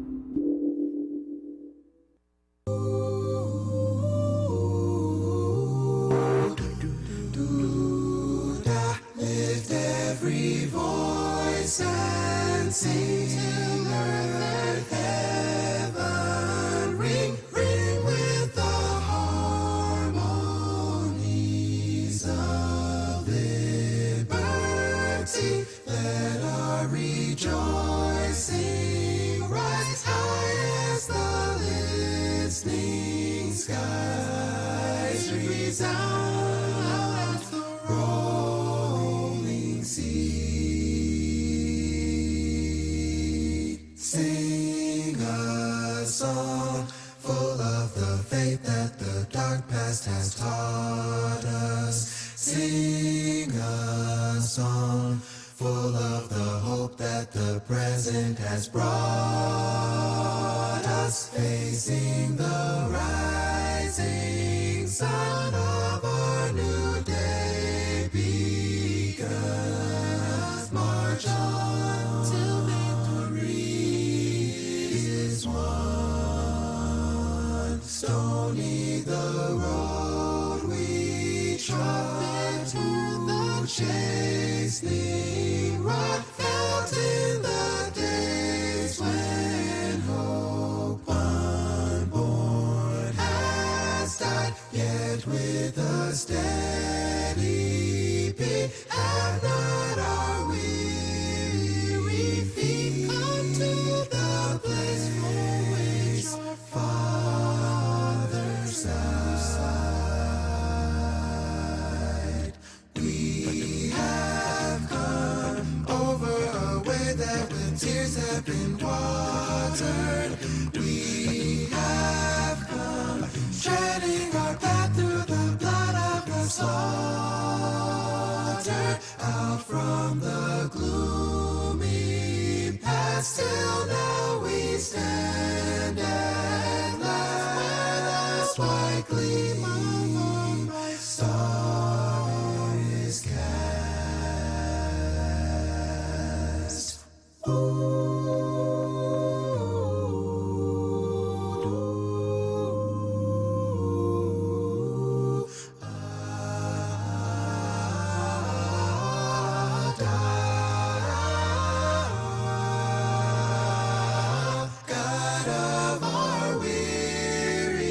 Q: Lift every voice and sing till earth, heaven ring, ring with the harmonies of liberty. Let our rejoicing rise high as the listening skies resound the rolling sea. Sing a song full of the faith that the dark past has taught us. Sing a song full of the hope that the present has brought us. Facing the rising sun of our new day begun. March on till victory is won. chastening rod felt in the days when hope unborn has died, yet with a steady beat have not our weary feet come to the place for which our fathers died. We have come over a way that with tears have been watered. We have come treading our path through the blood of the slaughter, out from the gloomy past till now we stand at last, where the white gleam of my star is cast. God of our wearies,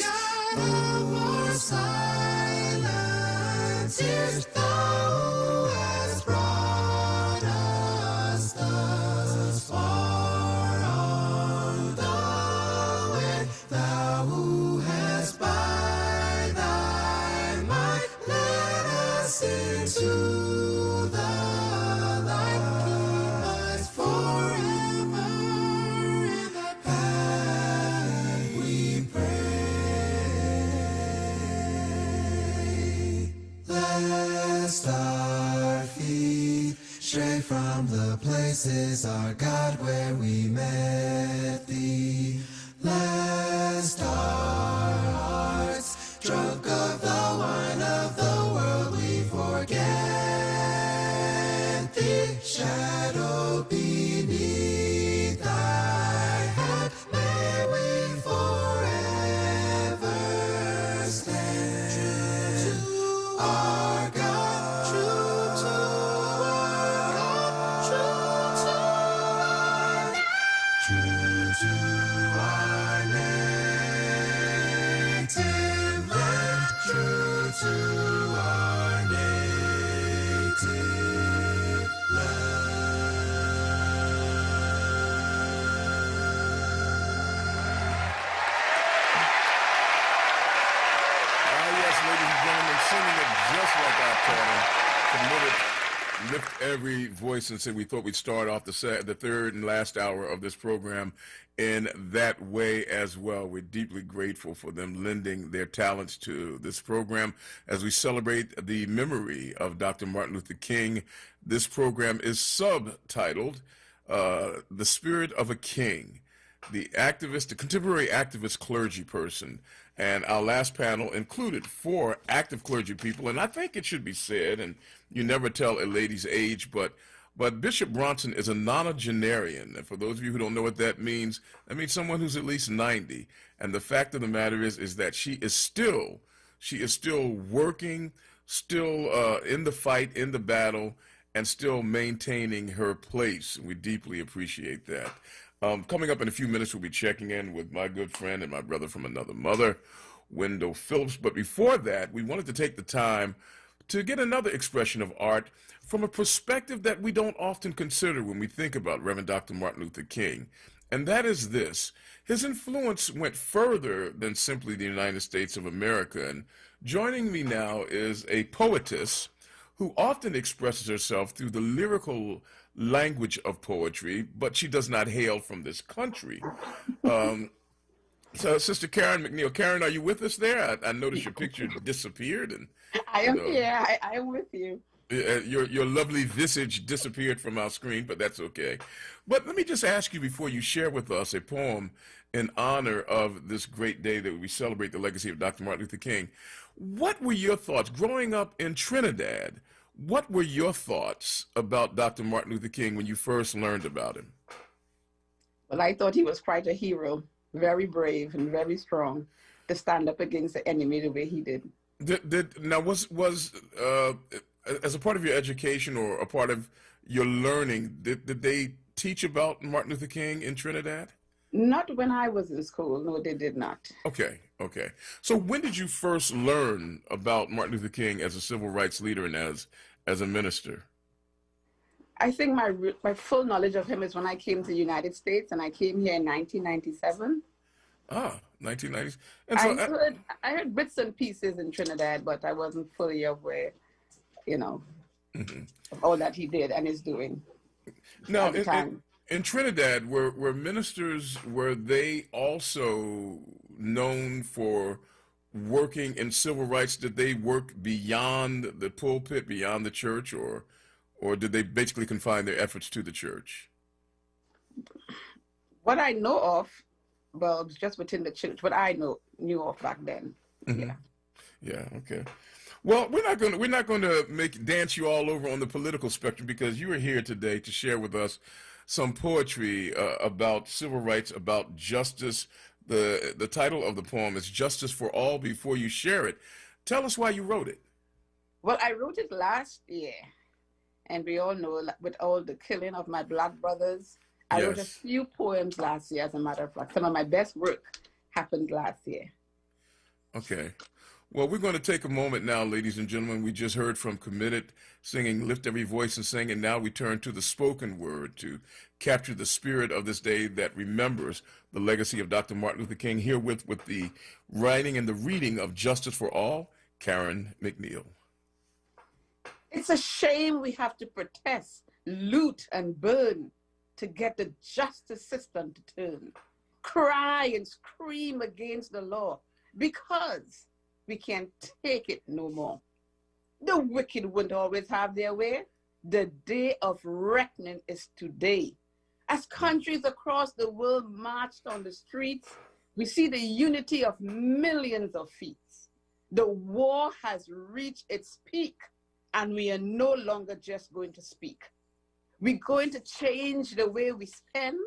Q: God of our silence, here's thou who has brought us thus far on the way, thou who hast by thy might led us into the light, keep us forever in the path we pray. Lest our feet stray from the places, our God, where we met thee. Lest our hearts, drunk of the wine of the world, we forget thee. Shadowed beneath thy hand, may we forever stand. True to our God, true to our God, true to our native land, true to our native
A: Yes, ladies and gentlemen, singing it just like I taught him. To lift every voice and say we thought we'd start off the third and last hour of this program in that way as well. We're deeply grateful for them lending their talents to this program as we celebrate the memory of Dr. Martin Luther King. This program is subtitled The Spirit of a King, the contemporary activist clergy person. And our last panel included 4 active clergy people, and I think it should be said, and you never tell a lady's age, but Bishop Bronson is a nonagenarian. And for those of you who don't know what that means someone who's at least 90. And the fact of the matter is that she is still working, still in the fight, in the battle, and still maintaining her place. We deeply appreciate that. Coming up in a few minutes, we'll be checking in with my good friend and my brother from another mother, Wendell Phillips. But before that, we wanted to take the time to get another expression of art from a perspective that we don't often consider when we think about Reverend Dr. Martin Luther King. And that is this. His influence went further than simply the United States of America. And joining me now is a poetess who often expresses herself through the lyrical language of poetry, but she does not hail from this country. So, Sister Karen McNeil. Karen, are you with us there? I noticed your picture disappeared. And
C: I am here. I am with you.
A: Your lovely visage disappeared from our screen, but that's okay. But let me just ask you before you share with us a poem in honor of this great day that we celebrate the legacy of Dr. Martin Luther King. What were your thoughts growing up in Trinidad? What were your thoughts about Dr. Martin Luther King when you first learned about him?
C: Well, I thought he was quite a hero, very brave and very strong to stand up against the enemy the way he did.
A: Now was as a part of your education or a part of your learning, did they teach about Martin Luther King in Trinidad?
C: Not when I was in school. No, they did not.
A: Okay, okay. So when did you first learn about Martin Luther King as a civil rights leader and as a minister?
C: I think my full knowledge of him is when I came to the United States, and I came here in 1997.
A: Ah, 1990s.
C: And so I heard bits and pieces in Trinidad, but I wasn't fully aware, of all that he did and is doing.
A: Now, in Trinidad, were ministers, were they also known for working in civil rights? Did they work beyond the pulpit, beyond the church, or did they basically confine their efforts to the church?
C: What I know of, well, just within the church, what I knew of back then.
A: Mm-hmm. Yeah. Okay. Well, we're not going to dance you all over on the political spectrum, because you are here today to share with us some poetry about civil rights, about justice. The title of the poem is "Justice for All." Before you share it, tell us why you wrote it.
C: Well, I wrote it last year, and we all know, with all the killing of my Black brothers, I wrote a few poems last year, as a matter of fact. Some of my best work happened last year.
A: Okay. Well, we're going to take a moment now, ladies and gentlemen. We just heard from Committed singing "Lift Every Voice and Sing," and now we turn to the spoken word to capture the spirit of this day that remembers the legacy of Dr. Martin Luther King. Here with the writing and the reading of "Justice for All," Karen McNeil.
C: It's a shame we have to protest, loot, and burn to get the justice system to turn. Cry and scream against the law because we can't take it no more. The wicked wouldn't always have their way. The day of reckoning is today. As countries across the world marched on the streets, we see the unity of millions of feet. The war has reached its peak, and we are no longer just going to speak. We're going to change the way we spend,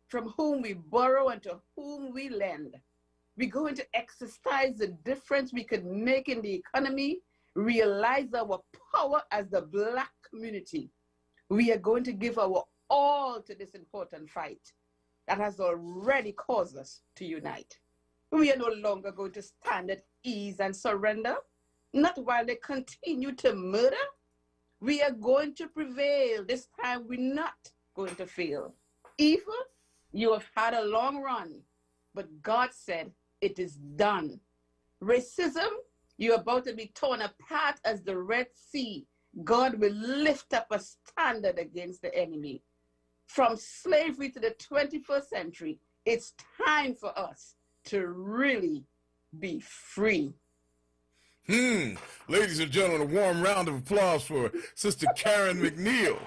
C: from whom we borrow and to whom we lend. We're going to exercise the difference we could make in the economy, realize our power as the Black community. We are going to give our all to this important fight that has already caused us to unite. We are no longer going to stand at ease and surrender, not while they continue to murder. We are going to prevail. This time we're not going to fail. Evil, you have had a long run, but God said it is done. Racism, you're about to be torn apart as the Red Sea. God will lift up a standard against the enemy. From slavery to the 21st century, it's time for us to really be free.
A: Ladies and gentlemen, a warm round of applause for Sister Karen McNeil.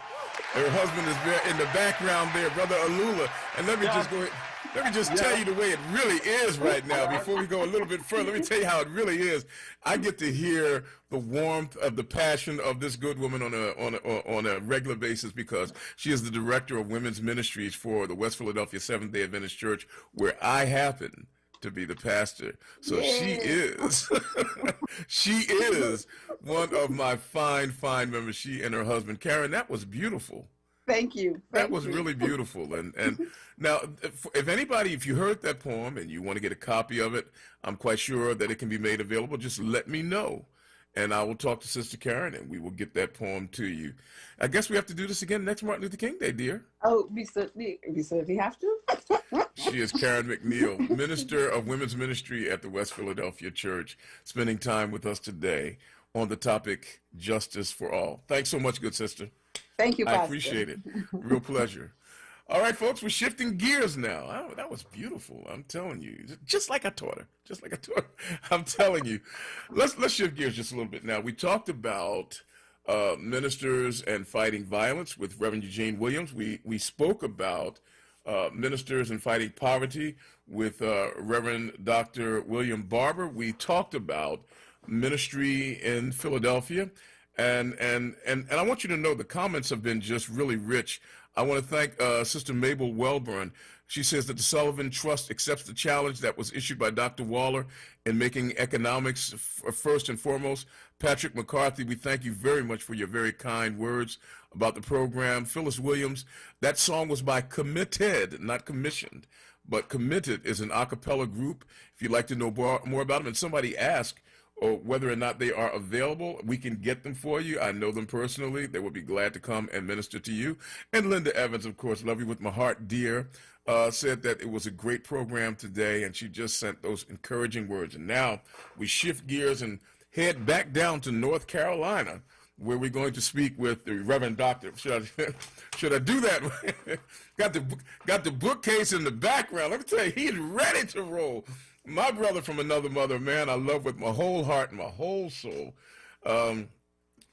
A: Her husband is there in the background there, Brother Alula. And let me just go ahead. Let me just tell you the way it really is right now. Before we go a little bit further, let me tell you how it really is. I get to hear the warmth of the passion of this good woman on a regular basis, because she is the director of women's ministries for the West Philadelphia Seventh-day Adventist Church, where I happen to be the pastor. So she is one of my fine members. She and her husband. Karen, that was beautiful.
C: Thank you.
A: That was really beautiful. And now, if you heard that poem and you want to get a copy of it, I'm quite sure that it can be made available. Just let me know, and I will talk to Sister Karen, and we will get that poem to you. I guess we have to do this again next Martin Luther King Day, dear.
C: Oh, we certainly have to.
A: She is Karen McNeil, Minister of Women's Ministry at the West Philadelphia Church, spending time with us today on the topic, Justice for All. Thanks so much, good sister.
C: Thank you, Pastor.
A: I appreciate it. Real pleasure. All right, folks, we're shifting gears now. Oh, that was beautiful. I'm telling you, just like I taught her. I'm telling you. Let's shift gears just a little bit now. We talked about ministers and fighting violence with Reverend Eugene Williams. We spoke about ministers and fighting poverty with Reverend Dr. William Barber. We talked about ministry in Philadelphia. And I want you to know the comments have been just really rich. I want to thank Sister Mabel Welburn. She says that the Sullivan Trust accepts the challenge that was issued by Dr. Waller in making economics first and foremost. Patrick McCarthy, we thank you very much for your very kind words about the program. Phyllis Williams, that song was by Committed, not commissioned, but Committed is an a cappella group. If you'd like to know more about them, and somebody asked or whether or not they are available, we can get them for you. I know them personally. They would be glad to come and minister to you. And Linda Evans, of course, love you with my heart, dear, said that it was a great program today, and she just sent those encouraging words. And now we shift gears and head back down to North Carolina, where we're going to speak with the Reverend Doctor. Should I do that? got the bookcase in the background. Let me tell you, he's ready to roll. My brother from another mother, man, I love with my whole heart and my whole soul.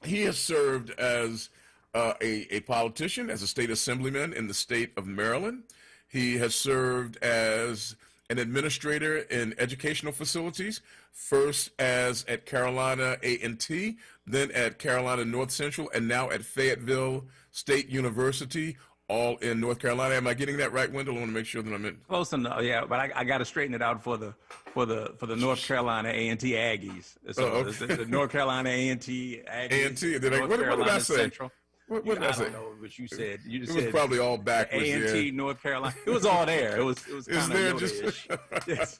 A: He has served as a politician, as a state assemblyman in the state of Maryland. He has served as an administrator in educational facilities, first as at Carolina A&T, then at Carolina North Central, and now at Fayetteville State University, all in North Carolina. Am I getting that right, Wendell? I want to make sure that I'm in.
I: Close enough, yeah. But I got to straighten it out for the North Carolina A&T Aggies. So
A: okay.
I: the North Carolina A&T Aggies.
A: A&T. What did I say?
I: Central.
A: What did I say?
I: I don't know what you said. You just
A: it was
I: said
A: probably all backwards.
I: A&T,
A: yeah.
I: North Carolina. It was all there. It was kind of
A: just
I: yes.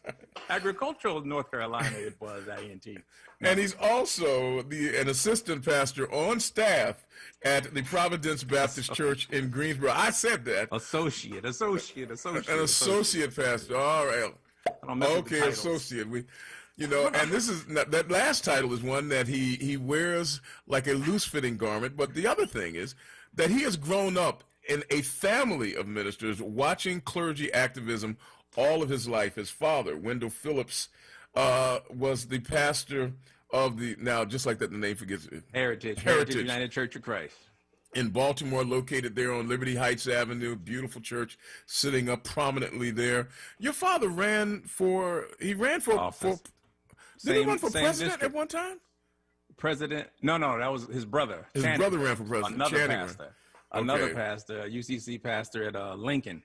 I: Agricultural North Carolina. It was A&T.
A: And he's also an assistant pastor on staff at the Providence Baptist Church in Greensboro. I said that.
I: Associate.
A: An associate pastor. All right. Okay, associate. And this is that last title is one that he wears like a loose-fitting garment. But the other thing is that he has grown up in a family of ministers watching clergy activism all of his life. His father, Wendell Phillips, was the pastor of just like that the name forgets it.
I: Heritage United Church of Christ.
A: In Baltimore, located there on Liberty Heights Avenue, beautiful church, sitting up prominently there. Your father ran for
I: Office.
A: Did he run for president
I: district.
A: at one time?
I: President? No, that was his brother.
A: His brother ran for president.
I: Another pastor. Another pastor, UCC pastor at Lincoln,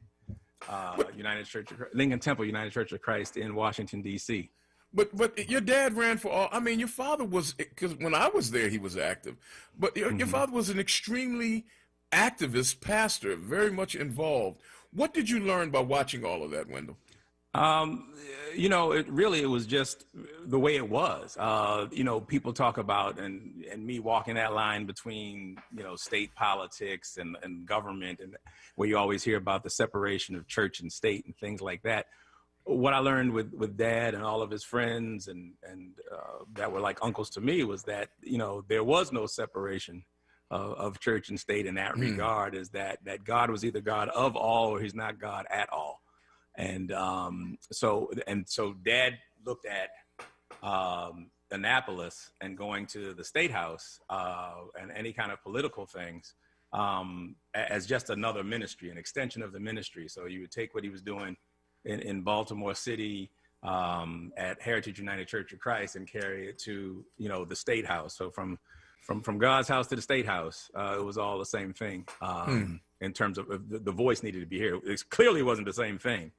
I: Lincoln Temple United Church of Christ in Washington, D.C.
A: But your dad ran for all. I mean, your father was, because when I was there, he was active. But your father was an extremely activist pastor, very much involved. What did you learn by watching all of that, Wendell?
I: It was just the way it was. People talk about and me walking that line between, state politics and government, and where you always hear about the separation of church and state and things like that. What I learned with Dad and all of his friends and that were like uncles to me was that, there was no separation of church and state in that regard, is that God was either God of all or he's not God at all. And so Dad looked at Annapolis and going to the State House and any kind of political things as just another ministry, an extension of the ministry. So you would take what he was doing in Baltimore City at Heritage United Church of Christ and carry it to, the State House. So from God's house to the State House, it was all the same thing in terms of the voice needed to be here. It clearly wasn't the same thing.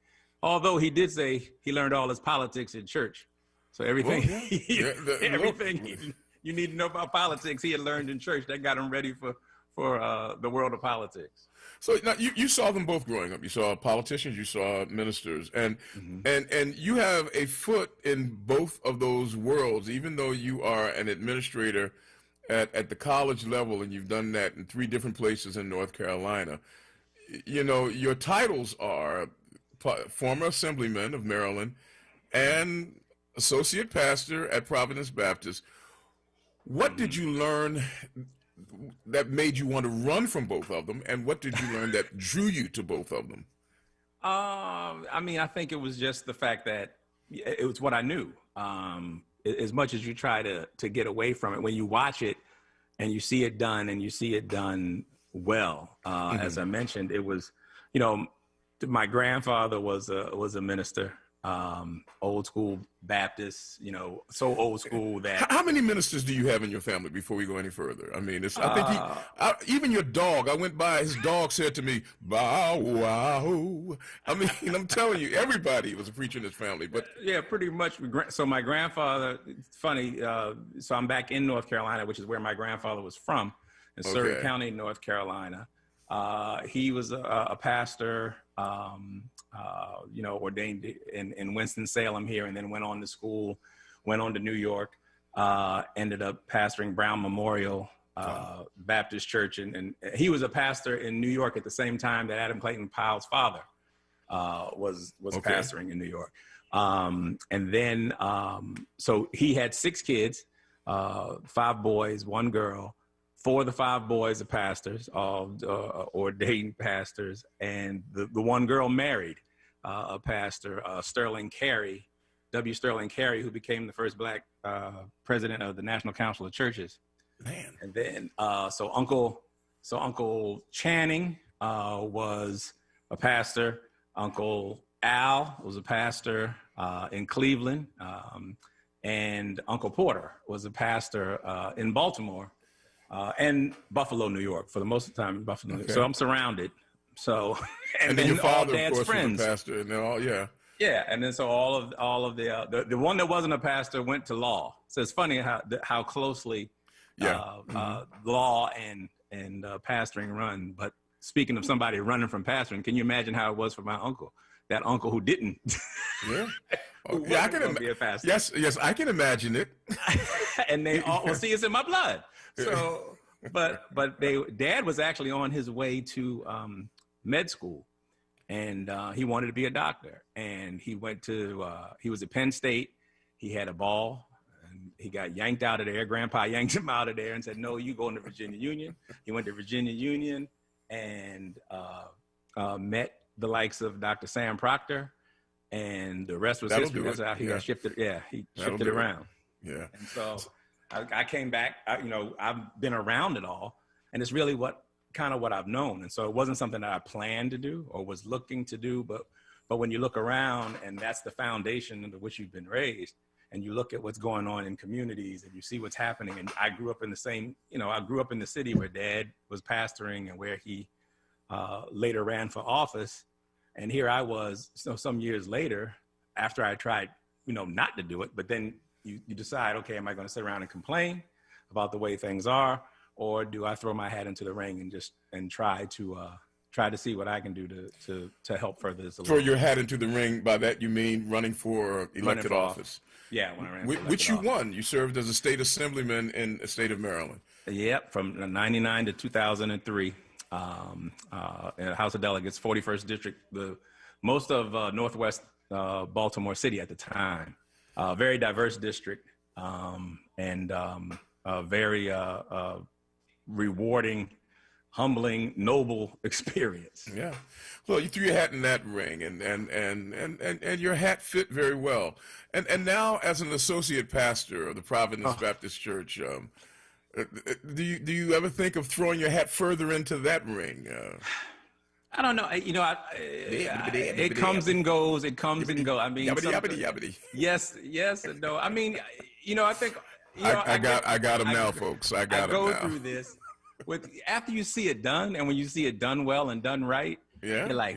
I: Although he did say he learned all his politics in church. So everything, you need to know about politics, he had learned in church. That got him ready for the world of politics.
A: So now you saw them both growing up. You saw politicians, you saw ministers, and you have a foot in both of those worlds, even though you are an administrator at the college level, and you've done that in 3 different places in North Carolina. Your titles are former assemblyman of Maryland and associate pastor at Providence Baptist. What did you learn that made you want to run from both of them, and what did you learn that drew you to both of them?
I: I think it was just the fact that it was what I knew. As much as you try to get away from it, when you watch it and you see it done and you see it done well, as I mentioned, it was, my grandfather was a minister. old school Baptist, you know, so old school that.
A: How many ministers do you have in your family before we go any further? I mean, I think even your dog, I went by, his dog said to me, bow wow. I mean, I'm telling you, everybody was a preacher in his family. But
I: yeah, pretty much. So my grandfather, it's funny, so I'm back in North Carolina, which is where my grandfather was from, in Surrey County, North Carolina. He was a pastor, you know, ordained in Winston-Salem here, and then went on to school, went on to New York, ended up pastoring Brown Memorial Baptist Church. And he was a pastor in New York at the same time that Adam Clayton Powell's father was pastoring in New York. And then, so he had 6 kids, 5 boys, 1 girl. 4 of the 5 boys are pastors, all ordained pastors, and the 1 girl married a pastor, Sterling Carey, W. Sterling Carey, who became the first Black president of the National Council of Churches.
A: Man.
I: And then, so Uncle Channing was a pastor. Uncle Al was a pastor in Cleveland, and Uncle Porter was a pastor in Baltimore. And Buffalo, New York, for the most of the time in Buffalo, New York. So I'm surrounded. So
A: and then your father, of course, was a pastor, and all,
I: yeah. And then so all of the one that wasn't a pastor went to law. So it's funny how closely law and pastoring run. But speaking of somebody running from pastoring, can you imagine how it was for my uncle? That uncle who didn't.
A: Yeah. I can
I: be a pastor.
A: Yes, I can imagine it.
I: And they all see it's in my blood. So, but Dad was actually on his way to med school, and he wanted to be a doctor. And he went to he was at Penn State. He had a ball, and he got yanked out of there. Grandpa yanked him out of there and said, "No, you going to Virginia Union." He went to Virginia Union and met the likes of Dr. Sam Proctor, and the rest was history. That's how he got shifted. Yeah, he shifted around.
A: Yeah,
I: and so. I came back, you know, I've been around it all, and it's really what I've known. And so it wasn't something that I planned to do or was looking to do, but when you look around and that's the foundation under which you've been raised, and you look at what's going on in communities and you see what's happening. And I grew up in the same, you know, I grew up in the city where Dad was pastoring and where he later ran for office. And here I was, so some years later, after I tried, you know, not to do it, but then you decide, okay, am I going to sit around and complain about the way things are, or do I throw my hat into the ring and try to see what I can do to help further this?
A: Throw your hat into the ring. By that you mean running for elected office?
I: Yeah, when I ran for elected
A: which you
I: office.
A: won. You served as a state assemblyman in the state of Maryland.
I: Yep, from 99 to 2003. In the House of Delegates, 41st District, the most of Northwest Baltimore City at the time. Very diverse district, and a very rewarding, humbling, noble experience.
A: Yeah. Well, you threw your hat in that ring, and your hat fit very well. And now, as an associate pastor of the Providence Baptist Church, do you ever think of throwing your hat further into that ring?
I: I don't know. You know, it comes and goes. It comes and goes. I mean, yes and no. I mean, you know, I think. You know,
A: I got them now, folks. I got them now.
I: I go through this after you see it done, and when you see it done well and done right, you're like,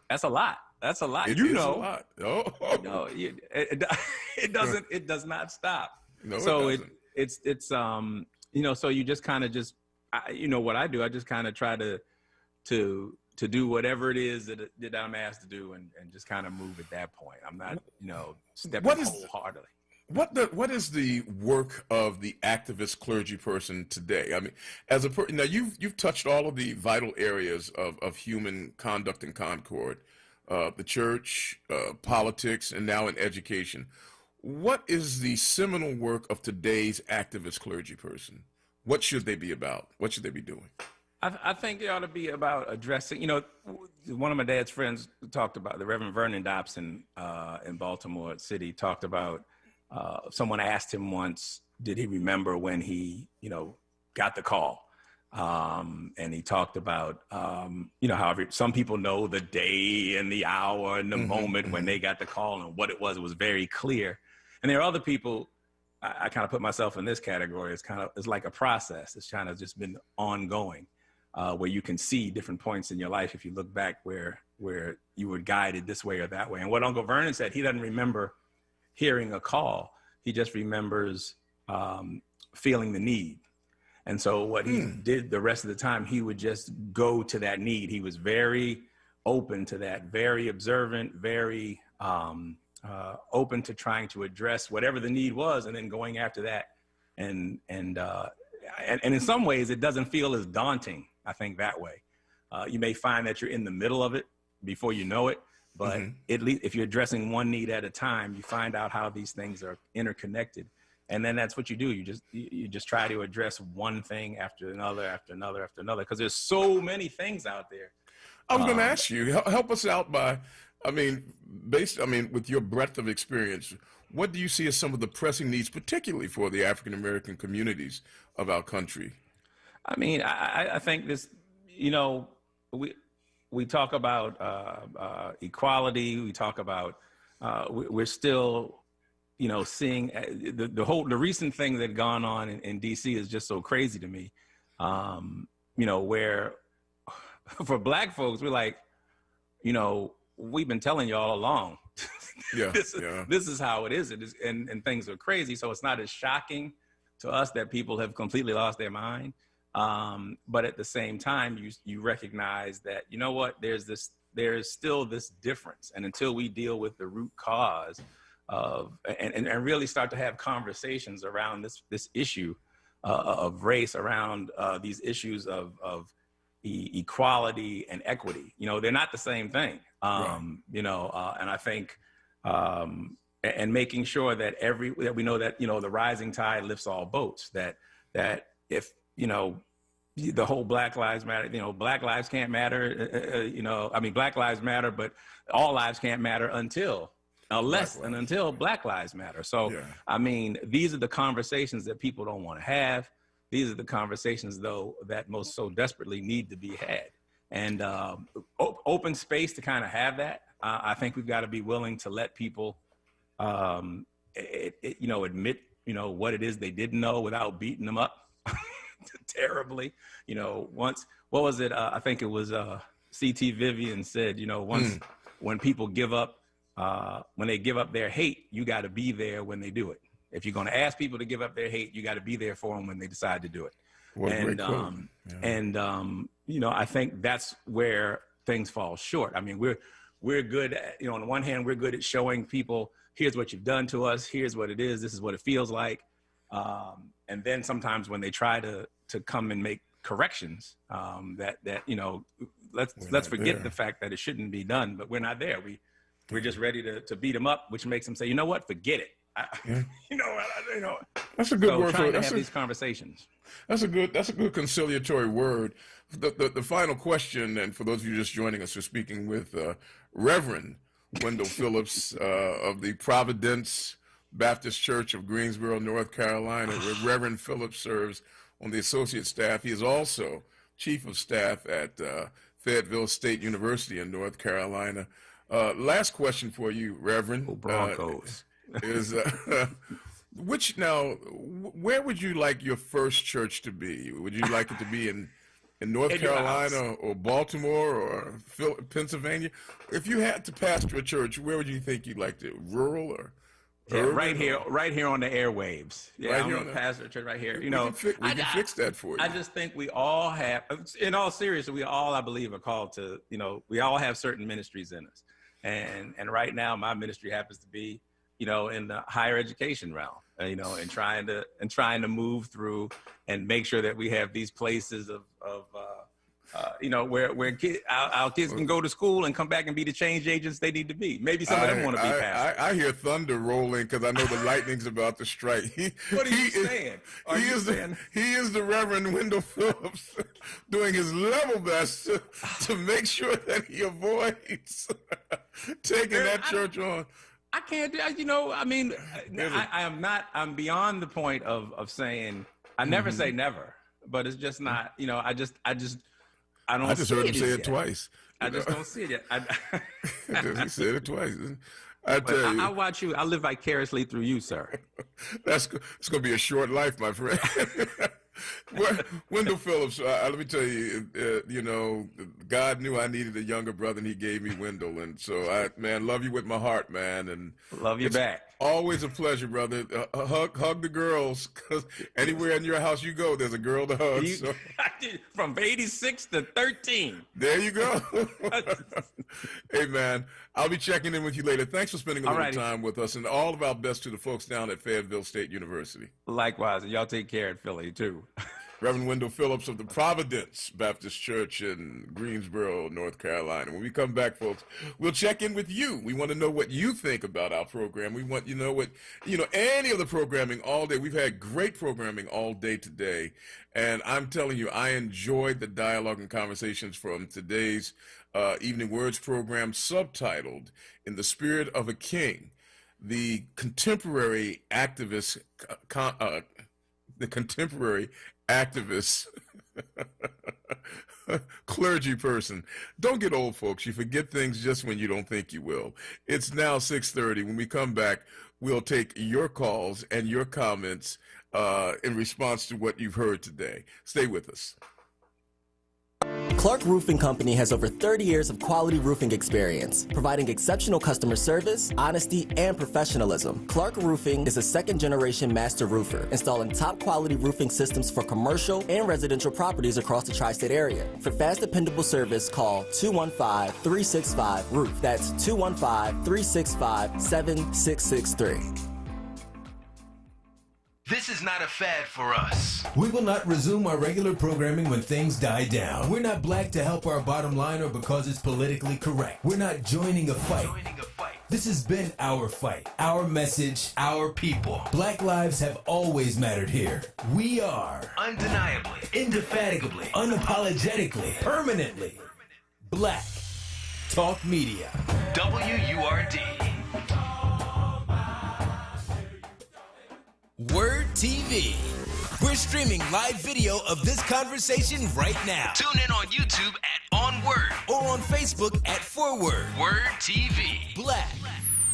I: that's a lot. That's a lot.
A: It
I: you
A: is
I: know,
A: a lot. Oh.
I: No, it doesn't. It does not stop.
A: No,
I: so
A: it doesn't.
I: it's you know, so you just kind of you know what I do. I just kind of try to do whatever it is that I'm asked to do, and just kind of move at that point. I'm not, you know, stepping wholeheartedly.
A: What is the work of the activist clergy person today? I mean, now you've touched all of the vital areas of human conduct and concord, the church, politics, and now in education. What is the seminal work of today's activist clergy person? What should they be about? What should they be doing?
I: I think it ought to be about addressing, you know, one of my dad's friends talked about, the Reverend Vernon Dobson in Baltimore City talked about, someone asked him once, did he remember when he, you know, got the call And he talked about, you know, how some people know the day and the hour and the moment when they got the call and what it was. It was very clear. And there are other people, I kind of put myself in this category. It's like a process. It's kind of just been ongoing, where you can see different points in your life if you look back where you were guided this way or that way. And what Uncle Vernon said, he doesn't remember hearing a call. He just remembers feeling the need. And so what he did the rest of the time, he would just go to that need. He was very open to that, very observant, very open to trying to address whatever the need was, and then going after that. And in some ways, it doesn't feel as daunting, I think, that way. You may find that you're in the middle of it before you know it, but at least if you're addressing one need at a time, you find out how these things are interconnected. And then that's what you do. You just try to address one thing after another, after another, after another, because there's so many things out there.
A: I was going to ask you, help us out by, with your breadth of experience, what do you see as some of the pressing needs, particularly for the African-American communities of our country?
I: I mean, I think this, you know, we talk about equality. We talk about, we're still, you know, seeing the recent thing that gone on in DC is just so crazy to me. You know, where for Black folks, we're like, you know, we've been telling you all along. This is how it is. And things are crazy. So it's not as shocking to us that people have completely lost their mind. But at the same time, you recognize that, you know what, there's still this difference. And until we deal with the root cause and really start to have conversations around this issue of race, around these issues of equality and equity, you know, they're not the same thing. You know, and I think, and making sure that we know that, you know, the rising tide lifts all boats, that if, you know, the whole Black Lives Matter, you know, Black lives can't matter, you know, I mean, Black lives matter, but all lives can't matter until Black lives matter. So, I mean, these are the conversations that people don't want to have. These are the conversations, though, that most so desperately need to be had. And open space to kind of have that. I think we've got to be willing to let people, you know, admit, you know, what it is they didn't know without beating them up terribly. You know, once, what was it? I think it was C.T. Vivian said, you know, once when people give up, when they give up their hate, you got to be there when they do it. If you're going to ask people to give up their hate, you got to be there for them when they decide to do it. You know, I think that's where things fall short. I mean, we're good at, you know, on the one hand, we're good at showing people, here's what you've done to us, here's what it is, this is what it feels like. And then sometimes when they try to come and make corrections, that you know, let's forget the fact that it shouldn't be done, but we're not there. We're just ready to beat them up, which makes them say, you know what, forget it. You know,
A: that's a good word for it.
I: Have these conversations.
A: That's a good conciliatory word. The final question, and for those of you just joining us, we're speaking with Reverend Wendell Phillips of the Providence Baptist Church of Greensboro, North Carolina, where Reverend Phillips serves on the associate staff. He is also chief of staff at Fayetteville State University in North Carolina. Last question for you, Reverend.
I: Broncos.
A: Is where would you like your first church to be? Would you like it to be in North Carolina or Baltimore or Pennsylvania? If you had to pastor a church, where would you think you'd like to? Rural or
I: right here on the airwaves. Yeah,
A: right
I: I'm
A: here
I: gonna pastor a church right here. You
A: we
I: know,
A: can fix that for you.
I: I just think we all have, in all seriousness, we all, I believe, are called to, you know, we all have certain ministries in us. And right now my ministry happens to be, you know, in the higher education realm, you know, and trying to move through and make sure that we have these places of you know, where our kids can go to school and come back and be the change agents they need to be. Maybe some of them want to be pastors.
A: I hear thunder rolling because I know the lightning's about to strike.
I: What are you saying?
A: He is the Reverend Wendell Phillips doing his level best to make sure that he avoids taking that church on.
I: I can't, you know, I mean, I'm beyond the point of saying, I never say never, but it's just not. You know, I don't.
A: I just heard him say it twice.
I: I just don't see it yet.
A: He said it twice. I
I: But
A: tell you,
I: I watch you. I live vicariously through you, sir.
A: it's going to be a short life, my friend. Wendell Phillips, let me tell you, you know, God knew I needed a younger brother, and He gave me Wendell, and so man, love you with my heart, man, and
I: love you back.
A: Always a pleasure, brother. Hug the girls, because anywhere in your house you go, there's a girl to hug. So.
I: From 86 to 13.
A: There you go. Hey, man, I'll be checking in with you later. Thanks for spending a little time with us, and all of our best to the folks down at Fayetteville State University.
I: Likewise, and y'all take care at Philly, too.
A: Reverend Wendell Phillips of the Providence Baptist Church in Greensboro, North Carolina. When we come back, folks, we'll check in with you. We want to know what you think about our program. We want you to know what, any of the programming all day. We've had great programming all day today. And I'm telling you, I enjoyed the dialogue and conversations from today's Evening Words program, subtitled In the Spirit of a King, the contemporary activist clergy person. Don't get old, folks. You forget things just when you don't think you will. It's now 6:30. When we come back, we'll take your calls and your comments in response to what you've heard today. Stay with us.
H: Clark Roofing Company has over 30 years of quality roofing experience, providing exceptional customer service, honesty, and professionalism. Clark Roofing is a second-generation master roofer, installing top-quality roofing systems for commercial and residential properties across the tri-state area. For fast, dependable service, call 215-365-ROOF. That's 215-365-7663.
D: This is not a fad for us. We will not resume our regular programming when things die down. We're not black to help our bottom line or because it's politically correct. We're not joining a fight. This has been our fight, our message, our people. Black lives have always mattered here. We are undeniably, indefatigably, unapologetically, permanently Black Talk Media. WURD. WURD TV. We're streaming live video of this conversation right now. Tune in on YouTube at onWURD or on Facebook at WURD. WURD TV. Black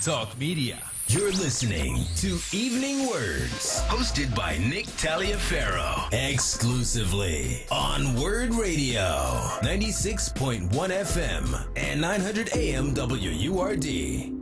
D: Talk Media. You're listening to Evening Words, hosted by Nick Taliaferro, exclusively on WURD Radio, 96.1 FM and 900 AM WURD.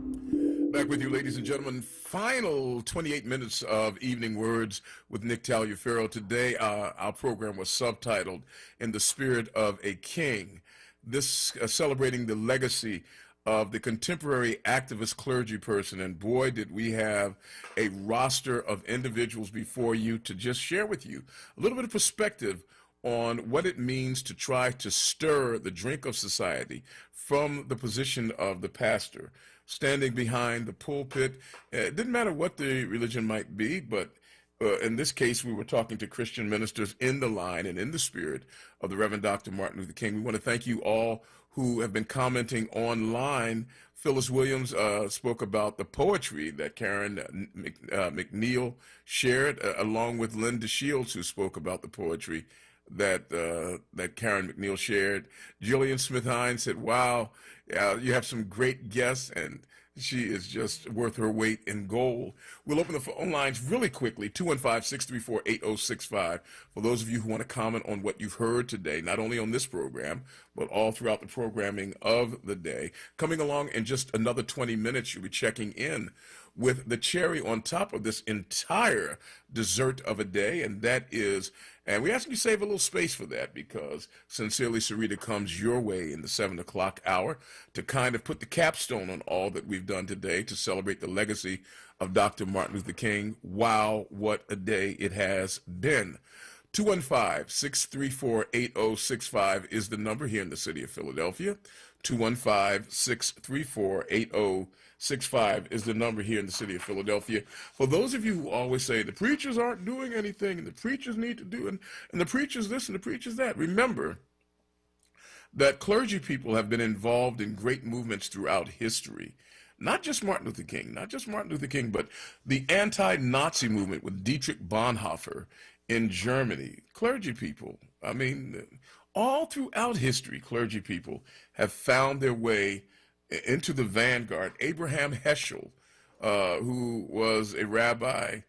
A: Back with you, ladies and gentlemen. Final 28 minutes of Evening Words with Nick Taliaferro. Today, our program was subtitled In the Spirit of a King. This celebrating the legacy of the contemporary activist clergy person. And boy, did we have a roster of individuals before you to just share with you a little bit of perspective on what it means to try to stir the drink of society from the position of the pastor, standing behind the pulpit. It didn't matter what the religion might be, but in this case, we were talking to Christian ministers in the line and in the spirit of the Reverend Dr. Martin Luther King. We want to thank you all who have been commenting online. Phyllis Williams spoke about the poetry that Karen McNeil shared, along with Linda Shields, who spoke about the poetry that Karen McNeil shared. Jillian Smith-Hines said, wow, you have some great guests, and she is just worth her weight in gold. We'll open the phone lines really quickly, 215-634-8065, for those of you who want to comment on what you've heard today, not only on this program, but all throughout the programming of the day. Coming along in just another 20 minutes, you'll be checking in with the cherry on top of this entire dessert of a day, and that is, and we ask you to save a little space for that, because Sincerely Sarita comes your way in the 7 o'clock hour to kind of put the capstone on all that we've done today to celebrate the legacy of Dr. Martin Luther King. Wow, what a day it has been. 215-634-8065 is the number here in the city of Philadelphia. 215-634-8065 is the number here in the city of Philadelphia. For those of you who always say the preachers aren't doing anything and the preachers need to do, and the preachers this and the preachers that, remember that clergy people have been involved in great movements throughout history. Not just Martin Luther King, but the anti-Nazi movement with Dietrich Bonhoeffer in Germany. Clergy people, I mean, all throughout history, clergy people have found their way into the vanguard. Abraham Heschel, who was a rabbi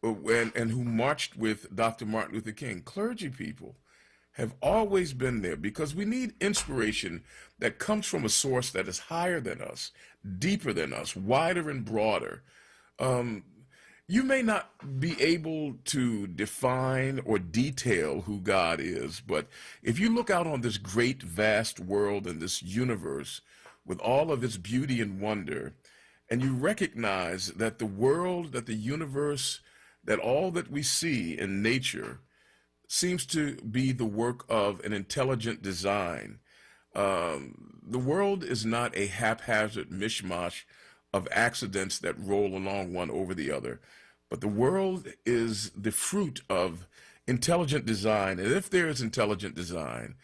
A: and who marched with Dr. Martin Luther King. Clergy people have always been there because we need inspiration that comes from a source that is higher than us, deeper than us, wider and broader. You may not be able to define or detail who God is, but if you look out on this great, vast world and this universe with all of its beauty and wonder, and you recognize that the world, that the universe, that all that we see in nature seems to be the work of an intelligent design. The world is not a haphazard mishmash of accidents that roll along one over the other, but the world is the fruit of intelligent design. And if there is intelligent design,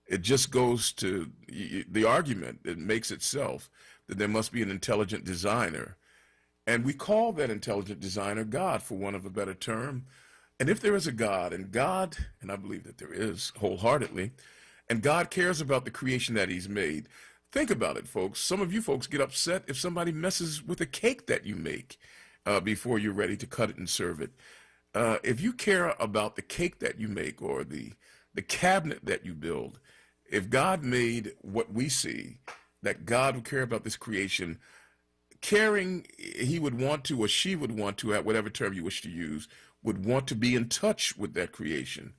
A: it just goes to the argument, it makes itself that there must be an intelligent designer. And we call that intelligent designer God, for want of a better term. And if there is a God, and I believe that there is wholeheartedly, and God cares about the creation that he's made, think about it, folks. Some of you folks get upset if somebody messes with a cake that you make before you're ready to cut it and serve it. If you care about the cake that you make or the cabinet that you build, if God made what we see, that God would care about this creation, caring, he would want to, or she would want to, at whatever term you wish to use, would want to be in touch with that creation.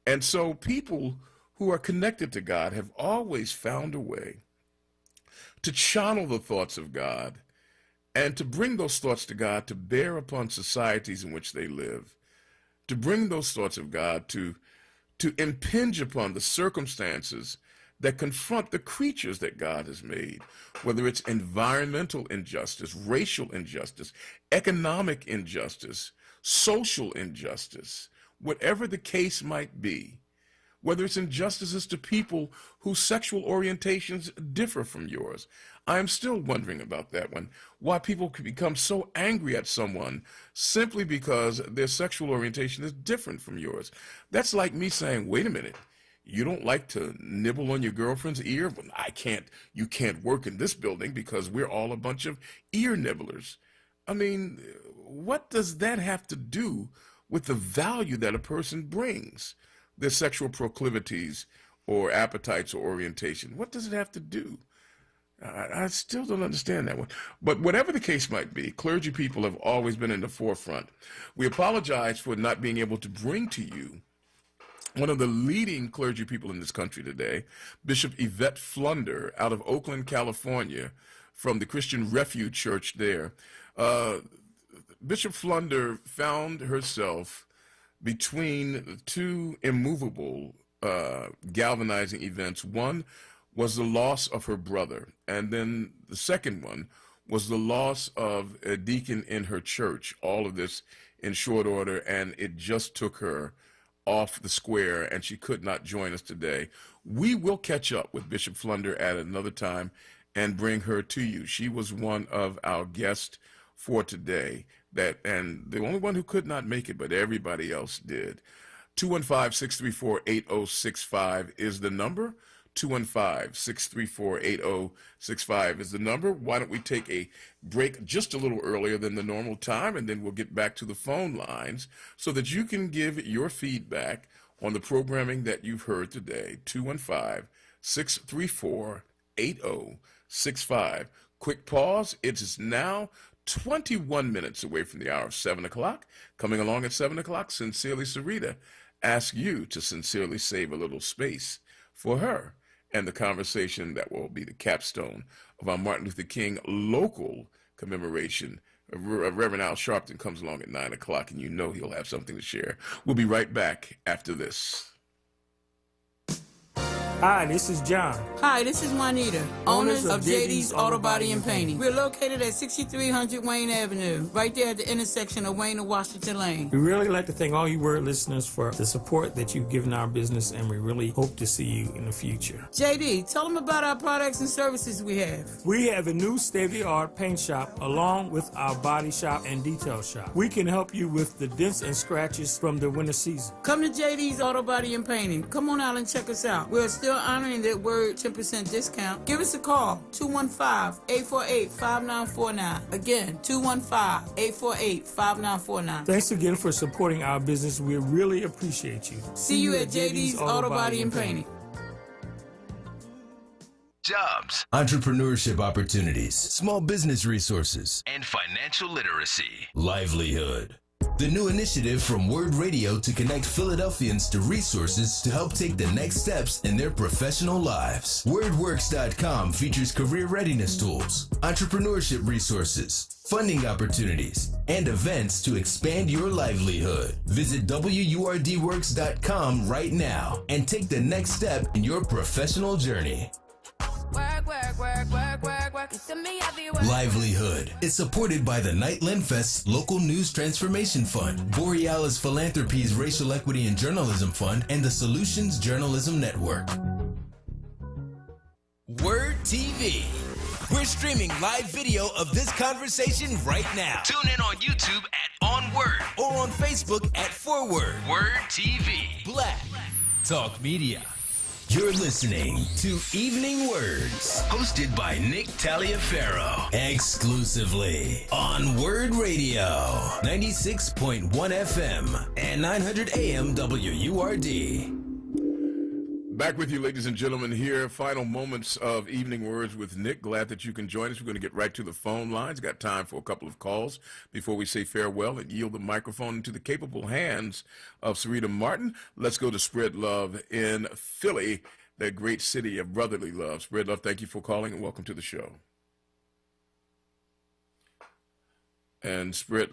A: And so people who are connected to God have always found a way to channel the thoughts of God and to bring those thoughts to God to bear upon societies in which they live, to bring those thoughts of God to impinge upon the circumstances that confront the creatures that God has made, whether it's environmental injustice, racial injustice, economic injustice, social injustice, whatever the case might be, whether it's injustices to people whose sexual orientations differ from yours. I am still wondering about that one, why people could become so angry at someone simply because their sexual orientation is different from yours. That's like me saying, wait a minute, you don't like to nibble on your girlfriend's ear? Well, you can't work in this building because we're all a bunch of ear nibblers. I mean, what does that have to do with the value that a person brings? Their sexual proclivities or appetites or orientation. What does it have to do? I still don't understand that one. But whatever the case might be, clergy people have always been in the forefront. We apologize for not being able to bring to you one of the leading clergy people in this country today, Bishop Yvette Flunder out of Oakland, California, from the Christian Refuge Church there. Bishop Flunder found herself between two immovable galvanizing events. One was the loss of her brother, and then the second one was the loss of a deacon in her church. All of this in short order, and it just took her off the square, and she could not join us today. We will catch up with Bishop Flunder at another time and bring her to you. She was one of our guests for today, and the only one who could not make it, but everybody else did. 215-634-8065 is the number. 215-634-8065 is the number. Why don't we take a break just a little earlier than the normal time, and then we'll get back to the phone lines so that you can give your feedback on the programming that you've heard today. 215-634-8065. Quick pause. It is now 21 minutes away from the hour of 7 o'clock. Coming along at 7 o'clock, Sincerely Sarita asks you to sincerely save a little space for her and the conversation that will be the capstone of our Martin Luther King local commemoration. Reverend Al Sharpton comes along at 9 o'clock, and you know he'll have something to share. We'll be right back after this.
J: Hi, this is John.
K: Hi, this is Juanita, owners of JD's Auto Body and Painting. We're located at 6300 Wayne Avenue, right there at the intersection of Wayne and Washington Lane.
J: We really like to thank all you WURD listeners for the support that you've given our business, and we really hope to see you in the future.
K: JD, tell them about our products and services we have.
J: We have a new state-of-the-art paint shop along with our body shop and detail shop. We can help you with the dents and scratches from the winter season.
K: Come to JD's Auto Body and Painting. Come on out and check us out. We're still honoring that WURD 10% discount. Give us a call, 215-848-5949. Again, 215-848-5949.
J: Thanks again for supporting our business. We really appreciate you.
K: See you at JD's Auto Body and Painting.
D: Jobs, entrepreneurship opportunities, small business resources, and financial literacy. Livelihood. The new initiative from WURD Radio to connect Philadelphians to resources to help take the next steps in their professional lives. WordWorks.com features career readiness tools, entrepreneurship resources, funding opportunities, and events to expand your livelihood. Visit WURDworks.com right now and take the next step in your professional journey. Livelihood is supported by the Nightland Fest's Local News Transformation Fund, Borealis Philanthropies Racial Equity and Journalism Fund, and the Solutions Journalism Network. WURD TV. We're streaming live video of this conversation right now. Tune in on YouTube at onWURD or on Facebook at ForWord. WURD TV. Black Talk Media. You're listening to Evening Words, hosted by Nick Taliaferro, exclusively on WURD Radio, 96.1 FM and 900 AM WURD.
A: Back with you, ladies and gentlemen, here. Final moments of Evening Words with Nick. Glad that you can join us. We're going to get right to the phone lines. Got time for a couple of calls before we say farewell and yield the microphone into the capable hands of Sarita Martin. Let's go to Spread Love in Philly, the great city of brotherly love. Spread Love, thank you for calling and welcome to the show. And Spread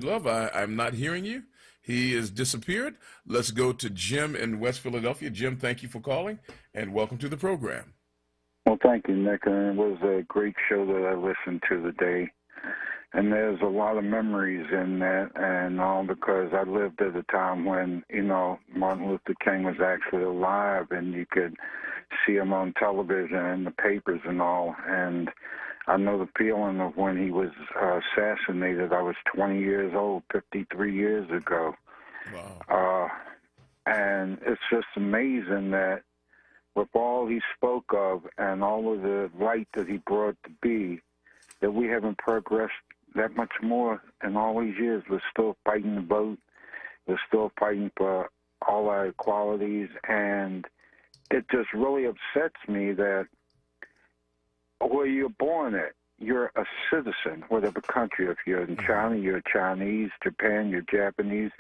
A: Love, I'm not hearing you. He has disappeared. Let's go to Jim in West Philadelphia. Jim, thank you for calling, and welcome to the program.
M: Well, thank you, Nick. And it was a great show that I listened to today. And there's a lot of memories in that, and all because I lived at a time when, Martin Luther King was actually alive, and you could see him on television and the papers and all. And I know the feeling of when he was assassinated. I was 20 years old, 53 years ago. Wow. And it's just amazing that with all he spoke of and all of the light that he brought to be, that we haven't progressed that much more in all these years. We're still fighting the vote. We're still fighting for all our equalities. And it just really upsets me that where you're born at, you're a citizen, whatever country. If you're in China, you're Chinese. Japan, you're Japanese.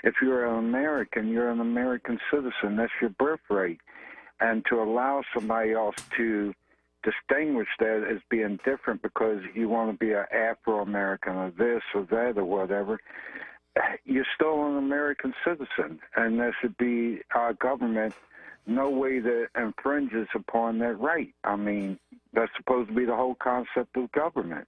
M: If you're an American, you're an American citizen. That's your birthright. And to allow somebody else to distinguish that as being different because you want to be an Afro-American or this or that or whatever, you're still an American citizen. And there should be our government no way that infringes upon that right. I mean, that's supposed to be the whole concept of government.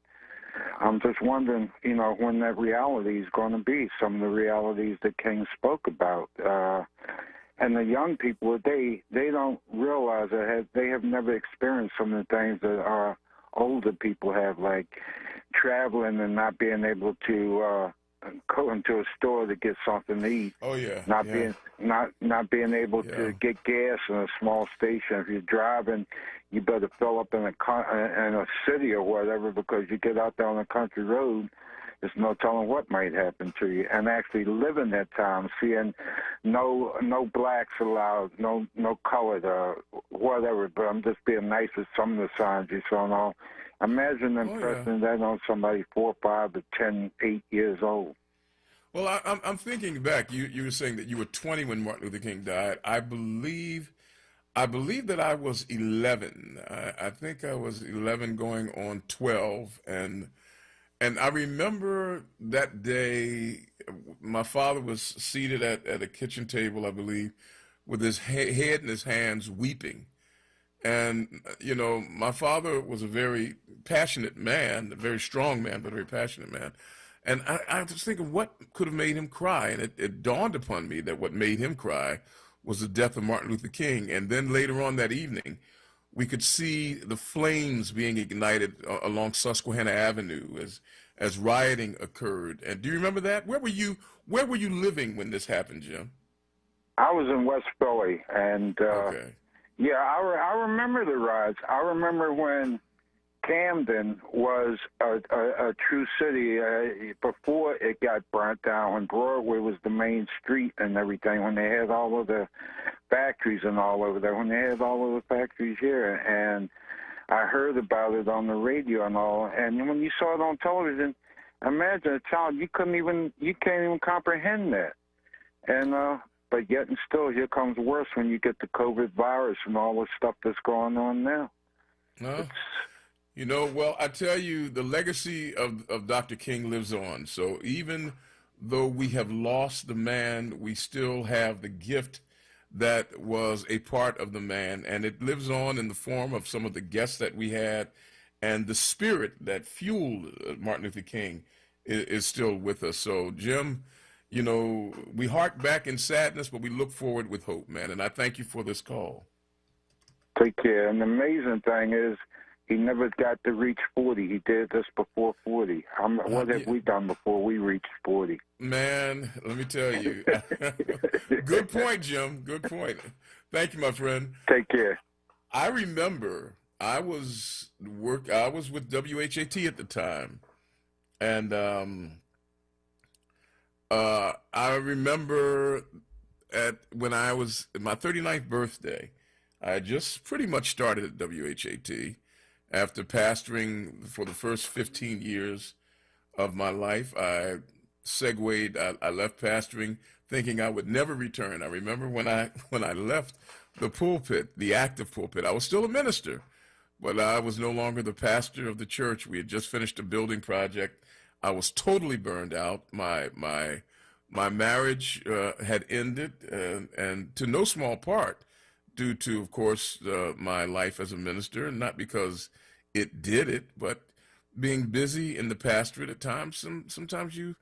M: I'm just wondering, when that reality is going to be, some of the realities that King spoke about. And the young people, they don't realize that they have never experienced some of the things that our older people have, like traveling and not being able to go into a store to get something to eat.
A: Oh yeah.
M: Not being able to get gas in a small station. If you're driving, you better fill up in a city or whatever, because you get out there on a country road, there's no telling what might happen to you. And actually living that time, seeing no blacks allowed, no colored, whatever. But I'm just being nice with some of the signs you saw and all. Imagine them pressing that on somebody 4, 5, or 10, 8 years old.
A: Well, I'm thinking back. You were saying that you were 20 when Martin Luther King died. I believe that I was 11. I think I was 11 going on 12. And I remember that day, my father was seated at a kitchen table, I believe, with his head in his hands, weeping. And, you know, my father was a very passionate man, a very strong man, but a very passionate man. And I was thinking, what could have made him cry? And it dawned upon me that what made him cry was the death of Martin Luther King. And then later on that evening, we could see the flames being ignited along Susquehanna Avenue as rioting occurred. And do you remember that? Where were you living when this happened, Jim?
M: I was in West Philly, and
A: okay.
M: Yeah, I remember the riots. I remember when Camden was a true city before it got burnt down, when Broadway was the main street and everything, when they had all of the factories and all over there, when they had all of the factories here. And I heard about it on the radio and all. And when you saw it on television, imagine a child, you can't even comprehend that. And but yet and still, here comes worse when you get the COVID virus and all the stuff that's going on now.
A: You know, well, I tell you, the legacy of Dr. King lives on. So even though we have lost the man, we still have the gift that was a part of the man, and it lives on in the form of some of the guests that we had, and the spirit that fueled Martin Luther King is still with us. So, Jim, you know, we hark back in sadness, but we look forward with hope, man, and I thank you for this call.
M: Take care. And the amazing thing is, he never got to reach 40. He did this before 40. What have we done before we reached 40?
A: Man, let me tell you. Good point, Jim. Good point. Thank you, my friend.
M: Take care.
A: I remember I was with WHAT at the time, and I remember when I was at my 39th birthday, I had just pretty much started at WHAT. After pastoring for the first 15 years of my life, I segued. I left pastoring thinking I would never return. I remember when I left the pulpit, the active pulpit, I was still a minister, but I was no longer the pastor of the church. We had just finished a building project. I was totally burned out. My marriage had ended, and to no small part due to, of course, my life as a minister, and not because it did it, but being busy in the pastorate at times. Sometimes you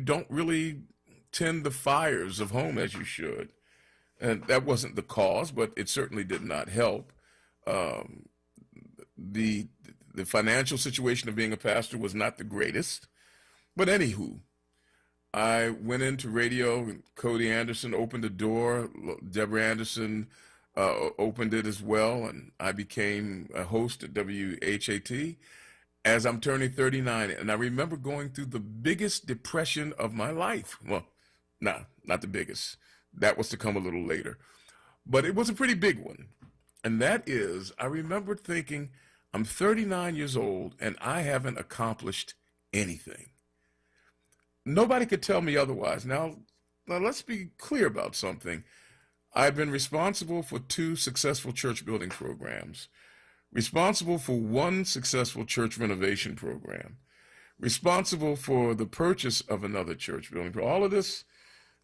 A: don't really tend the fires of home as you should, and that wasn't the cause, but it certainly did not help. The financial situation of being a pastor was not the greatest, but anywho, I went into radio, and Cody Anderson opened the door. Deborah Anderson opened it as well, and I became a host at WHAT as I'm turning 39. And I remember going through the biggest depression of my life. Well, not the biggest. That was to come a little later. But it was a pretty big one. And that is, I remember thinking, I'm 39 years old, and I haven't accomplished anything. Nobody could tell me otherwise. Now let's be clear about something. I've been responsible for 2 successful church building programs, responsible for 1 successful church renovation program, responsible for the purchase of another church building. All of this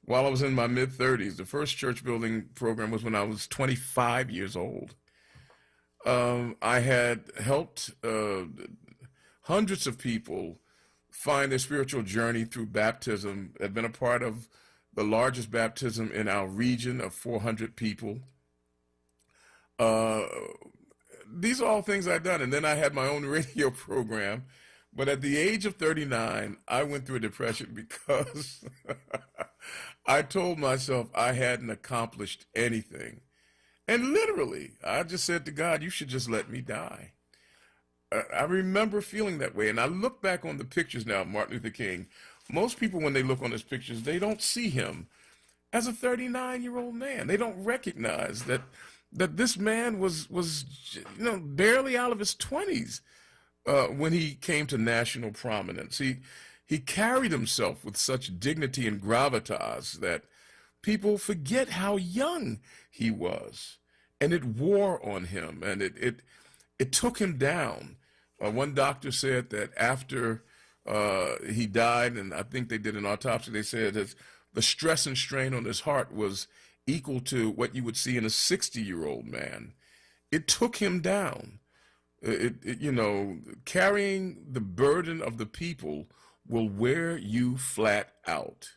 A: while I was in my mid-30s. The first church building program was when I was 25 years old. I had helped hundreds of people find their spiritual journey through baptism. I've been a part of the largest baptism in our region of 400 people. These are all things I've done. And then I had my own radio program. But at the age of 39, I went through a depression because I told myself I hadn't accomplished anything. And literally, I just said to God, you should just let me die. I remember feeling that way. And I look back on the pictures now of Martin Luther King. Most people, when they look on his pictures, they don't see him as a 39-year-old man. They don't recognize that this man was barely out of his 20s when he came to national prominence. He carried himself with such dignity and gravitas that people forget how young he was. And it wore on him, and it took him down. One doctor said that after he died, and I think they did an autopsy, they said that the stress and strain on his heart was equal to what you would see in a 60-year-old man. It took him down. Carrying the burden of the people will wear you flat out.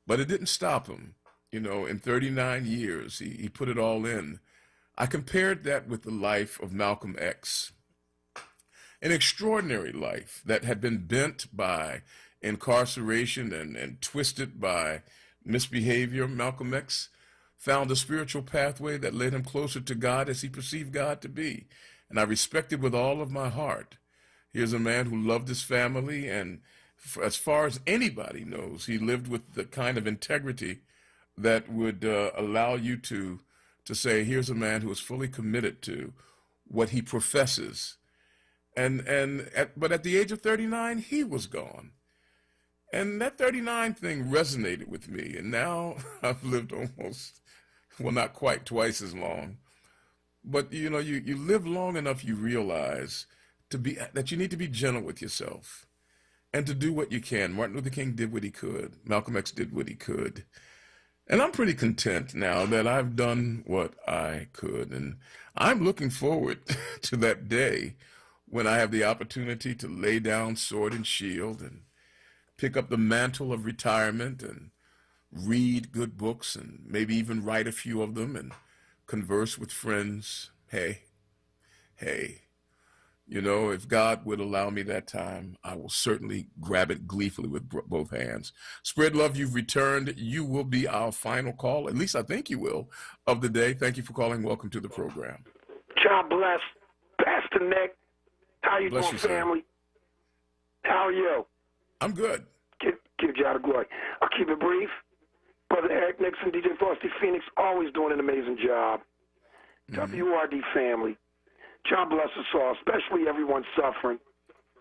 A: But it didn't stop him. In 39 years, he put it all in. I compared that with the life of Malcolm X. An extraordinary life that had been bent by incarceration and twisted by misbehavior. Malcolm X found a spiritual pathway that led him closer to God as he perceived God to be. And I respect it with all of my heart. Here's a man who loved his family, and as far as anybody knows, he lived with the kind of integrity that would allow you to say, here's a man who is fully committed to what he professes. But at the age of 39, he was gone. And that 39 thing resonated with me. And now I've lived almost, well, not quite twice as long. But, you live long enough, you realize that you need to be gentle with yourself and to do what you can. Martin Luther King did what he could. Malcolm X did what he could. And I'm pretty content now that I've done what I could. And I'm looking forward to that day when I have the opportunity to lay down sword and shield and pick up the mantle of retirement and read good books and maybe even write a few of them and converse with friends. Hey, if God would allow me that time, I will certainly grab it gleefully with both hands. Spread love, you've returned. You will be our final call, at least I think you will, of the day. Thank you for calling. Welcome to the program.
L: God bless. Pastor Nick, how you doing, family? How are you?
A: I'm good.
L: Give God the glory. I'll keep it brief. Brother Eric Nixon, DJ Frosty Phoenix, always doing an amazing job. WURD family, God bless us all, especially everyone suffering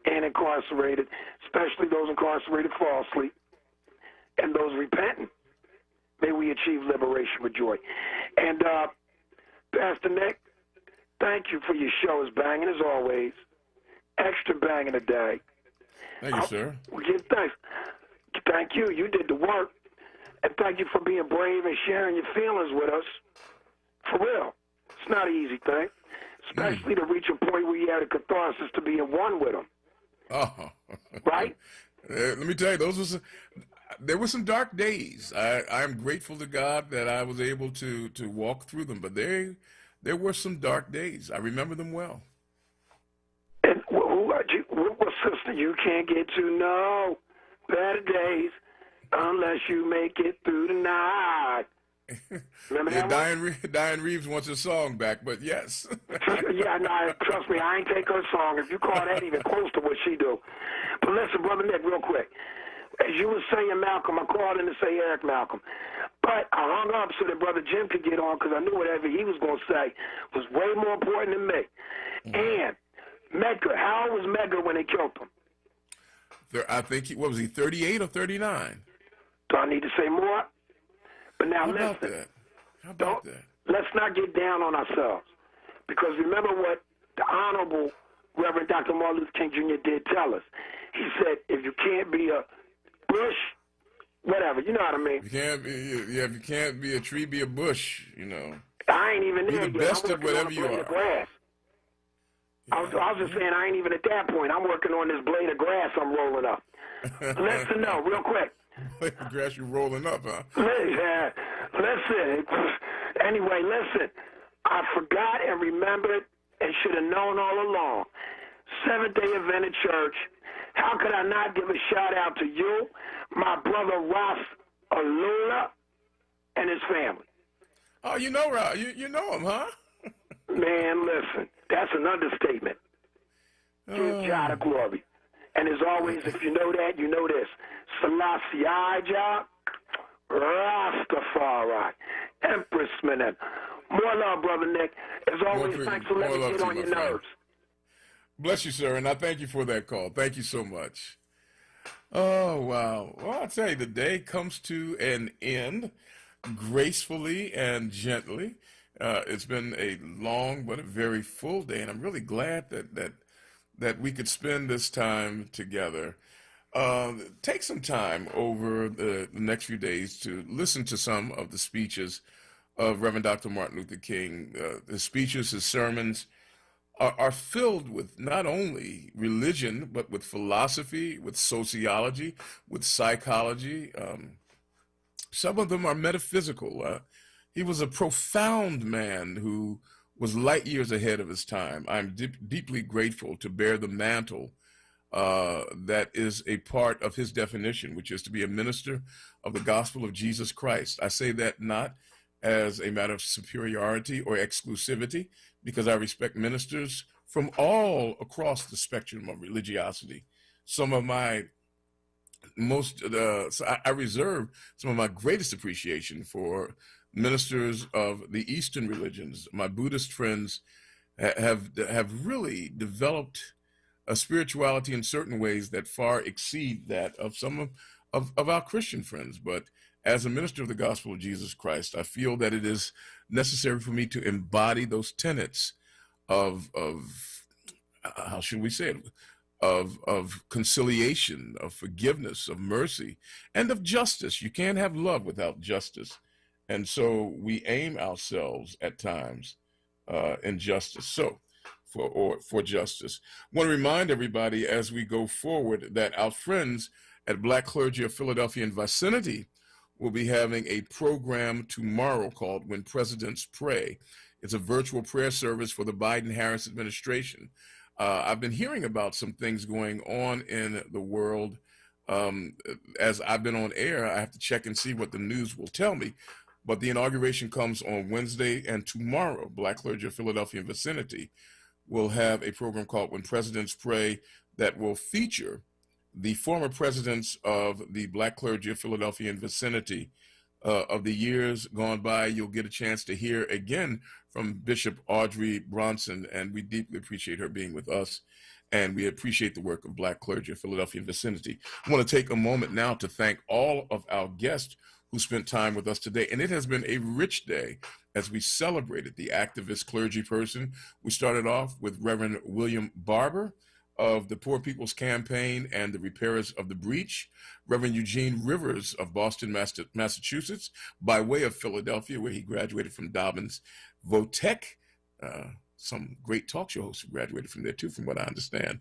L: and incarcerated, especially those incarcerated falsely and those repentant. May we achieve liberation with joy. And Pastor Nick, thank you for your show. It's banging as always. Extra banging today.
A: Thank you, sir.
L: We give thanks. Thank you. You did the work. And thank you for being brave and sharing your feelings with us. For real. It's not an easy thing, especially to reach a point where you had a catharsis to be in one with them.
A: Oh.
L: Right?
A: Let me tell you, there were some dark days. I'm grateful to God that I was able to walk through them, but there were some dark days. I remember them well.
L: And what sister you can't get to know better days unless you make it through the night. Remember that
A: Diane Reeves wants her song back, but yes.
L: Yeah, no, trust me, I ain't take her song. If you call that even close to what she do. But listen, Brother Nick, real quick. As you were saying Malcolm, I called in to say Eric Malcolm. But I hung up so that Brother Jim could get on because I knew whatever he was going to say was way more important than me. And Medgar, how old was Medgar when they killed him?
A: I think, what was he, 38 or 39?
L: Do I need to say more? But now
A: How
L: listen,
A: about that?
L: Let's not get down on ourselves. Because remember what the Honorable Reverend Dr. Martin Luther King Jr. did tell us. He said, if you can't be a bush, whatever, you know what I mean?
A: If you can't be a tree, be a bush,
L: I ain't even there
A: Be the
L: yet.
A: best at whatever you are.
L: Grass. I was just saying I ain't even at that point. I'm working on this blade of grass I'm rolling up. Listen, no, real quick.
A: Blade of grass you rolling up, huh?
L: Yeah, listen. Anyway, listen. I forgot and remembered and should have known all along. Seventh-day Adventist Church. How could I not give a shout-out to you, my brother Ross Alula, and his family?
A: Oh, you know Ross. You know him, huh?
L: Man, listen. That's an understatement. Give God the glory. And as always, if you know that, you know this. Selassie Jah, Rastafari, Empress Menen. More love, Brother Nick. As always, thanks for letting me get on your nerves.
A: Bless you, sir, and I thank you for that call. Thank you so much. Oh, wow. Well, I'll tell you, the day comes to an end gracefully and gently. It's been a long but a very full day, and I'm really glad that we could spend this time together. take some time over the next few days to listen to some of the speeches of Reverend Dr. Martin Luther King. His speeches, his sermons are filled with not only religion, but with philosophy, with sociology, with psychology. Some of them are metaphysical. He was a profound man who was light years ahead of his time. I'm deeply grateful to bear the mantle that is a part of his definition, which is to be a minister of the gospel of Jesus Christ. I say that not as a matter of superiority or exclusivity, because I respect ministers from all across the spectrum of religiosity. Some of my I reserve some of my greatest appreciation for ministers of the Eastern religions. My Buddhist friends have really developed a spirituality in certain ways that far exceed that of some of our Christian friends. But as a minister of the gospel of Jesus Christ, I feel that it is necessary for me to embody those tenets of how should we say it, of conciliation, of forgiveness, of mercy, and of justice. You can't have love without justice. And so we aim ourselves at times in justice. So for justice. I want to remind everybody as we go forward that our friends at Black Clergy of Philadelphia and vicinity will be having a program tomorrow called When Presidents Pray. It's a virtual prayer service for the Biden-Harris administration. I've been hearing about some things going on in the world. As I've been on air, I have to check and see what the news will tell me. But the inauguration comes on Wednesday, and tomorrow, Black Clergy of Philadelphia and vicinity will have a program called When Presidents Pray that will feature the former presidents of the Black Clergy of Philadelphia and vicinity of the years gone by. You'll get a chance to hear again from Bishop Audrey Bronson, and we deeply appreciate her being with us, and we appreciate the work of Black Clergy of Philadelphia and vicinity. I want to take a moment now to thank all of our guests who spent time with us today, and it has been a rich day as we celebrated the activist clergy person. We started off with Reverend William Barber of the Poor People's Campaign and the Repairers of the Breach, Reverend Eugene Rivers of Boston, Massachusetts, by way of Philadelphia, where he graduated from Dobbins Votech, some great talk show hosts who graduated from there too, from what I understand.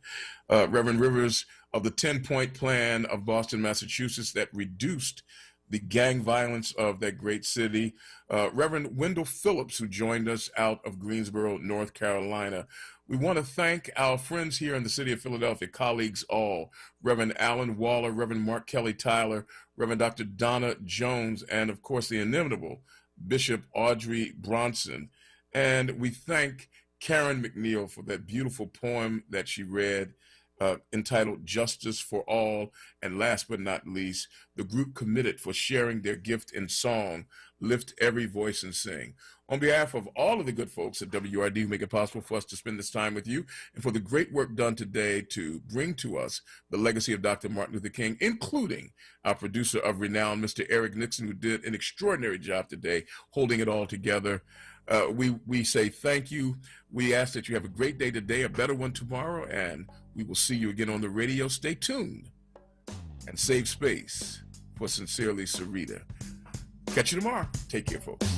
A: Reverend Rivers of the 10-Point Plan of Boston, Massachusetts, that reduced the gang violence of that great city. Reverend Wendell Phillips, who joined us out of Greensboro, North Carolina. We want to thank our friends here in the city of Philadelphia, colleagues all, Reverend Alan Waller, Reverend Mark Kelly Tyler, Reverend Dr. Donna Jones, and of course the inimitable Bishop Audrey Bronson. And we thank Karen McNeil for that beautiful poem that she read, entitled Justice for All. And last but not least, the group committed for sharing their gift in song, Lift Every Voice and Sing. On behalf of all of the good folks at WURD who make it possible for us to spend this time with you, and for the great work done today to bring to us the legacy of Dr. Martin Luther King, including our producer of renown, Mr. Eric Nixon, who did an extraordinary job today holding it all together. We say thank you. We ask that you have a great day today, a better one tomorrow, and we will see you again on the radio. Stay tuned and save space for Sincerely Sarita. Catch you tomorrow. Take care, folks.